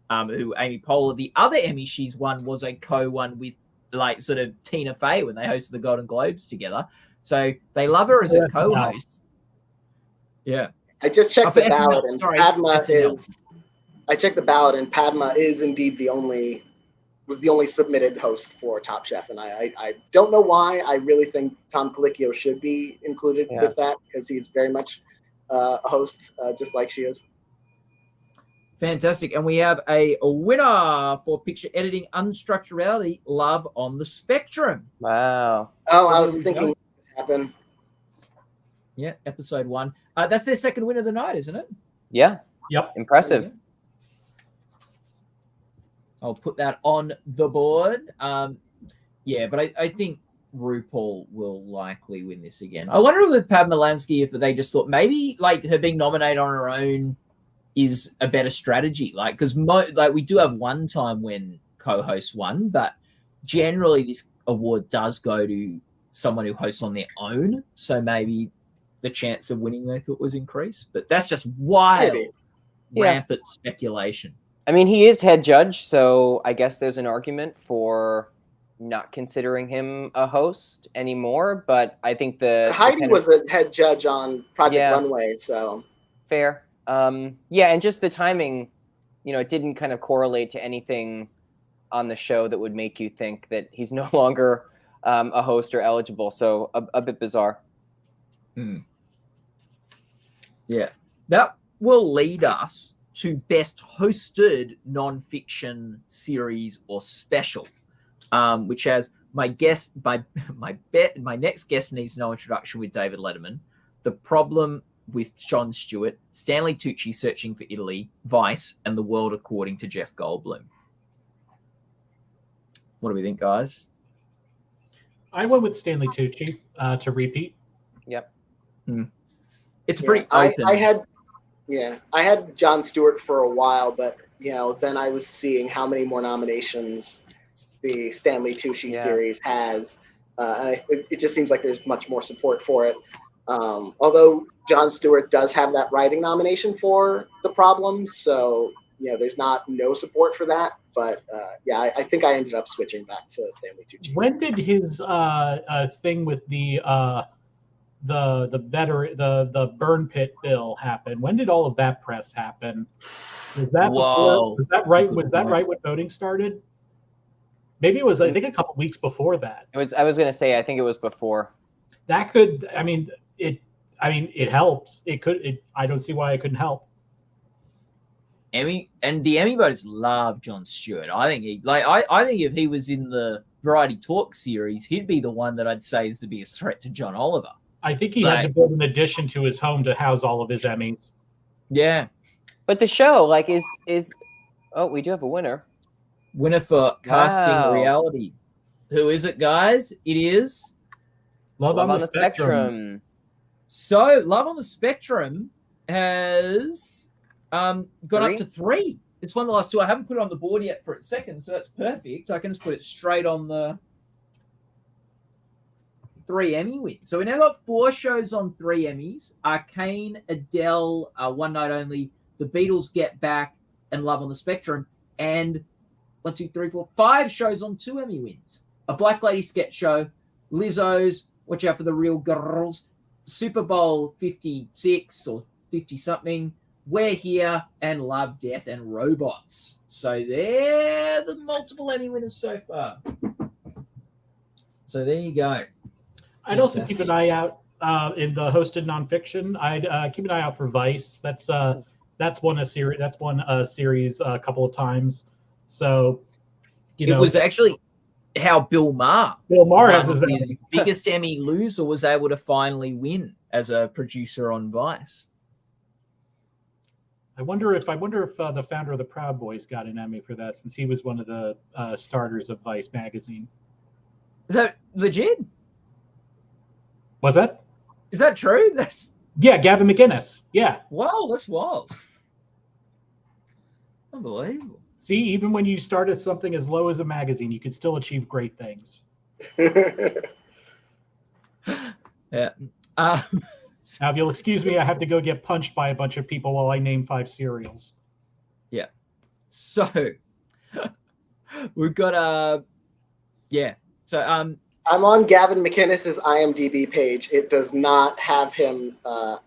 Who Amy Poehler, the other Emmy she's won was a co-one with sort of Tina Fey when they hosted the Golden Globes together. So they love her as a co-host. Yeah. I just checked the ballot, and Padma is. I checked the ballot, and Padma is indeed the only submitted host for Top Chef, and I don't know why. I really think Tom Colicchio should be included with that because he's very much a host, just like she is. Fantastic. And we have a winner for picture editing, unstructured reality, Love on the Spectrum. Wow. Oh, I was thinking what happened. Yeah, episode 1. That's their second win of the night, isn't it? Yeah. Yep. Impressive. I'll put that on the board. But I think RuPaul will likely win this again. I wonder with Padma Lansky if they just thought maybe her being nominated on her own is a better strategy. Because we do have one time when co-hosts won, but generally this award does go to someone who hosts on their own, so maybe the chance of winning they thought was increased. But that's just wild, rampant speculation. I mean, he is head judge, so I guess there's an argument for not considering him a host anymore. But I think Heidi was a head judge on Project Runway, so fair. And just the timing, it didn't kind of correlate to anything on the show that would make you think that he's no longer a host or eligible. So a bit bizarre. Yeah, that will lead us to best hosted nonfiction series or special, which has my next guest needs no introduction with David Letterman, The Problem with Jon Stewart, Stanley Tucci Searching for Italy, Vice, and The World According to Jeff Goldblum. What do we think, guys? I went with Stanley Tucci to repeat. Yep. It's pretty open. I had Jon Stewart for a while, but then I was seeing how many more nominations the Stanley Tucci series has. It just seems like there's much more support for it. Although Jon Stewart does have that writing nomination for The Problem, so there's not no support for that. But I think I ended up switching back to Stanley Tucci. When did his thing with the burn pit bill happen? When did all of that press happen? Was that before? Was that right? Was that right when voting started? Maybe it was. I think a couple weeks before that. It was. I was going to say. I think it was before. That could. I mean, it helps. It could. I don't see why it couldn't help. The Emmy voters love Jon Stewart. I think I think if he was in the Variety Talk series, he'd be the one that I'd say is the biggest threat to John Oliver. I think he had to build an addition to his home to house all of his Emmys. Yeah. But the show, is we do have a winner. Winner for casting reality. Who is it, guys? It is Love on the Spectrum. So Love on the Spectrum has gone up to 3. It's one of the last 2. I haven't put it on the board yet for a second, so that's perfect. I can just put it straight on the 3 Emmy wins. So we now got 4 shows on 3 Emmys: Arcane, Adele, One Night Only, The Beatles Get Back, and Love on the Spectrum. And 1, 2, 3, 4, 5 shows on 2 Emmy wins: A Black Lady Sketch Show, Lizzo's Watch Out for the Real Girls, Super Bowl 56 or 50 something, We're Here, and Love, Death, and Robots. So they're the multiple Emmy winners so far. So there you go. I'd also keep an eye out in the hosted nonfiction. I'd keep an eye out for Vice. That's won a series. That's won a series a couple of times. So, it was actually how Bill Maher has his biggest Emmy loser was able to finally win as a producer on Vice. I wonder if the founder of the Proud Boys got an Emmy for that, since he was one of the starters of Vice magazine. Is that legit? Was that? Is that true? Gavin McInnes. Yeah. Wow, that's wild. Unbelievable. See, even when you start at something as low as a magazine, you can still achieve great things. Yeah. Now, if you'll excuse me, I have to go get punched by a bunch of people while I name 5 cereals. Yeah. So we've got So I'm on Gavin McInnes' IMDb page. It does not have him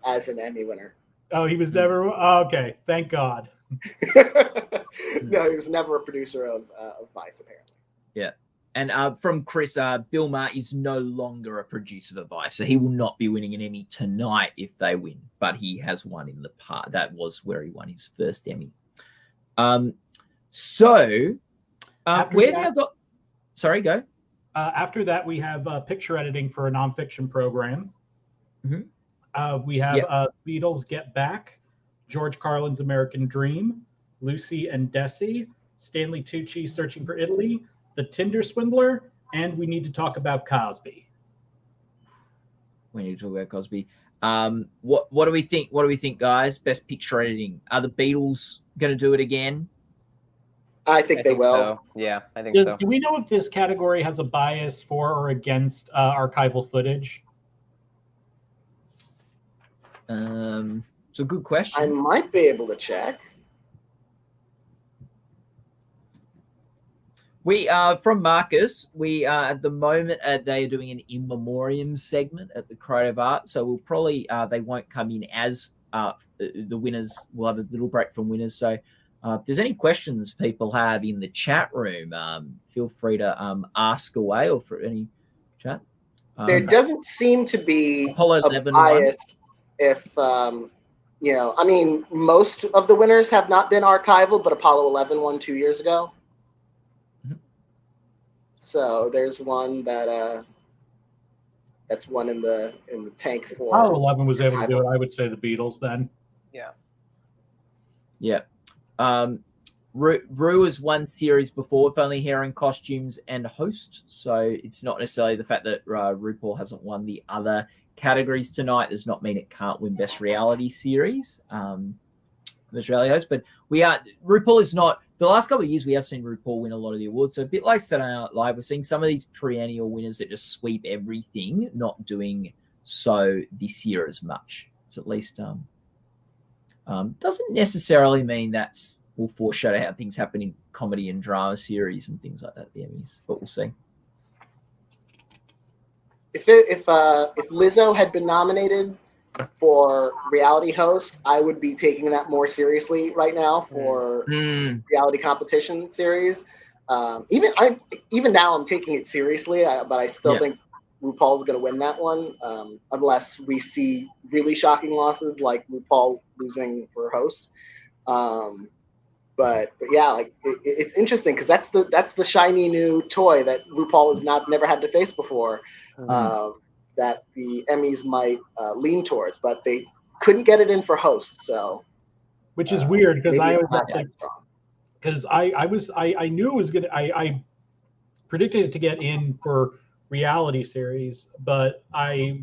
as an Emmy winner. Oh, he was never. Oh, okay, thank God. No, he was never a producer of Vice, apparently. Yeah. And from Chris, Bill Maher is no longer a producer of Vice, so he will not be winning an Emmy tonight if they win. But he has won in the past. That was where he won his first Emmy. We've now got. Sorry, go. After that, we have picture editing for a nonfiction program. Mm-hmm. We have Beatles Get Back, George Carlin's American Dream, Lucy and Desi, Stanley Tucci Searching for Italy, The Tinder Swindler, and we need to talk about Cosby. We need to talk about Cosby. What do we think? What do we think, guys? Best picture editing. Are the Beatles going to do it again? I think they will. So. Yeah, I think so. Do we know if this category has a bias for or against archival footage? It's a good question. I might be able to check. We from Marcus. We at the moment they are doing an in memoriam segment at the Creative Arts, so we'll probably they won't come in as the winners. We'll have a little break from winners. So if there's any questions people have in the chat room, feel free to ask away or for any chat. There doesn't seem to be Apollo a 11 bias if you know. I mean, most of the winners have not been archival, but Apollo 11 won 2 years ago. So there's one that that's one in the tank for. Apollo 11 was able to do it. I would say the Beatles then. Yeah. Yeah. Rue has won series before with only hair and costumes and host, so it's not necessarily the fact that RuPaul hasn't won the other categories tonight does not mean it can't win best reality series. Best reality host, but RuPaul is not. The last couple of years, we have seen RuPaul win a lot of the awards. So a bit like Saturday Night Live, we're seeing some of these perennial winners that just sweep everything, not doing so this year as much. It's at least doesn't necessarily mean will foreshadow how things happen in comedy and drama series and things like that, the Emmys, but we'll see. If Lizzo had been nominated for reality host, I would be taking that more seriously right now for reality competition series. Even now I'm taking it seriously, but I still think RuPaul's going to win that one, unless we see really shocking losses like RuPaul losing for host. But yeah, like it's interesting because that's the shiny new toy that RuPaul has never had to face before. That the Emmys might lean towards, but they couldn't get it in for host. So, which is weird because I knew it was gonna. I predicted it to get in for reality series, but I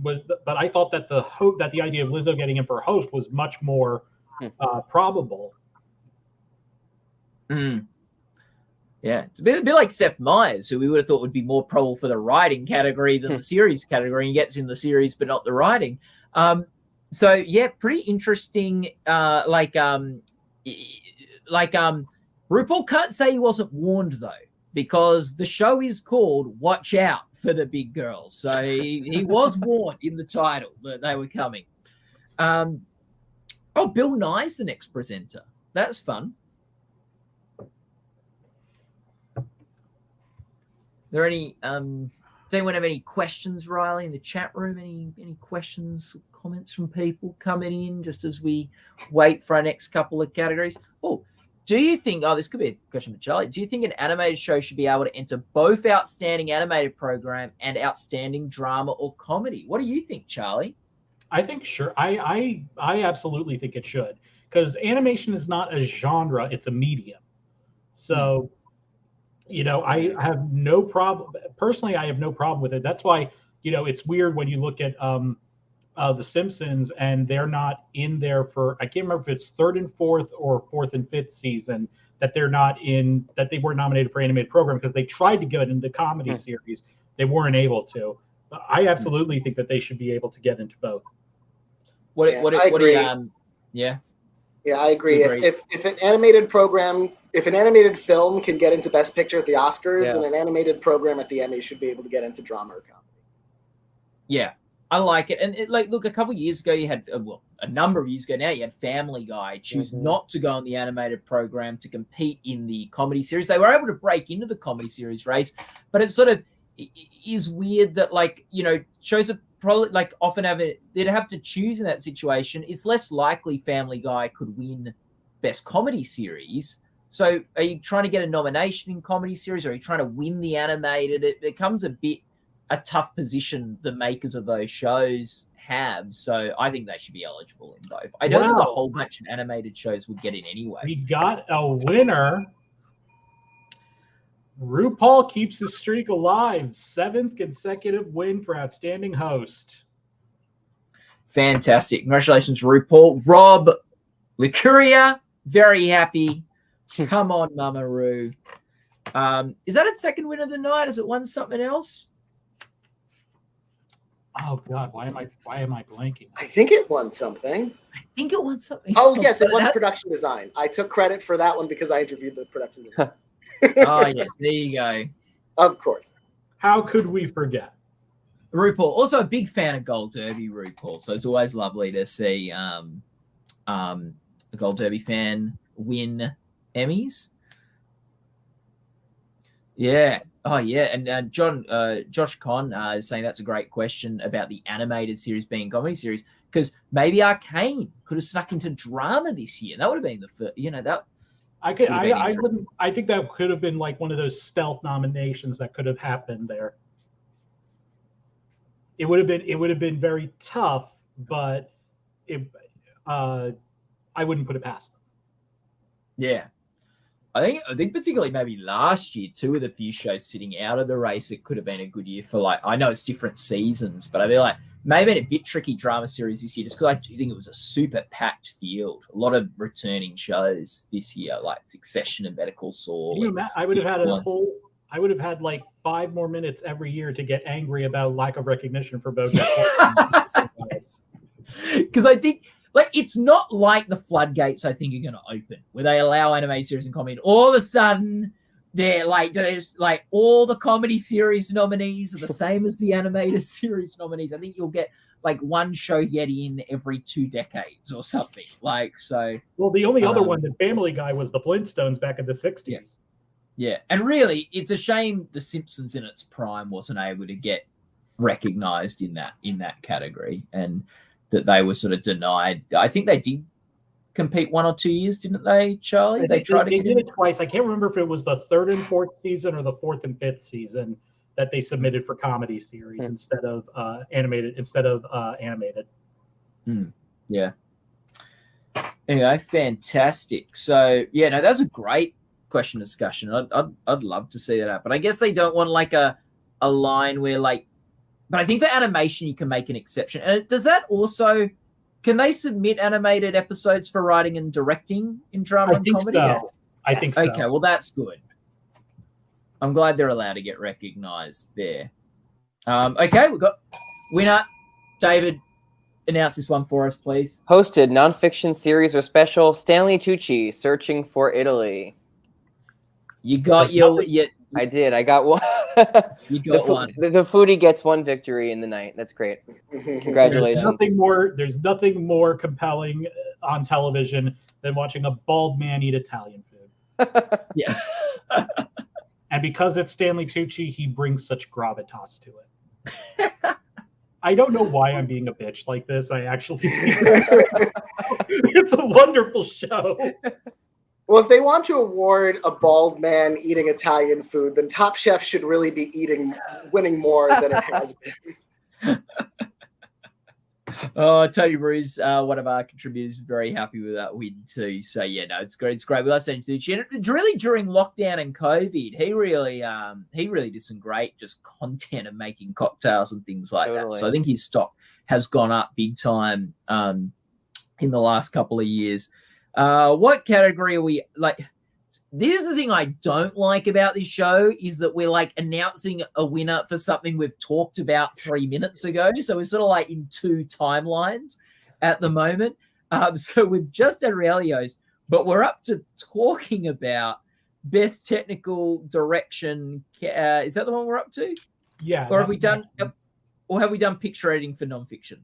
thought that the idea of Lizzo getting in for host was much more probable. Yeah, it's a bit like Seth Myers, who we would have thought would be more probable for the writing category than the series category. He gets in the series, but not the writing. So yeah, pretty interesting. RuPaul can't say he wasn't warned though, because the show is called "Watch Out for the Big Girls." So he was warned in the title that they were coming. Bill Nye's the next presenter. That's fun. There any does anyone have any questions, Riley, in the chat room? Any questions, comments from people coming in just as we wait for our next couple of categories? Do you think this could be a question for Charlie. Do you think an animated show should be able to enter both outstanding animated program and outstanding drama or comedy? What do you think, Charlie? I think sure. I absolutely think it should, because animation is not a genre, it's a medium. So I have no problem. Personally, I have no problem with it. That's why, it's weird when you look at The Simpsons and they're not in there for, I can't remember if it's third and fourth or fourth and fifth season, that they're not in, that they weren't nominated for animated program because they tried to get into comedy series. They weren't able to. But I absolutely think that they should be able to get into both. I agree. If an animated program, if an animated film can get into Best Picture at the Oscars, then an animated program at the Emmys should be able to get into drama or comedy. Yeah, I like it. And look, a couple of years ago, you had, a number of years ago now, you had Family Guy choose not to go in the animated program to compete in the comedy series. They were able to break into the comedy series race, but it sort of is weird that, shows are probably often they'd have to choose in that situation. It's less likely Family Guy could win Best Comedy Series. So are you trying to get a nomination in comedy series, or are you trying to win the animated? It becomes a tough position the makers of those shows have. So I think they should be eligible in both. I don't think a whole bunch of animated shows would get in anyway. We got a winner. RuPaul keeps his streak alive. 7th consecutive win for Outstanding Host. Fantastic. Congratulations, RuPaul. Rob Licuria, very happy Come on, Mama Roo. Is that its second win of the night? Has it won something else? Oh God, why am I blanking? I think it won something. I think it won something. Oh else, yes, it but won production design. I took credit for that one because I interviewed the production design. Oh yes, there you go. Of course. How could we forget? RuPaul, also a big fan of Gold Derby, RuPaul. So it's always lovely to see a Gold Derby fan win Emmys. Yeah. Oh yeah. And Josh Conn is saying that's a great question about the animated series being a comedy series, because maybe Arcane could have snuck into drama this year. That would have been the first, that. I think that could have been like one of those stealth nominations that could have happened there. It would have been very tough, but I wouldn't put it past them. Yeah. I think particularly maybe last year too, with a few shows sitting out of the race, it could have been a good year for, like, I know it's different seasons, but I feel like maybe a bit tricky drama series this year, just because I do think it was a super packed field. A lot of returning shows this year, like Succession and Better Call Saul. I would have had like 5 more minutes every year to get angry about lack of recognition for BoJack. Because I think, like, it's not like the floodgates I think are going to open, where they allow anime series and comedy. All of a sudden, there's like all the comedy series nominees are the same as the animated series nominees. I think you'll get like one show yet in every 2 decades or something. Like, so. Well, the only other one that Family Guy was the Flintstones back in the 60s. Yeah. And really, it's a shame The Simpsons in its prime wasn't able to get recognized in that category, and that they were sort of denied. I think they did compete 1 or 2 years, didn't they, Charlie? They tried to did it twice. I can't remember if it was the 3rd and 4th season or the 4th and 5th season that they submitted for comedy series instead of animated. Yeah. Anyway, fantastic. So yeah, no, that's a great question discussion. I'd love to see that happen. I guess they don't want like a line where, like, but I think for animation you can make an exception. And does that also, can they submit animated episodes for writing and directing in drama and comedy? So. I think so. Okay, well, that's good. I'm glad they're allowed to get recognized there. Okay, we've got winner. David, announce this one for us, please. Hosted nonfiction series or special, Stanley Tucci, Searching for Italy. You got your I did. I got one. You got one. The foodie gets one victory in the night. That's great. Congratulations. There's nothing more compelling on television than watching a bald man eat Italian food. Yeah. And because it's Stanley Tucci, he brings such gravitas to it. I don't know why I'm being a bitch like this. I actually it's a wonderful show. Well, if they want to award a bald man eating Italian food, then Top Chef should really be winning more than it has been. Oh, Tony Bruce, one of our contributors, very happy with that win too. So yeah, no, it's great. It's great. We love Stanley Tucci. And it's really during lockdown and COVID, he really did some great just content of making cocktails and things like that. So I think his stock has gone up big time in the last couple of years. What category are we like? This is the thing I don't like about this show, is that we're like announcing a winner for something we've talked about 3 minutes ago. So we're sort of like in 2 timelines at the moment. So we've just had Realio's, but we're up to talking about best technical direction. Is that the one we're up to? Yeah. Or have we done picture editing for nonfiction?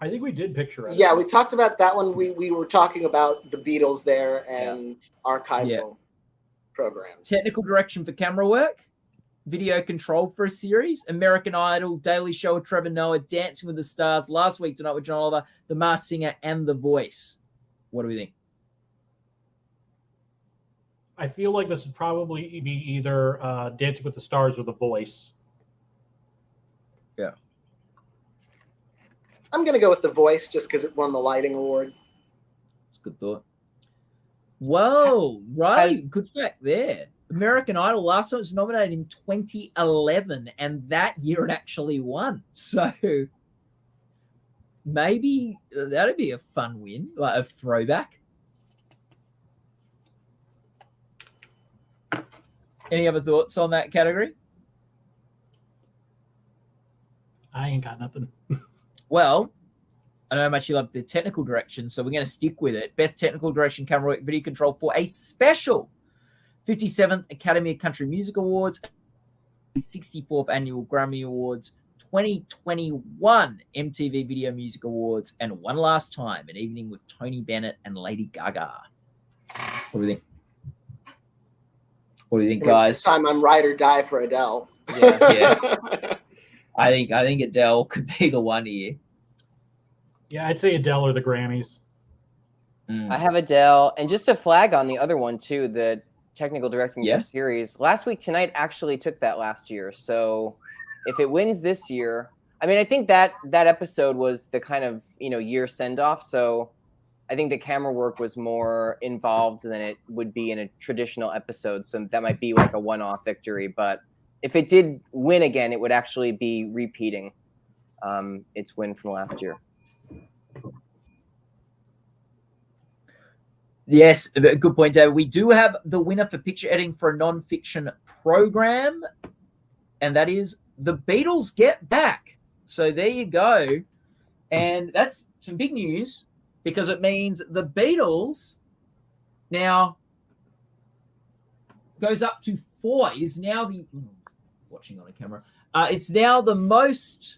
I think we did picture it. Yeah, we talked about that one. We were talking about the Beatles there and archival programs. Technical direction for camera work, video control for a series, American Idol, Daily Show with Trevor Noah, Dancing with the Stars, Last Week Tonight with John Oliver, The Masked Singer, and The Voice. What do we think? I feel like this would probably be either Dancing with the Stars or The Voice. Yeah. I'm going to go with The Voice just because it won the lighting award. It's a good thought. Whoa, right. Good fact there. American Idol last time it was nominated in 2011, and that year it actually won. So maybe that'd be a fun win, like a throwback. Any other thoughts on that category? I ain't got nothing. Well, I know how much you love the technical direction, so we're going to stick with it. Best technical direction, camera work, video control for a special 57th Academy of Country Music Awards, 64th Annual Grammy Awards, 2021 MTV Video Music Awards, and one last time, an evening with Tony Bennett and Lady Gaga. What do you think? What do you think, guys? This time I'm ride or die for Adele. Yeah. I think Adele could be the one here. Yeah, I'd say Adele or the Grammys. I have Adele, and just a flag on the other one too, the technical directing for series. Last Week Tonight actually took that last year, so if it wins this year, I mean, I think that episode was the kind of year send off. So I think the camera work was more involved than it would be in a traditional episode. So that might be like a one-off victory. But if it did win again, it would actually be repeating its win from last year. Yes, good point, David. We do have the winner for picture editing for a nonfiction program, and that is The Beatles Get Back. So there you go. And that's some big news because it means the Beatles now goes up to 4. Is now watching on a camera. It's now the most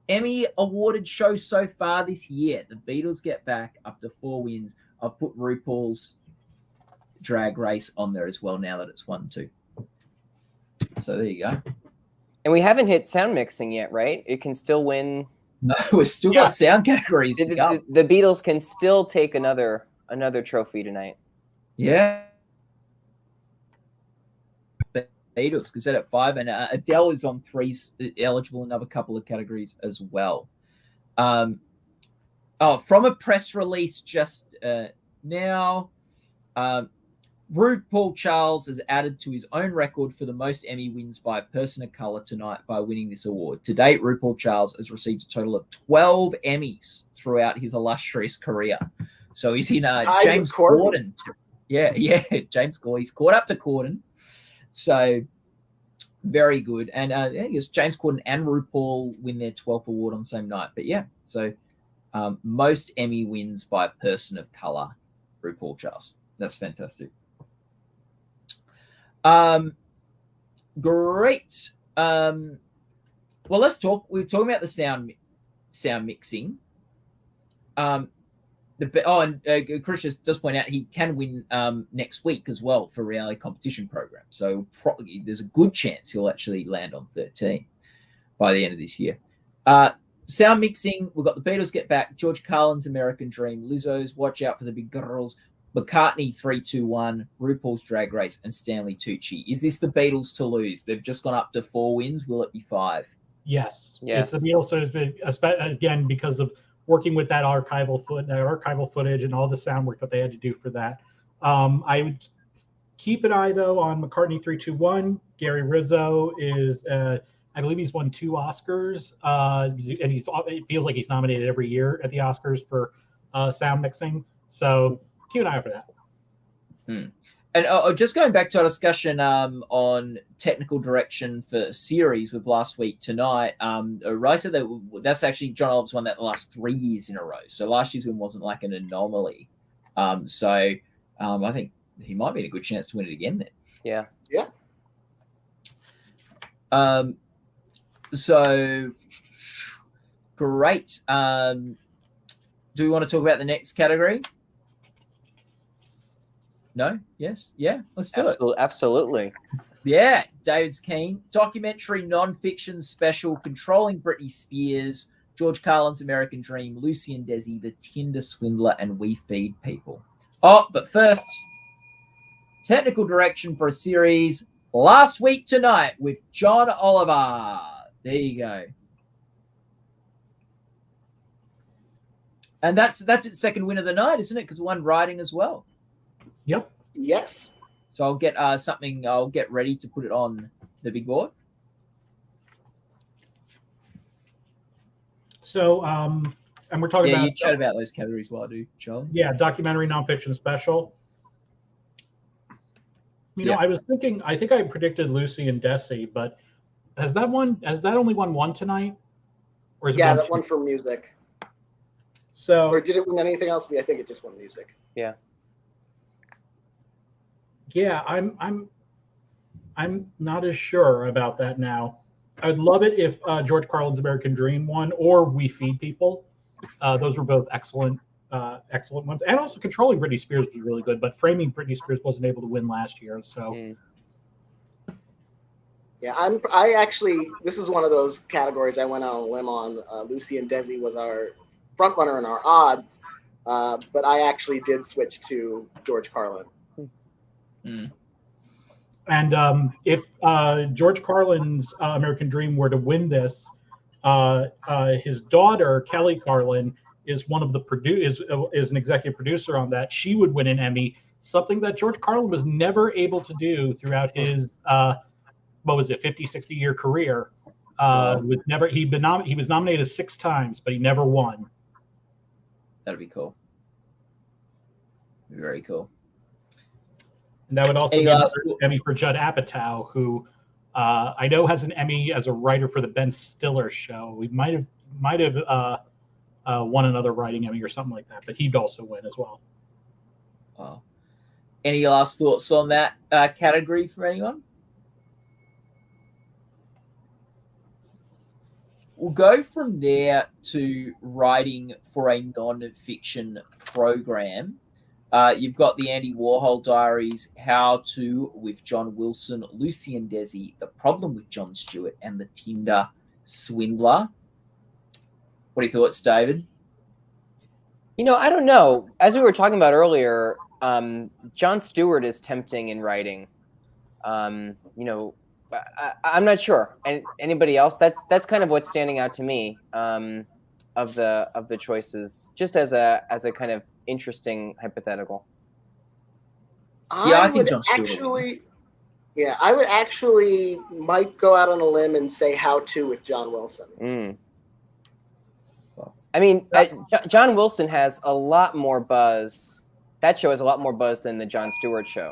Emmy awarded show so far this year. The Beatles Get Back up to 4 wins. I'll put RuPaul's Drag Race on there as well now that it's 1-2. So there you go. And we haven't hit sound mixing yet, right? It can still win. No, we've still got sound categories to go. The Beatles can still take another trophy tonight. Yeah. Beatles, because they're at 5, and Adele is on 3, eligible in another couple of categories as well. From a press release just now, RuPaul Charles has added to his own record for the most Emmy wins by a person of color tonight by winning this award. To date, RuPaul Charles has received a total of 12 Emmys throughout his illustrious career. So he's in James Corden. Yeah, James Corden. He's caught up to Corden. So very good. And I guess James Corden and RuPaul win their 12th award on the same night. But yeah, so most Emmy wins by a person of color, RuPaul Charles. That's fantastic. Great. Well, let's talk. We're talking about the sound mixing. Chris just does point out he can win next week as well for reality competition program. So probably there's a good chance he'll actually land on 13 by the end of this year. Sound mixing, we've got the Beatles Get Back, George Carlin's American Dream, Lizzo's Watch Out for the Big Girls, McCartney 3-2-1, RuPaul's Drag Race, and Stanley Tucci. Is this the Beatles to lose? They've just gone up to 4 wins. Will it be 5? Yes. It's the Beatles. So it's been, again, because of working with that archival footage and all the sound work that they had to do for that. I would keep an eye though on McCartney 3-2-1. Gary Rizzo is, I believe he's won 2 Oscars, and it feels like he's nominated every year at the Oscars for sound mixing. So keep an eye out for that. And just going back to our discussion on technical direction for series with Last Week Tonight, Riley said that's actually John Oliver's won that the last 3 years in a row. So last year's win wasn't like an anomaly. So I think he might be in a good chance to win it again then. Yeah. Yeah. So great. Do we want to talk about the next category? No? Yes? Yeah? Let's do it. Absolutely. Yeah. David's keen. Documentary non-fiction special Controlling Britney Spears, George Carlin's American Dream, Lucy and Desi, The Tinder Swindler, and We Feed People. Oh, but first, technical direction for a series Last Week Tonight with John Oliver. There you go. And that's its second win of the night, isn't it? Because one writing as well. Yep. Yes. So I'll get I'll get ready to put it on the big board. So, and we're talking about... Yeah, you chat about those categories while I do, Charlie. Yeah, documentary nonfiction special. You know, I was thinking. I think I predicted Lucy and Desi, but has that only won one tonight? Or is it that one for music. So, or did it win anything else? I think it just won music. Yeah. Yeah, I'm not as sure about that now. I would love it if George Carlin's American Dream won, or We Feed People. Those were both excellent ones. And also Controlling Britney Spears was really good, but Framing Britney Spears wasn't able to win last year. So. Yeah, I actually, this is one of those categories I went out on a limb on. Lucy and Desi was our front runner in our odds, but I actually did switch to George Carlin. And if George Carlin's American Dream were to win this, his daughter Kelly Carlin is one of the is an executive producer on that. She would win an Emmy, something that George Carlin was never able to do throughout his 50, 60-year career. He was nominated 6 times, but he never won. That'd be cool. Very cool. And that would also be another Emmy for Judd Apatow, who I know has an Emmy as a writer for the Ben Stiller show. We might have won another writing Emmy or something like that, but he'd also win as well. Wow. Any last thoughts on that category from anyone? We'll go from there to writing for a non-fiction program. You've got the Andy Warhol Diaries, How To with John Wilson, Lucy and Desi, The Problem with Jon Stewart, and The Tinder Swindler. What are your thoughts, David? You know, I don't know. As we were talking about earlier, Jon Stewart is tempting in writing. You know, I'm not sure. And anybody else? That's kind of what's standing out to me of the choices, just as a kind of interesting hypothetical. I think Jon Stewart. I would actually might go out on a limb and say How To with John Wilson. I mean, John Wilson has a lot more buzz. That show has a lot more buzz than the Jon Stewart show.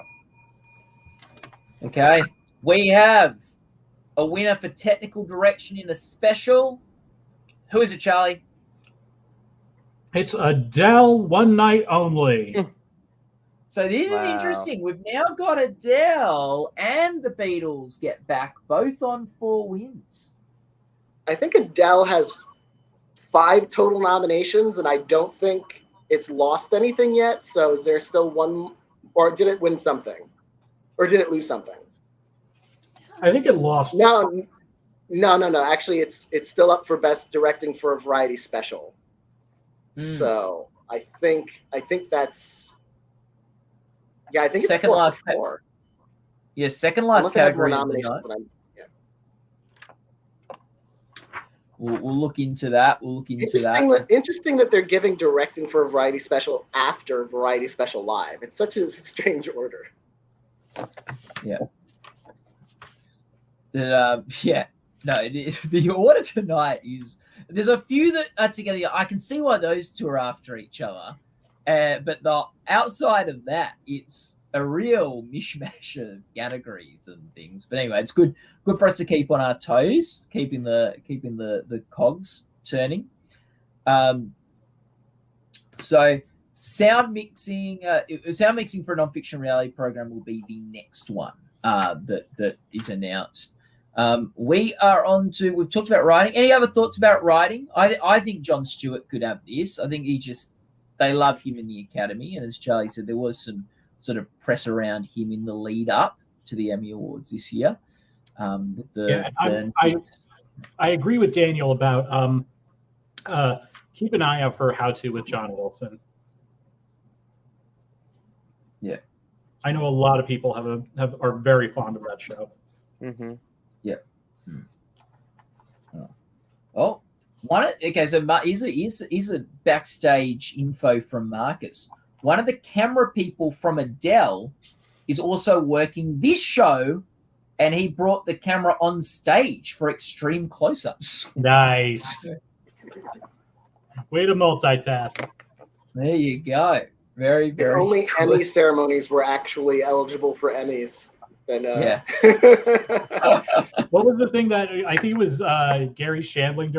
Okay. We have a winner for technical direction in a special. Who is it, Charlie? It's Adele, One Night Only. So this is interesting. We've now got Adele and the Beatles get back, both on 4 wins. I think Adele has 5 total nominations, and I don't think it's lost anything yet. So is there still one, or did it win something? Or did it lose something? I think it lost. No. Actually, it's still up for best directing for a variety special. So I think that's I think second it's last. Yeah, second last category. Nominations. We'll look into that. Interesting that they're giving directing for a variety special after Variety Special Live. It's such a strange order. Yeah. The order tonight is, there's a few that are together. I can see why those two are after each other, but outside of that, it's a real mishmash of categories and things. But anyway, it's good for us to keep on our toes, keeping the cogs turning. So sound mixing for a nonfiction reality program will be the next one that is announced. We are on to, we've talked about writing. Any other thoughts about writing? I think Jon Stewart could have this. I think they love him in the Academy. And as Charlie said, there was some sort of press around him in the lead up to the Emmy Awards this year. I agree with Daniel about keep an eye out for How To with John Wilson. Yeah. I know a lot of people are very fond of that show. Mm-hmm. Yeah. Oh, okay. So here's a backstage info from Marcus. One of the camera people from Adele is also working this show, and he brought the camera on stage for extreme close-ups. Nice. Way to multitask. There you go. Very, very. If only Emmy ceremonies were actually eligible for Emmys. then Yeah. What was the thing that I think it was Gary Shandling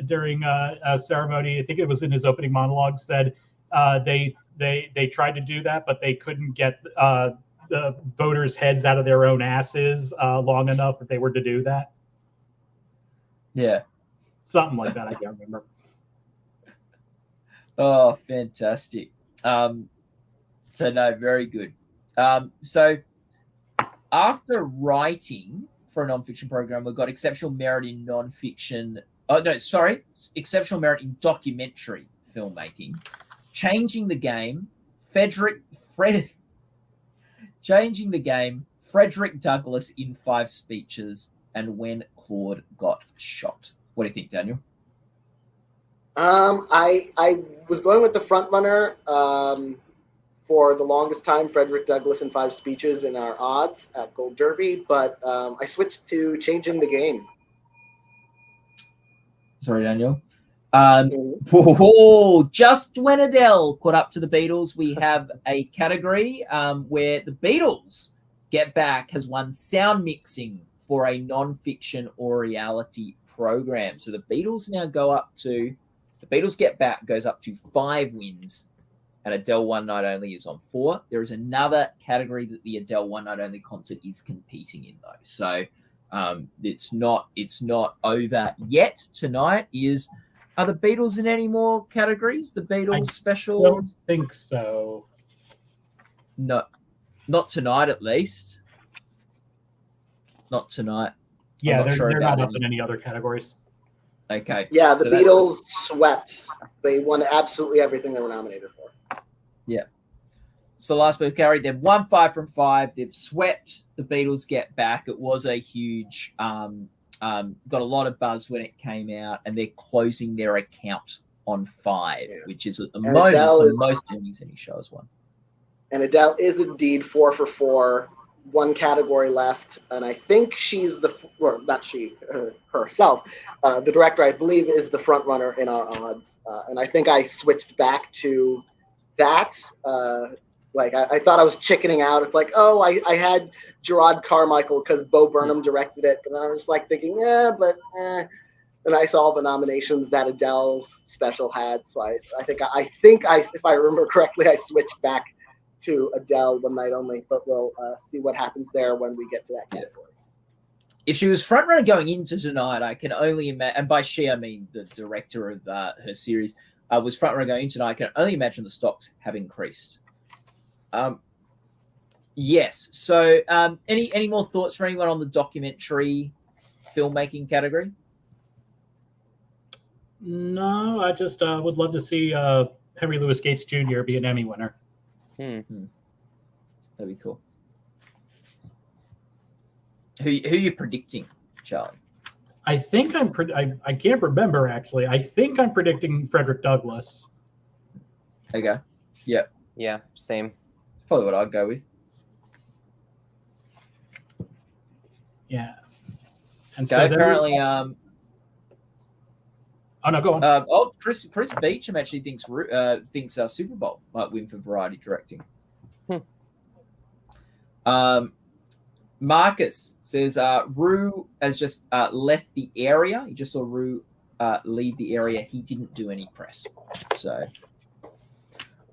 during a ceremony? I think it was in his opening monologue. Said they tried to do that, but they couldn't get the voters' heads out of their own asses long enough that they were to do that. Yeah. Something like that. I can't remember. Oh, fantastic. So no, very good. So after writing for a nonfiction program, we've got exceptional merit in nonfiction. Oh no, sorry, exceptional merit in documentary filmmaking. Changing the game, Changing the Game, Frederick Douglass in 5 speeches, and When Claude Got Shot. What do you think, Daniel? I was going with the front runner for the longest time, Frederick Douglass in 5 speeches in our odds at Gold Derby, but I switched to Changing the Game. Sorry, Daniel. Just when Adele caught up to the Beatles, we have a category where the Beatles Get Back has won sound mixing for a non-fiction or reality program. So the Beatles now the Beatles Get Back goes up to 5 wins, and Adele One Night Only is on 4. There is another category that the Adele One Night Only concert is competing in, though. So it's not over yet. Tonight are the Beatles in any more categories? The Beatles special? I don't think so. No, not tonight at least. Not tonight. Yeah, they're not up in any other categories. Okay. Yeah, the Beatles swept. They won absolutely everything they were nominated for. Yeah. So last week, Gary, they've won 5 from 5. They've swept the Beatles Get Back. It was a huge, got a lot of buzz when it came out, and they're closing their account on 5, which is at the moment the most Emmys any show has won. And Adele is indeed 4 for 4. 1 category left, and I think she's not she, herself. The director, I believe, is the front runner in our odds, and I think I switched back to that. I thought I was chickening out. It's like, oh, I had Gerard Carmichael because Bo Burnham directed it, but then I was like thinking, and I saw the nominations that Adele's special had, so I think if I remember correctly, I switched back to Adele One Night Only, but we'll see what happens there when we get to that category. If she was front runner going into tonight, I can only imagine, and by she I mean the director of her series, was front runner going into tonight, I can only imagine the stocks have increased. Yes. So any more thoughts for anyone on the documentary filmmaking category? No, I just would love to see Henry Louis Gates Jr. be an Emmy winner. That'd be cool. Who are you predicting, Charlie? I think I can't remember actually. I think I'm predicting Frederick Douglass. Okay. Yeah. Yeah. Same. Probably what I'd go with. Yeah. And okay, so apparently, oh no, go on. Chris Beecham actually thinks Super Bowl might win for variety directing. Marcus says Rue has just left the area. He just saw Rue leave the area. He didn't do any press. So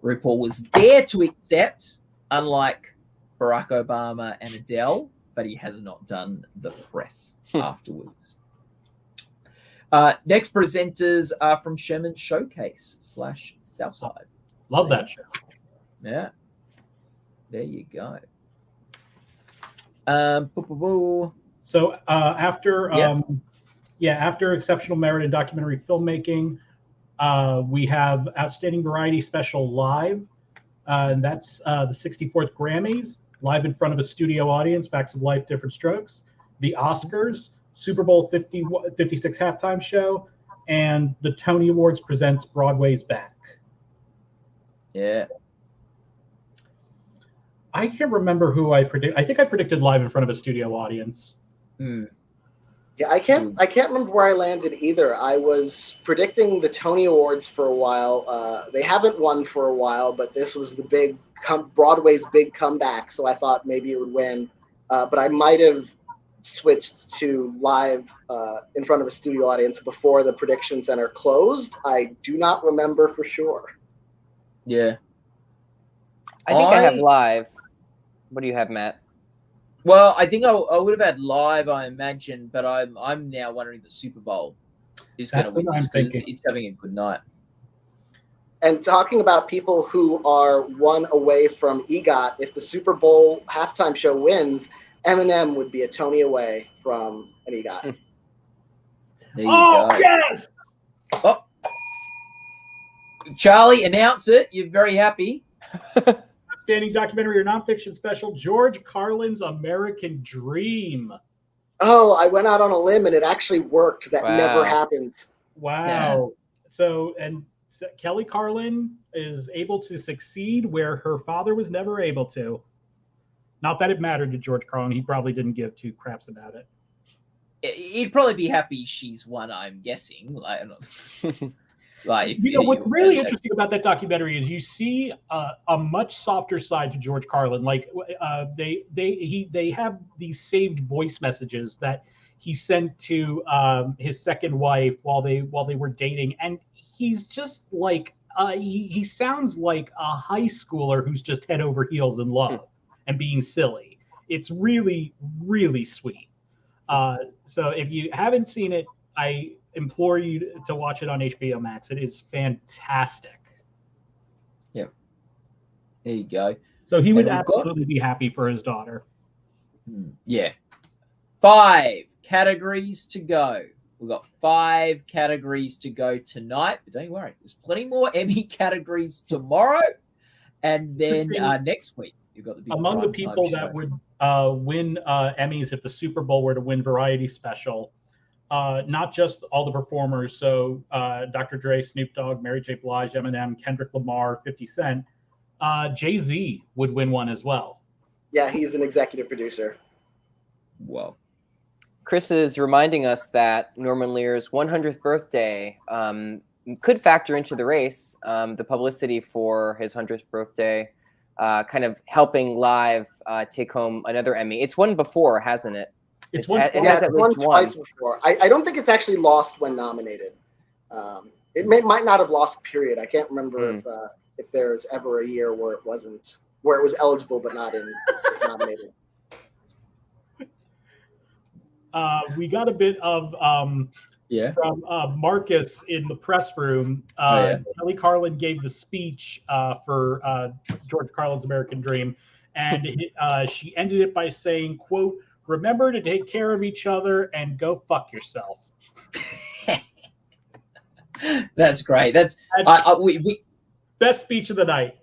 RuPaul was there to accept, unlike Barack Obama and Adele, but he has not done the press afterwards. Next presenters are from Sherman Showcase / Southside. Love that show. Yeah. There you go. So after after exceptional merit in documentary filmmaking, we have outstanding variety special live, and that's the 64th Grammys live in front of a studio audience. Facts of Life, Different Strokes. The Oscars, Super Bowl 56 halftime show, and the Tony Awards presents Broadway's Back. Yeah. I can't remember who I predict. I think I predicted live in front of a studio audience. Yeah, I can't remember where I landed either. I was predicting the Tony Awards for a while. They haven't won for a while, but this was the big Broadway's big comeback, so I thought maybe it would win. but I might have switched to live in front of a studio audience before the prediction center closed. I do not remember for sure. Yeah. I think I have live. What do you have, Matt? Well, I think I would have had live, I imagine, but I'm now wondering the Super Bowl is going to win this because it's having a good night. And talking about people who are one away from EGOT, if the Super Bowl halftime show wins, Eminem would be a Tony away from an EGOT. There you go. Yes! Oh. Charlie, announce it. You're very happy. Outstanding documentary or nonfiction special, George Carlin's American Dream. Oh, I went out on a limb and it actually worked. That never happens. Wow. Yeah. So Kelly Carlin is able to succeed where her father was never able to. Not that it mattered to George Carlin. He probably didn't give two craps about it. He'd probably be happy she's won, I'm guessing. Like, what's really interesting about that documentary is you see a much softer side to George Carlin. Like they have these saved voice messages that he sent to his second wife while they were dating, and he's just like he sounds like a high schooler who's just head over heels in love and being silly. It's really, really sweet. So if you haven't seen it, I implore you to watch it on HBO Max. It is fantastic. Yeah. There you go. So he would absolutely be happy for his daughter. Yeah. 5 categories to go. We've got 5 categories to go tonight, but don't worry, there's plenty more Emmy categories tomorrow, and then next week you've got the big among the people that would win Emmys if the Super Bowl were to win Variety Special. Not just all the performers, so Dr. Dre, Snoop Dogg, Mary J. Blige, Eminem, Kendrick Lamar, 50 Cent. Jay-Z would win one as well. Yeah, he's an executive producer. Wow. Chris is reminding us that Norman Lear's 100th birthday could factor into the race. The publicity for his 100th birthday kind of helping Live take home another Emmy. It's won before, hasn't it? It has at least twice before. I don't think it's actually lost when nominated. It might not have lost, period. I can't remember if there's ever a year where it wasn't, where it was eligible but not nominated. We got a bit of from Marcus in the press room. Kelly Carlin gave the speech for George Carlin's American Dream, and she ended it by saying, quote, "Remember to take care of each other and go fuck yourself." That's great. That's best speech of the night.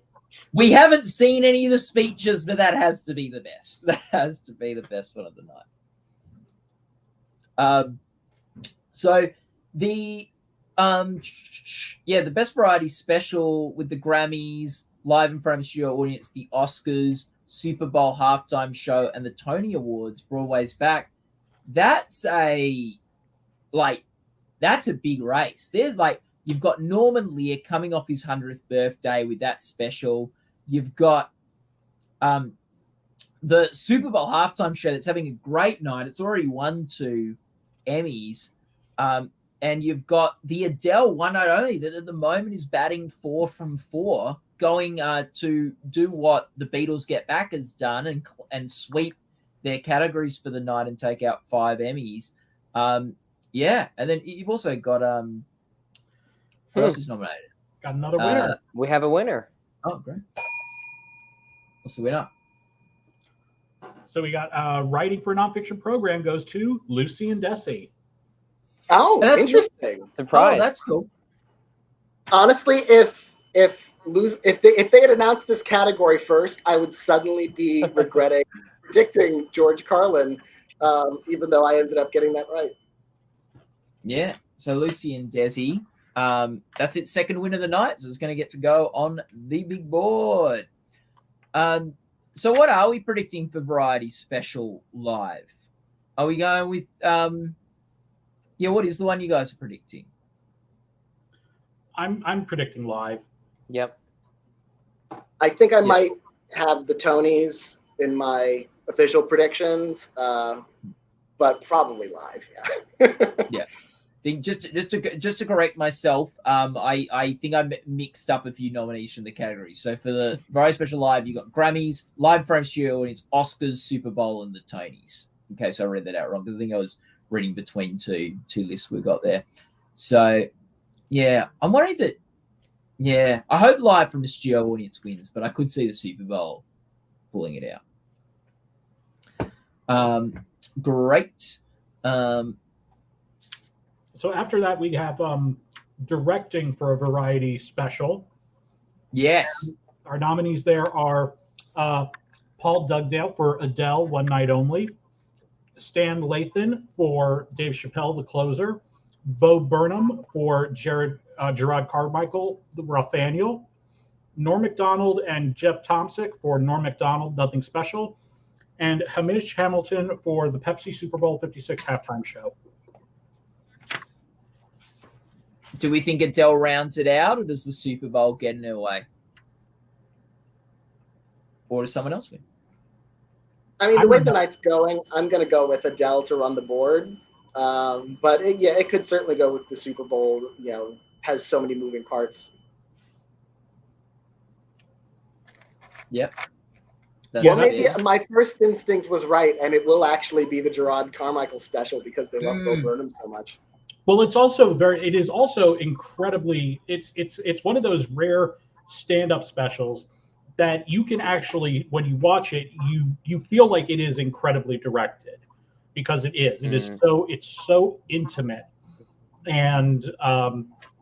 We haven't seen any of the speeches, but that has to be the best. That has to be the best one of the night. So the the best variety special with the Grammys, live in front of a studio audience, the Oscars, Super Bowl halftime show, and the Tony Awards, Broadway's Back. That's a big race. There's you've got Norman Lear coming off his 100th birthday with that special. You've got the Super Bowl halftime show that's having a great night. It's already won 2 Emmys. And you've got the Adele One Night Only that at the moment is batting 4 from 4, going to do what the Beatles Get Back has done and sweep their categories for the night and take out 5 Emmys. And then you've also got who else is nominated? Got another winner. We have a winner. Oh, great. What's the winner? So we got writing for a nonfiction program goes to Lucy and Desi. Oh, interesting. Surprise. Oh, that's cool. Honestly, if they had announced this category first, I would suddenly be regretting predicting George Carlin, even though I ended up getting that right. Yeah. So Lucy and Desi, that's its second win of the night. So it's going to get to go on the big board. So what are we predicting for Variety Special Live? Are we going with what is the one you guys are predicting? I'm predicting Live. Yep. I think I might have the Tonys in my official predictions, but probably live. Yeah. Yeah. Just to correct myself, I think I mixed up a few nominees from the categories. So for the Variety Special Live, you got Grammys, Live Frame Studio Audience, Oscars, Super Bowl, and the Tonys. In case I read that out wrong, because I think I was reading between two lists we got there. So yeah, I'm worried that. Yeah, I hope Live from the Studio Audience wins, but I could see the Super Bowl pulling it out. Great. So after that, we have directing for a variety special. Yes. Our nominees there are Paul Dugdale for Adele, One Night Only, Stan Lathan for Dave Chappelle, The Closer, Bo Burnham for Gerard Carmichael, The Ruffaniel, Norm Macdonald and Jeff Tomsic for Norm Macdonald, Nothing Special, and Hamish Hamilton for the Pepsi Super Bowl 56 halftime show. Do we think Adele rounds it out, or does the Super Bowl get in her way? Or does someone else win? I mean, the way the night's going, I'm going to go with Adele to run the board. But it could certainly go with the Super Bowl. You know, has so many moving parts. Yep. Well, maybe my first instinct was right, and it will actually be the Gerard Carmichael special because they love Bo Burnham so much. Well, it's also it is also incredibly, it's one of those rare stand-up specials that you can actually, when you watch it, you feel like it is incredibly directed, because it is. It is so intimate. And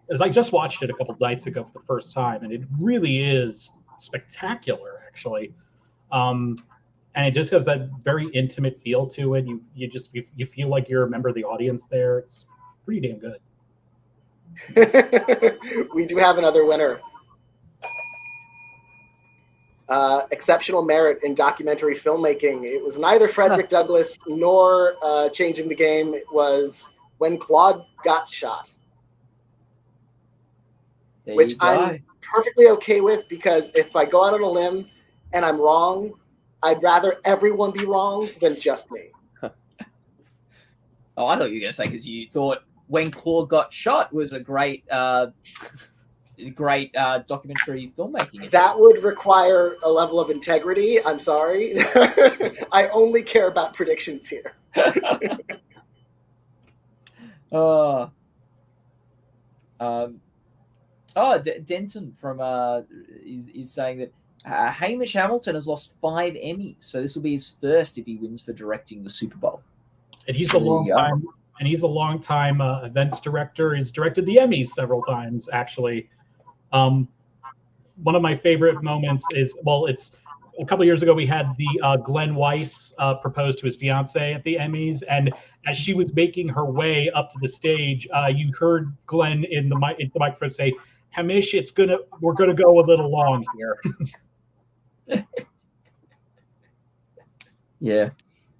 as I just watched it a couple nights ago for the first time, and it really is spectacular, actually. And it just has that very intimate feel to it. You feel like you're a member of the audience there. It's pretty damn good. We do have another winner. Exceptional merit in documentary filmmaking. It was neither Frederick Douglass nor Changing the Game. It was When Claude Got Shot, which I'm perfectly okay with, because if I go out on a limb and I'm wrong, I'd rather everyone be wrong than just me. Oh, I thought you were going to say, because you thought When Claude Got Shot was a great documentary filmmaking. That would require a level of integrity. I'm sorry. I only care about predictions here. Denton from is saying that Hamish Hamilton has lost 5 Emmys, so this will be his first if he wins for directing the Super Bowl. And he's a long time events director. He's directed the Emmys several times, actually. One of my favorite moments is, it's a couple years ago we had the Glenn Weiss propose to his fiance at the Emmys, and as she was making her way up to the stage, you heard Glenn in the microphone say, "Hamish, we're gonna go a little long here." Yeah.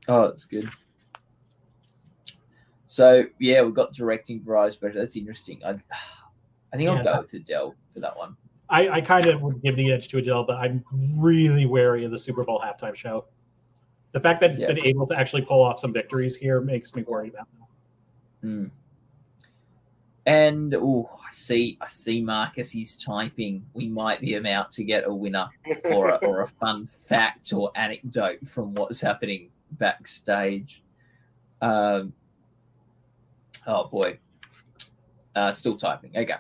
Oh, that's good. So yeah, we've got directing variety special. That's interesting. I think I'll go with Adele for that one. I kind of would give the edge to Adele, but I'm really wary of the Super Bowl halftime show. The fact that it's been able to actually pull off some victories here makes me worry about them. And I see Marcus. He's typing. We might be about to get a winner or a fun fact or anecdote from what's happening backstage. Oh boy, still typing. Okay,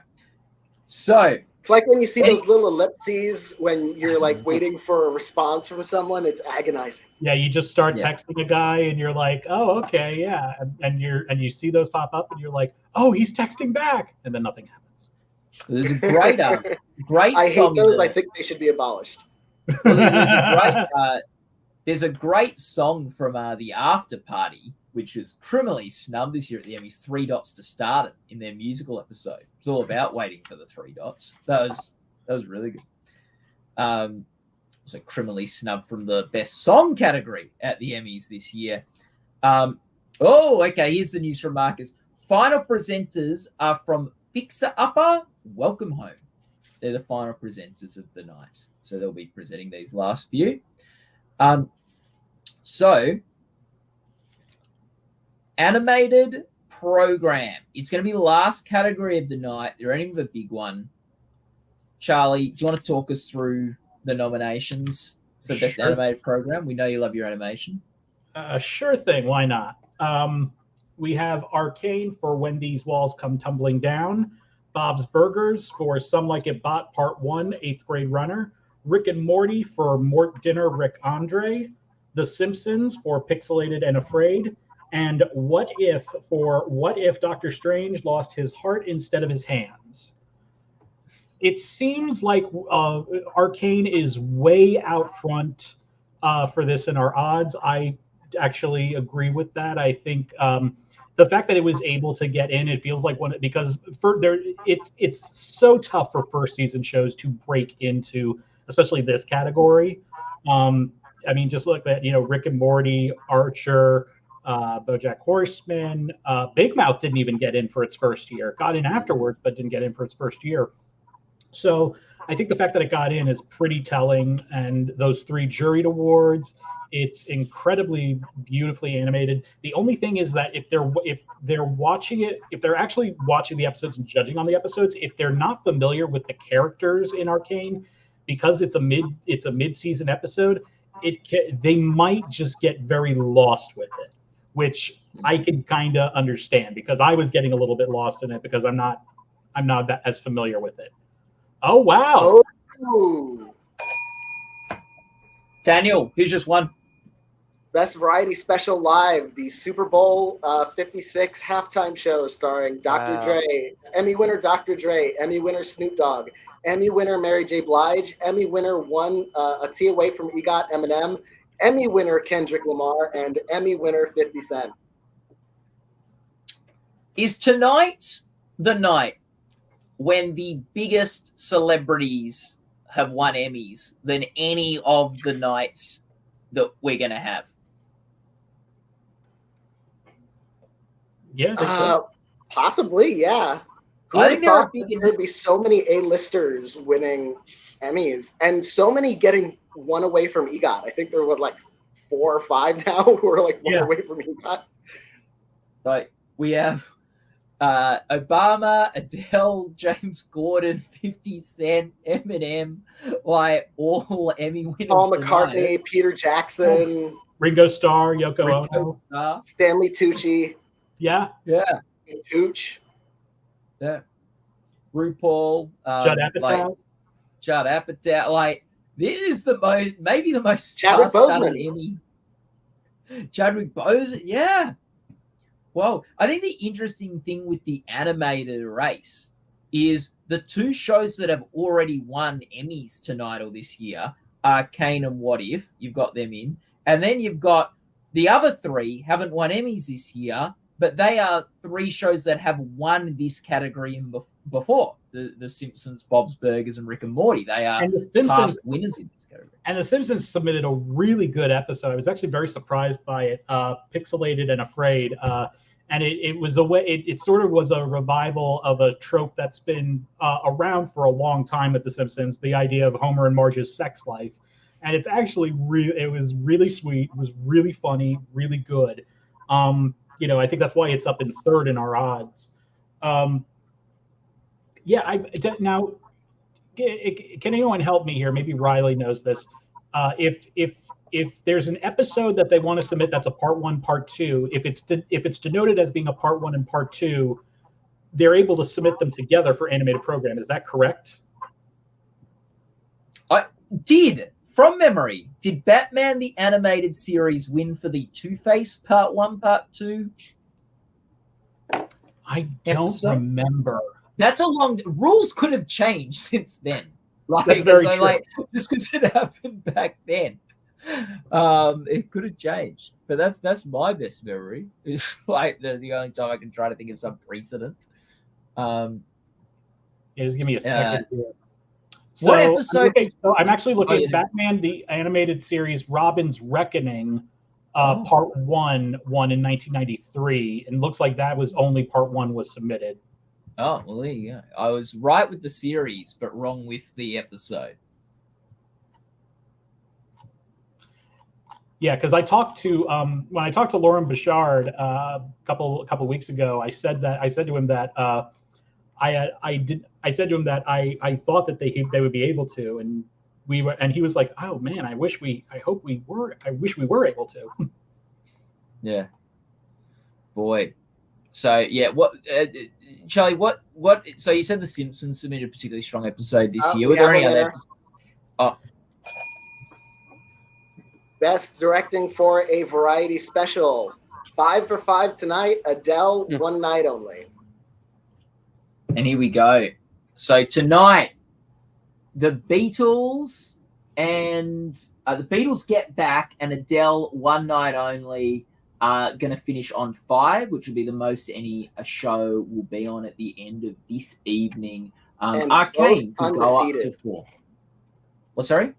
so it's like when you see those little ellipses when you're like waiting for a response from someone. It's agonizing. Yeah, you just start texting a guy and you're like, "Oh, okay, yeah," and you see those pop up and you're like, "Oh, he's texting back," and then nothing happens. There's a great I hate those. I think they should be abolished. There's a great song from the After Party, which was criminally snubbed this year at the Emmys, 3 Dots to Start It, in their musical episode. It's all about waiting for the 3 dots. That was really good. Also criminally snubbed from the Best Song category at the Emmys this year. Okay, here's the news from Marcus. Final presenters are from Fixer Upper, Welcome Home. They're the final presenters of the night. So they'll be presenting these last few. So, animated program. It's going to be the last category of the night. They're ending with a big one. Charlie, do you want to talk us through the nominations for Best Animated Program? We know you love your animation. Sure thing. Why not? We have Arcane for When These Walls Come Tumbling Down, Bob's Burgers for Some Like It Bot Part 1, 8th Grade Runner, Rick and Morty for Mort Dinner, Rick Andre, The Simpsons for Pixelated and Afraid, and What If for What If Doctor Strange Lost His Heart Instead of His Hands. It seems like Arcane is way out front for this in our odds. I actually agree with that. I think the fact that it was able to get in, it feels like it's so tough for first season shows to break into, especially this category. I mean, just look at Rick and Morty, Archer, BoJack Horseman. Big Mouth didn't even get in for its first year. Got in afterwards, but didn't get in for its first year. So I think the fact that it got in is pretty telling. And those 3 juried awards, it's incredibly beautifully animated. The only thing is that if they're watching it, if they're actually watching the episodes and judging on the episodes, if they're not familiar with the characters in Arcane, because it's a mid-season episode, they might just get very lost with it, which I can kind of understand, because I was getting a little bit lost in it because I'm not that as familiar with it. Oh wow! Oh. Daniel, here's just one. Best Variety Special Live, the Super Bowl 56 halftime show starring Dr. Dre, Emmy winner Dr. Dre, Emmy winner Snoop Dogg, Emmy winner Mary J. Blige, Emmy winner a T away from EGOT Eminem, Emmy winner Kendrick Lamar, and Emmy winner 50 Cent. Is tonight the night when the biggest celebrities have won Emmys than any of the nights that we're going to have? Yeah, possibly, yeah. Who I would think have thought there there'd be so many A-listers winning Emmys and so many getting one away from EGOT? I think there were like 4 or 5 now who are like one away from EGOT. Like we have Obama, Adele, James Gordon, 50 Cent, Eminem, like all Emmy winners. Paul McCartney, tonight. Peter Jackson, Ringo Starr, Yoko Ono, Starr. Stanley Tucci. Yeah. Tooch. Yeah. RuPaul. Judd Apatow. Judd Apatow. Like, this is maybe the most Chadwick star-studded Boseman. Emmy. Chadwick Boseman, yeah. Well, I think the interesting thing with the animated race is the 2 shows that have already won Emmys tonight or this year are Arcane and What If. You've got them in. And then you've got the other 3 haven't won Emmys this year, but they are 3 shows that have won this category before. The Simpsons, Bob's Burgers, and Rick and Morty. They are past winners in this category. And The Simpsons submitted a really good episode. I was actually very surprised by it. Pixelated and Afraid. And it was a way. It sort of was a revival of a trope that's been around for a long time at The Simpsons. The idea of Homer and Marge's sex life, and it's actually it was really sweet. It was really funny, really good. I think that's why it's up in 3rd in our odds. Now, can anyone help me here? Maybe Riley knows this. If there's an episode that they want to submit that's a part 1, part 2, if it's denoted as being a part 1 and part 2, they're able to submit them together for animated program. Is that correct? From memory, did Batman the Animated Series win for the Two-Face part 1, part 2? I don't remember. That's rules could have changed since then. That's very true. Just because it happened back then. It could have changed, but that's my best memory. It's like the only time I can try to think of some precedent. Just give me a second here. What episode? Okay, so I'm actually looking at Batman the Animated Series Robin's Reckoning, part 1 in 1993, and looks like that was only part 1 was submitted. Oh, well, there you go. I was right with the series, but wrong with the episode. Yeah, because I talked to when I talked to Lauren Bouchard a couple weeks ago, I said to him that I said to him that I thought that they would be able to, and he was like, oh man, I wish we were able to. Yeah. Boy. So yeah, what Charlie? What? So you said The Simpsons submitted a particularly strong episode this year. Were there any other episodes? Oh, Best directing for a variety special. 5 for 5 tonight. Adele, One Night Only. and here we go. So tonight, the Beatles and the Beatles Get Back and Adele One Night Only are going to finish on 5, which will be the most any a show will be on at the end of this evening. Arcane could go up to 4. What, sorry?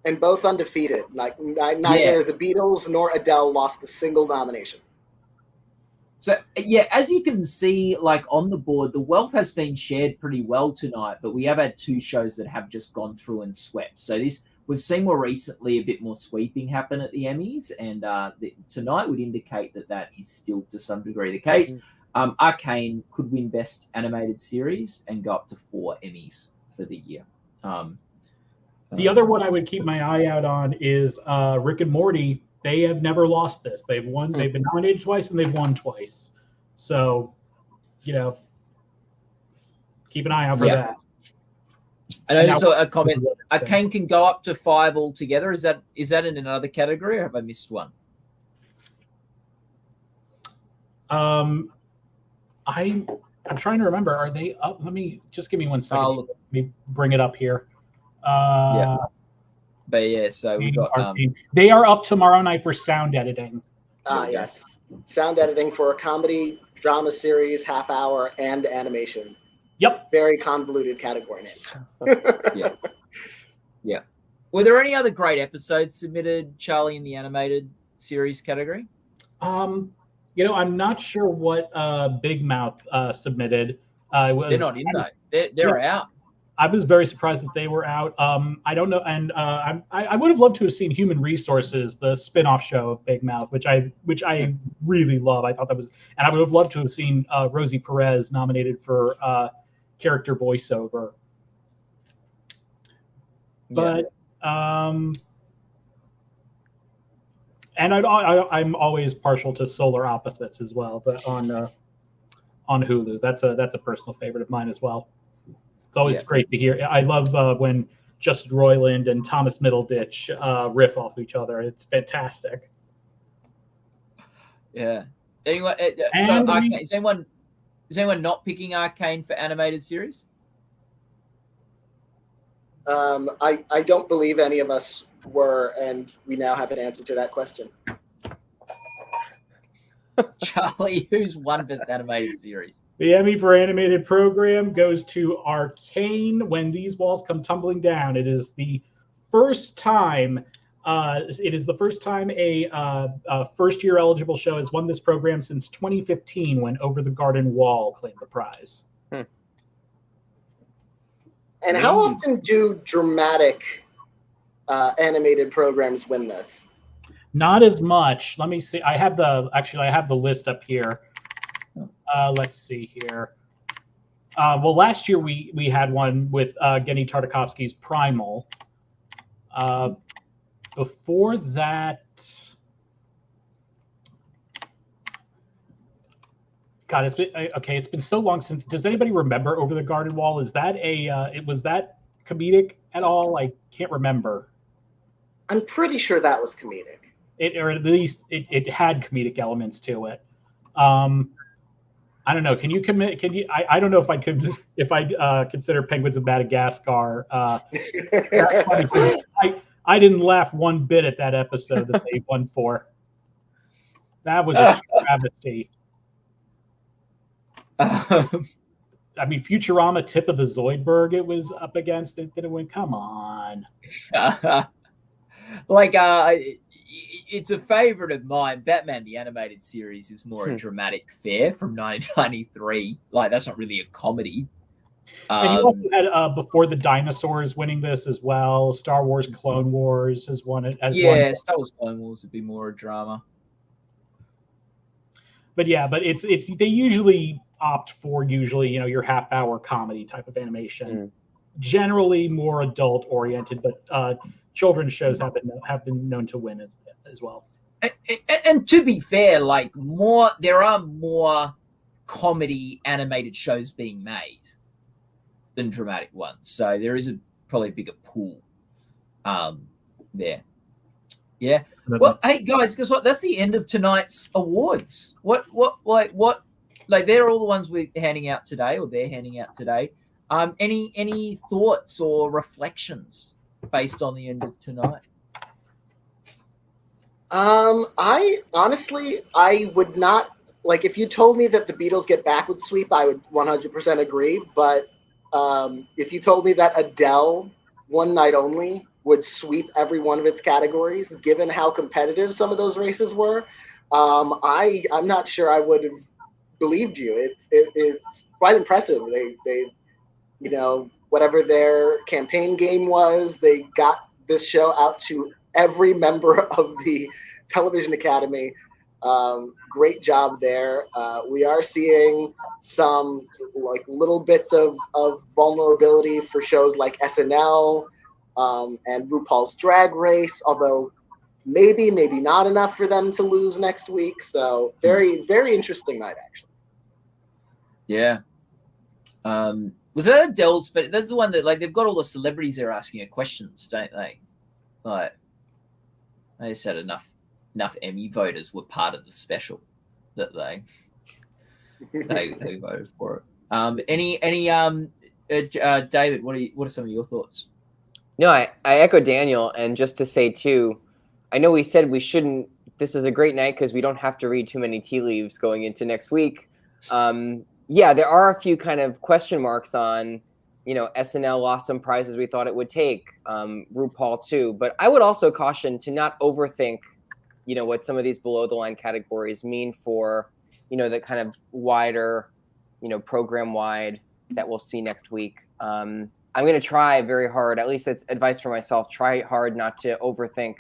And both undefeated. Like neither the Beatles nor Adele lost a single nomination. So yeah, as you can see, like on the board, the wealth has been shared pretty well tonight, but we have had 2 shows that have just gone through and swept. So we've seen more recently a bit more sweeping happen at the Emmys, and tonight would indicate that is still to some degree the case. Arcane could win Best Animated Series and go up to 4 Emmys for the year. The other one I would keep my eye out on is Rick and Morty. They have never lost this. They've won. They've been nominated twice and they've won twice. So, keep an eye out for that. I know there's a comment. Arcane can go up to 5 altogether. Is that in another category, or have I missed one? I'm trying to remember. Are they up? Give me 1 second. Let me bring it up here. But yeah, so we've got they are up tomorrow night for sound editing. Yes. Sound editing for a comedy drama series, half hour, and animation. Yep. Very convoluted category name. Yeah. Were there any other great episodes submitted, Charlie, in the animated series category? I'm not sure what Big Mouth submitted. They're not in though. They're out. I was very surprised that they were out. I don't know, and I would have loved to have seen Human Resources, the spin-off show of Big Mouth, which I really love. I thought that was, and I would have loved to have seen Rosie Perez nominated for character voiceover. But and I'm always partial to Solar Opposites as well, but on Hulu. That's a personal favorite of mine as well. It's always great to hear. I love when Justin Roiland and Thomas Middleditch riff off each other. It's fantastic. Yeah. Anyway, so Arcane, is anyone not picking Arcane for animated series? I don't believe any of us were, and we now have an answer to that question. Charlie, who's won Best Animated Series? The Emmy for Animated Program goes to Arcane, When These Walls Come Tumbling Down. It is the first time a first-year eligible show has won this program since 2015, when Over the Garden Wall claimed the prize. And how often do dramatic animated programs win this? Not as much. Let me see. I have the list up here. Let's see here. Well, last year we had one with Genny Tartakovsky's Primal. Before that, God, it's been so long since. Does anybody remember Over the Garden Wall? Is that was that comedic at all? I can't remember. I'm pretty sure that was comedic. Or at least it had comedic elements to it. I don't know. Can you commit? Can you? I don't know if I could. If I consider Penguins of Madagascar. That's funny. I didn't laugh one bit at that episode that they won for. That was a travesty. I mean, Futurama, Tip of the Zoidberg, it was up against it. Did it win? Come on. It's a favorite of mine. Batman the Animated Series is more a dramatic fare from 1993. Like, that's not really a comedy. And you also had Before the Dinosaurs winning this as well. Star Wars Clone Wars has won it as one. Star Wars Clone Wars would be more a drama. But yeah, but it's they usually opt for your half-hour comedy type of animation. Generally more adult oriented, but children's shows have been known to win as well. And to be fair, there are more comedy animated shows being made than dramatic ones, so there is probably a bigger pool there. Yeah. Well, hey guys, guess what? That's the end of tonight's awards. What they're all the ones we're handing out today, or they're handing out today. Any thoughts or reflections based on the end of tonight? I honestly, I would not, if you told me that the Beatles get backward sweep, I would 100% agree. But if you told me that Adele, One Night Only, would sweep every one of its categories, given how competitive some of those races were, I'm not sure I would have believed you. It's quite impressive. They whatever their campaign game was, they got this show out to every member of the Television Academy. Great job there. We are seeing some little bits of vulnerability for shows like SNL and RuPaul's Drag Race, although maybe not enough for them to lose next week. So very, very interesting night, actually. Yeah. Was that Adele's? But that's the one that they've got all the celebrities there asking her questions, don't they? They just had enough Emmy voters were part of the special that they voted for it. David, what are some of your thoughts? No, I echo Daniel, and just to say too, I know we said we shouldn't. This is a great night because we don't have to read too many tea leaves going into next week. Yeah, there are a few kind of question marks on, SNL lost some prizes we thought it would take, RuPaul too. But I would also caution to not overthink, what some of these below the line categories mean for, the kind of wider, program wide that we'll see next week. I'm going to try very hard, at least that's advice for myself, try hard not to overthink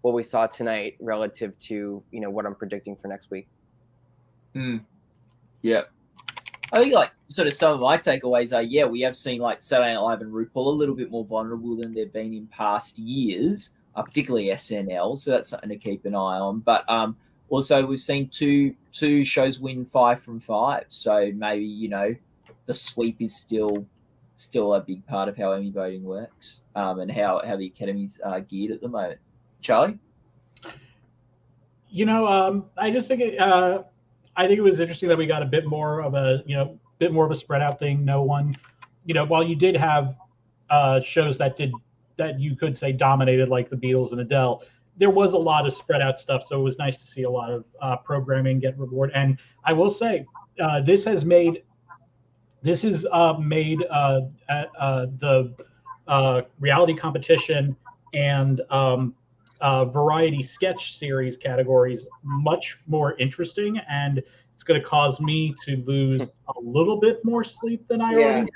what we saw tonight relative to, what I'm predicting for next week. Yeah. I think sort of some of my takeaways are, we have seen Saturday Night Live and RuPaul a little bit more vulnerable than they've been in past years, particularly SNL. So that's something to keep an eye on. But also we've seen two shows win 5 from 5. So maybe, the sweep is still a big part of how Emmy voting works, and how the Academy's geared at the moment. Charlie? I just think I think it was interesting that we got a bit more of a spread out thing. No one, while you did have shows that you could say dominated like the Beatles and Adele, there was a lot of spread out stuff. So it was nice to see a lot of programming get rewarded. And I will say, this has made the reality competition and variety sketch series categories much more interesting, and it's going to cause me to lose a little bit more sleep than I already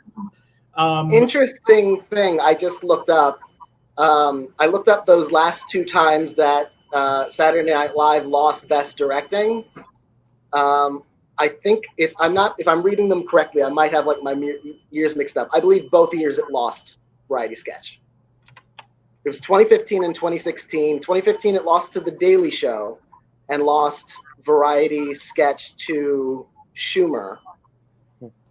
have. Interesting thing I just looked up. I looked up those last 2 times that Saturday Night Live lost Best Directing. I think if I'm reading them correctly, I might have my years mixed up. I believe both years it lost variety sketch. It was 2015 and 2016. 2015, it lost to The Daily Show and lost variety sketch to Schumer.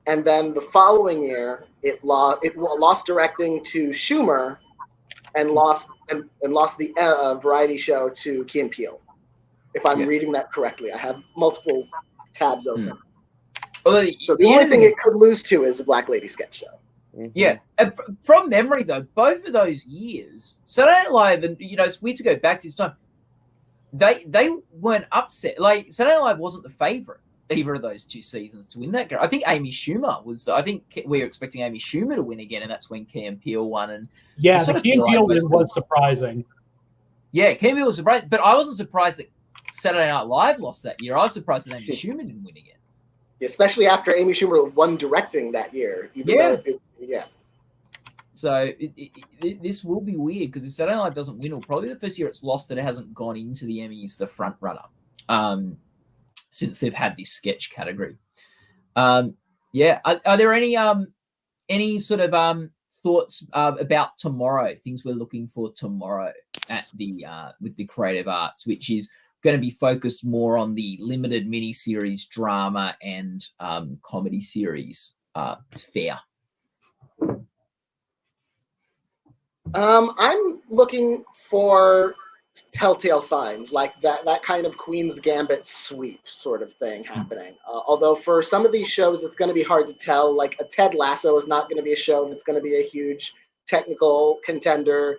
And then the following year, it lost directing to Schumer and lost the variety show to Key and Peele. If I'm reading that correctly, I have multiple tabs open. Well, so the only thing it could lose to is a Black Lady sketch show. Yeah, and from memory though, both of those years, Saturday Night Live, and it's weird to go back to this time. They weren't upset. Saturday Night Live wasn't the favorite either of those 2 seasons to win that. I think Amy Schumer was. I think we were expecting Amy Schumer to win again, and that's when Key and Peele won. And the Key and Peele was surprising. Yeah, Key and Peele was surprised, but I wasn't surprised that Saturday Night Live lost that year. I was surprised that Amy Schumer didn't win again. Especially after Amy Schumer won directing that year, even though Yeah. So this will be weird because if Saturday Night doesn't win, it'll probably be the first year it's lost that it hasn't gone into the Emmys, the front runner, since they've had this sketch category. Yeah. Are there any sort of thoughts about tomorrow? Things we're looking for tomorrow at the with the Creative Arts, which is going to be focused more on the limited miniseries, drama, and comedy series fair. I'm looking for telltale signs like that kind of Queen's Gambit sweep sort of thing happening. Although for some of these shows, it's going to be hard to tell. Like a Ted Lasso is not going to be a show that's going to be a huge technical contender.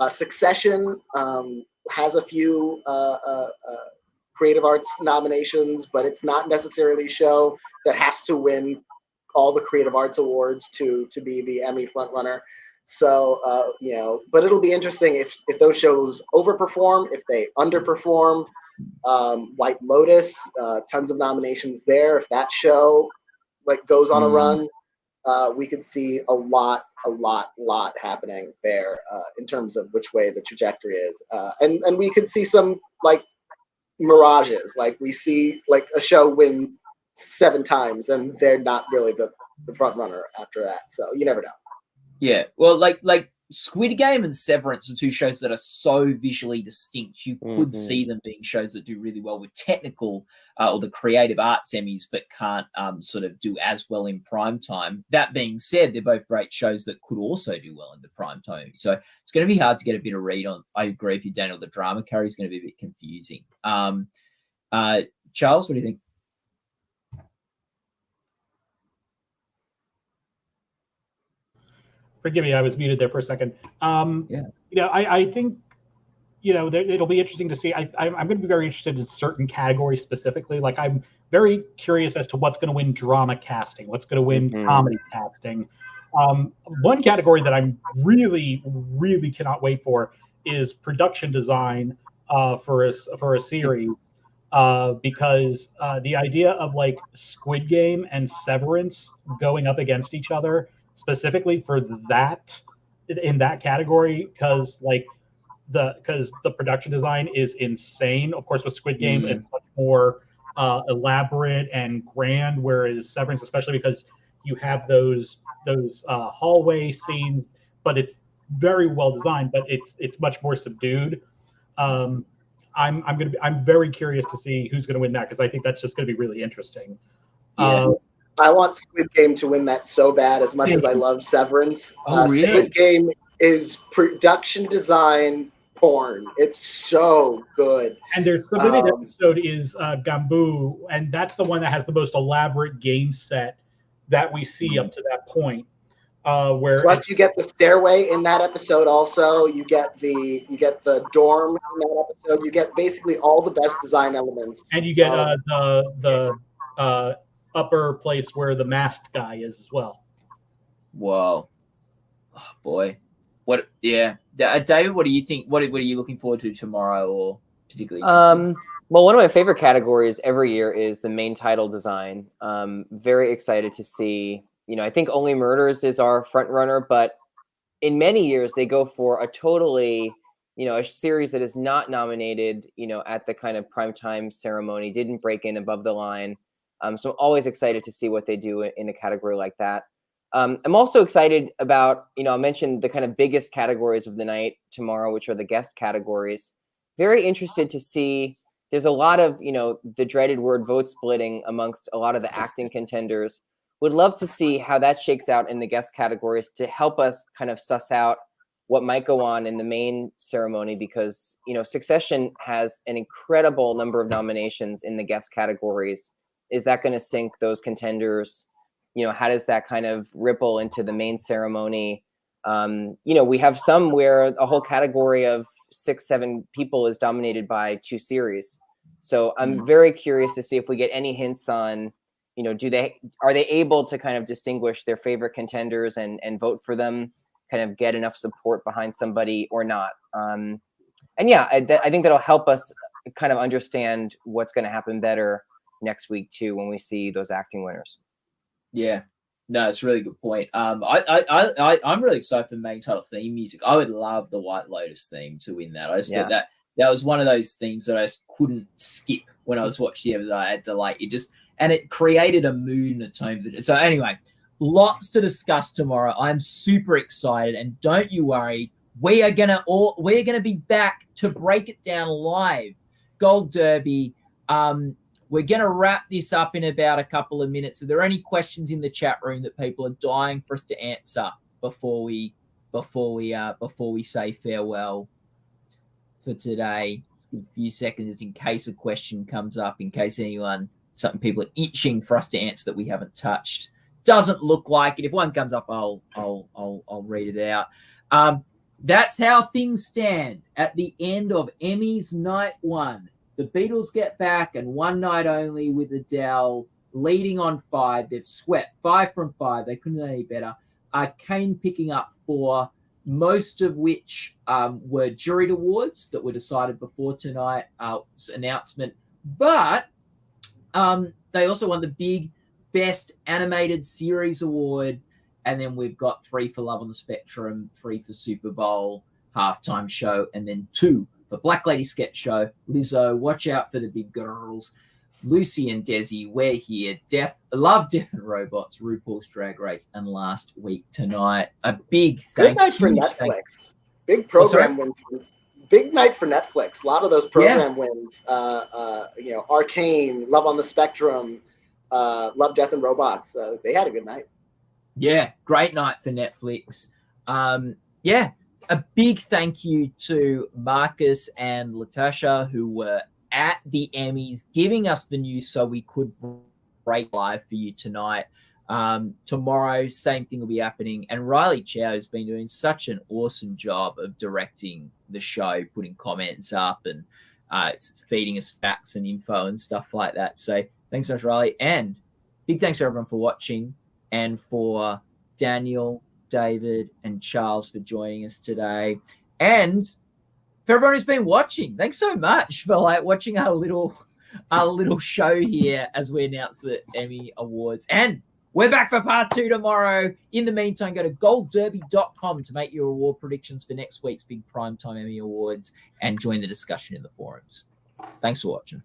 Succession has a few Creative Arts nominations, but it's not necessarily a show that has to win all the Creative Arts awards to be the Emmy frontrunner. So, but it'll be interesting if those shows overperform, if they underperform. White Lotus, tons of nominations there. If that show goes on a run, we could see a lot happening there in terms of which way the trajectory is. And we could see some mirages, we see a show win 7 times and they're not really the front runner after that. So you never know. Yeah, well, like Squid Game and Severance are 2 shows that are so visually distinct. You could see them being shows that do really well with technical or the Creative Arts Emmys, but can't sort of do as well in prime time. That being said, they're both great shows that could also do well in the prime time. So it's going to be hard to get a bit of read on. I agree with you, Daniel. The drama carry is going to be a bit confusing. Charles, what do you think? Forgive me, I was muted there for a second. I think, it'll be interesting to see. I'm going to be very interested in certain categories specifically. I'm very curious as to what's going to win drama casting, what's going to win comedy casting. One category that I'm really, really cannot wait for is production design for a series. Because the idea of Squid Game and Severance going up against each other, specifically for that in that category, because the production design is insane. Of course, with Squid Game, it's much more elaborate and grand, whereas Severance, especially because you have those hallway scenes, but it's very well designed, but it's much more subdued. I'm very curious to see who's going to win that, because I think that's just going to be really interesting. Yeah. I want Squid Game to win that so bad, as much as I love Severance. Really? Squid Game is production design porn. It's so good. And their submitted episode is Gambu, and that's the one that has the most elaborate game set that we see up to that point. Plus, you get the stairway in that episode. Also, you get the dorm in that episode. You get basically all the best design elements. And you get the upper place where the masked guy is as well. Whoa, oh, boy, what? Yeah, David, what do you think? What are you looking forward to tomorrow, or particularly? Well, one of my favorite categories every year is the main title design. Very excited to see. I think Only Murders is our front runner, but in many years they go for a totally, a series that is not nominated, at the kind of primetime ceremony, didn't break in above the line. So I'm always excited to see what they do in a category like that. I'm also excited about, I mentioned the kind of biggest categories of the night tomorrow, which are the guest categories. Very interested to see. There's a lot of, the dreaded word vote splitting amongst a lot of the acting contenders. Would love to see how that shakes out in the guest categories to help us kind of suss out what might go on in the main ceremony, because, Succession has an incredible number of nominations in the guest categories. Is that going to sink those contenders? How does that kind of ripple into the main ceremony? We have some where a whole category of 6-7 people is dominated by 2 series. So I'm very curious to see if we get any hints on, are they able to kind of distinguish their favorite contenders and vote for them, kind of get enough support behind somebody or not? I think that'll help us kind of understand what's going to happen better next week too, when we see those acting winners. Yeah. No, it's a really good point. I'm really excited for the main title theme music. I would love the White Lotus theme to win that. I just thought that was one of those themes that I just couldn't skip when I was watching the episode. I had to and it created a mood and a tone. So anyway, lots to discuss tomorrow. I'm super excited, and don't you worry, we're gonna be back to break it down live. Gold Derby. We're going to wrap this up in about a couple of minutes. Are there any questions in the chat room that people are dying for us to answer before we say farewell for today? Just give a few seconds in case a question comes up, in case something people are itching for us to answer that we haven't touched. Doesn't look like it. If one comes up, I'll read it out. That's how things stand at the end of Emmys Night 1. The Beatles get back, and one night only with Adele leading on 5. They've swept 5 from 5. They couldn't do any better. Kane picking up 4, most of which were juried awards that were decided before tonight's announcement. But they also won the big Best Animated Series Award. And then we've got 3 for Love on the Spectrum, 3 for Super Bowl halftime show, and then 2 for Black Lady Sketch Show, Lizzo, Watch Out for the Big Girls, Lucy and Desi, We're Here, Love, Death and Robots, RuPaul's Drag Race, and Last Week Tonight. A big good night for Netflix. Big program wins. Big night for Netflix. A lot of those program wins. Arcane, Love on the Spectrum, Love, Death and Robots. They had a good night. Yeah, great night for Netflix. A big thank you to Marcus and Latasha, who were at the Emmys giving us the news so we could break live for you tonight. Tomorrow, same thing will be happening. And Riley Chow has been doing such an awesome job of directing the show, putting comments up and feeding us facts and info and stuff like that. So thanks so much, Riley. And big thanks to everyone for watching, and for Daniel, David, and Charles for joining us today, and for everyone who's been watching. Thanks so much for watching our little show here as we announce the Emmy Awards. And we're back for part 2 tomorrow. In the meantime, go to goldderby.com to make your award predictions for next week's big primetime Emmy Awards and join the discussion in the forums. Thanks for watching.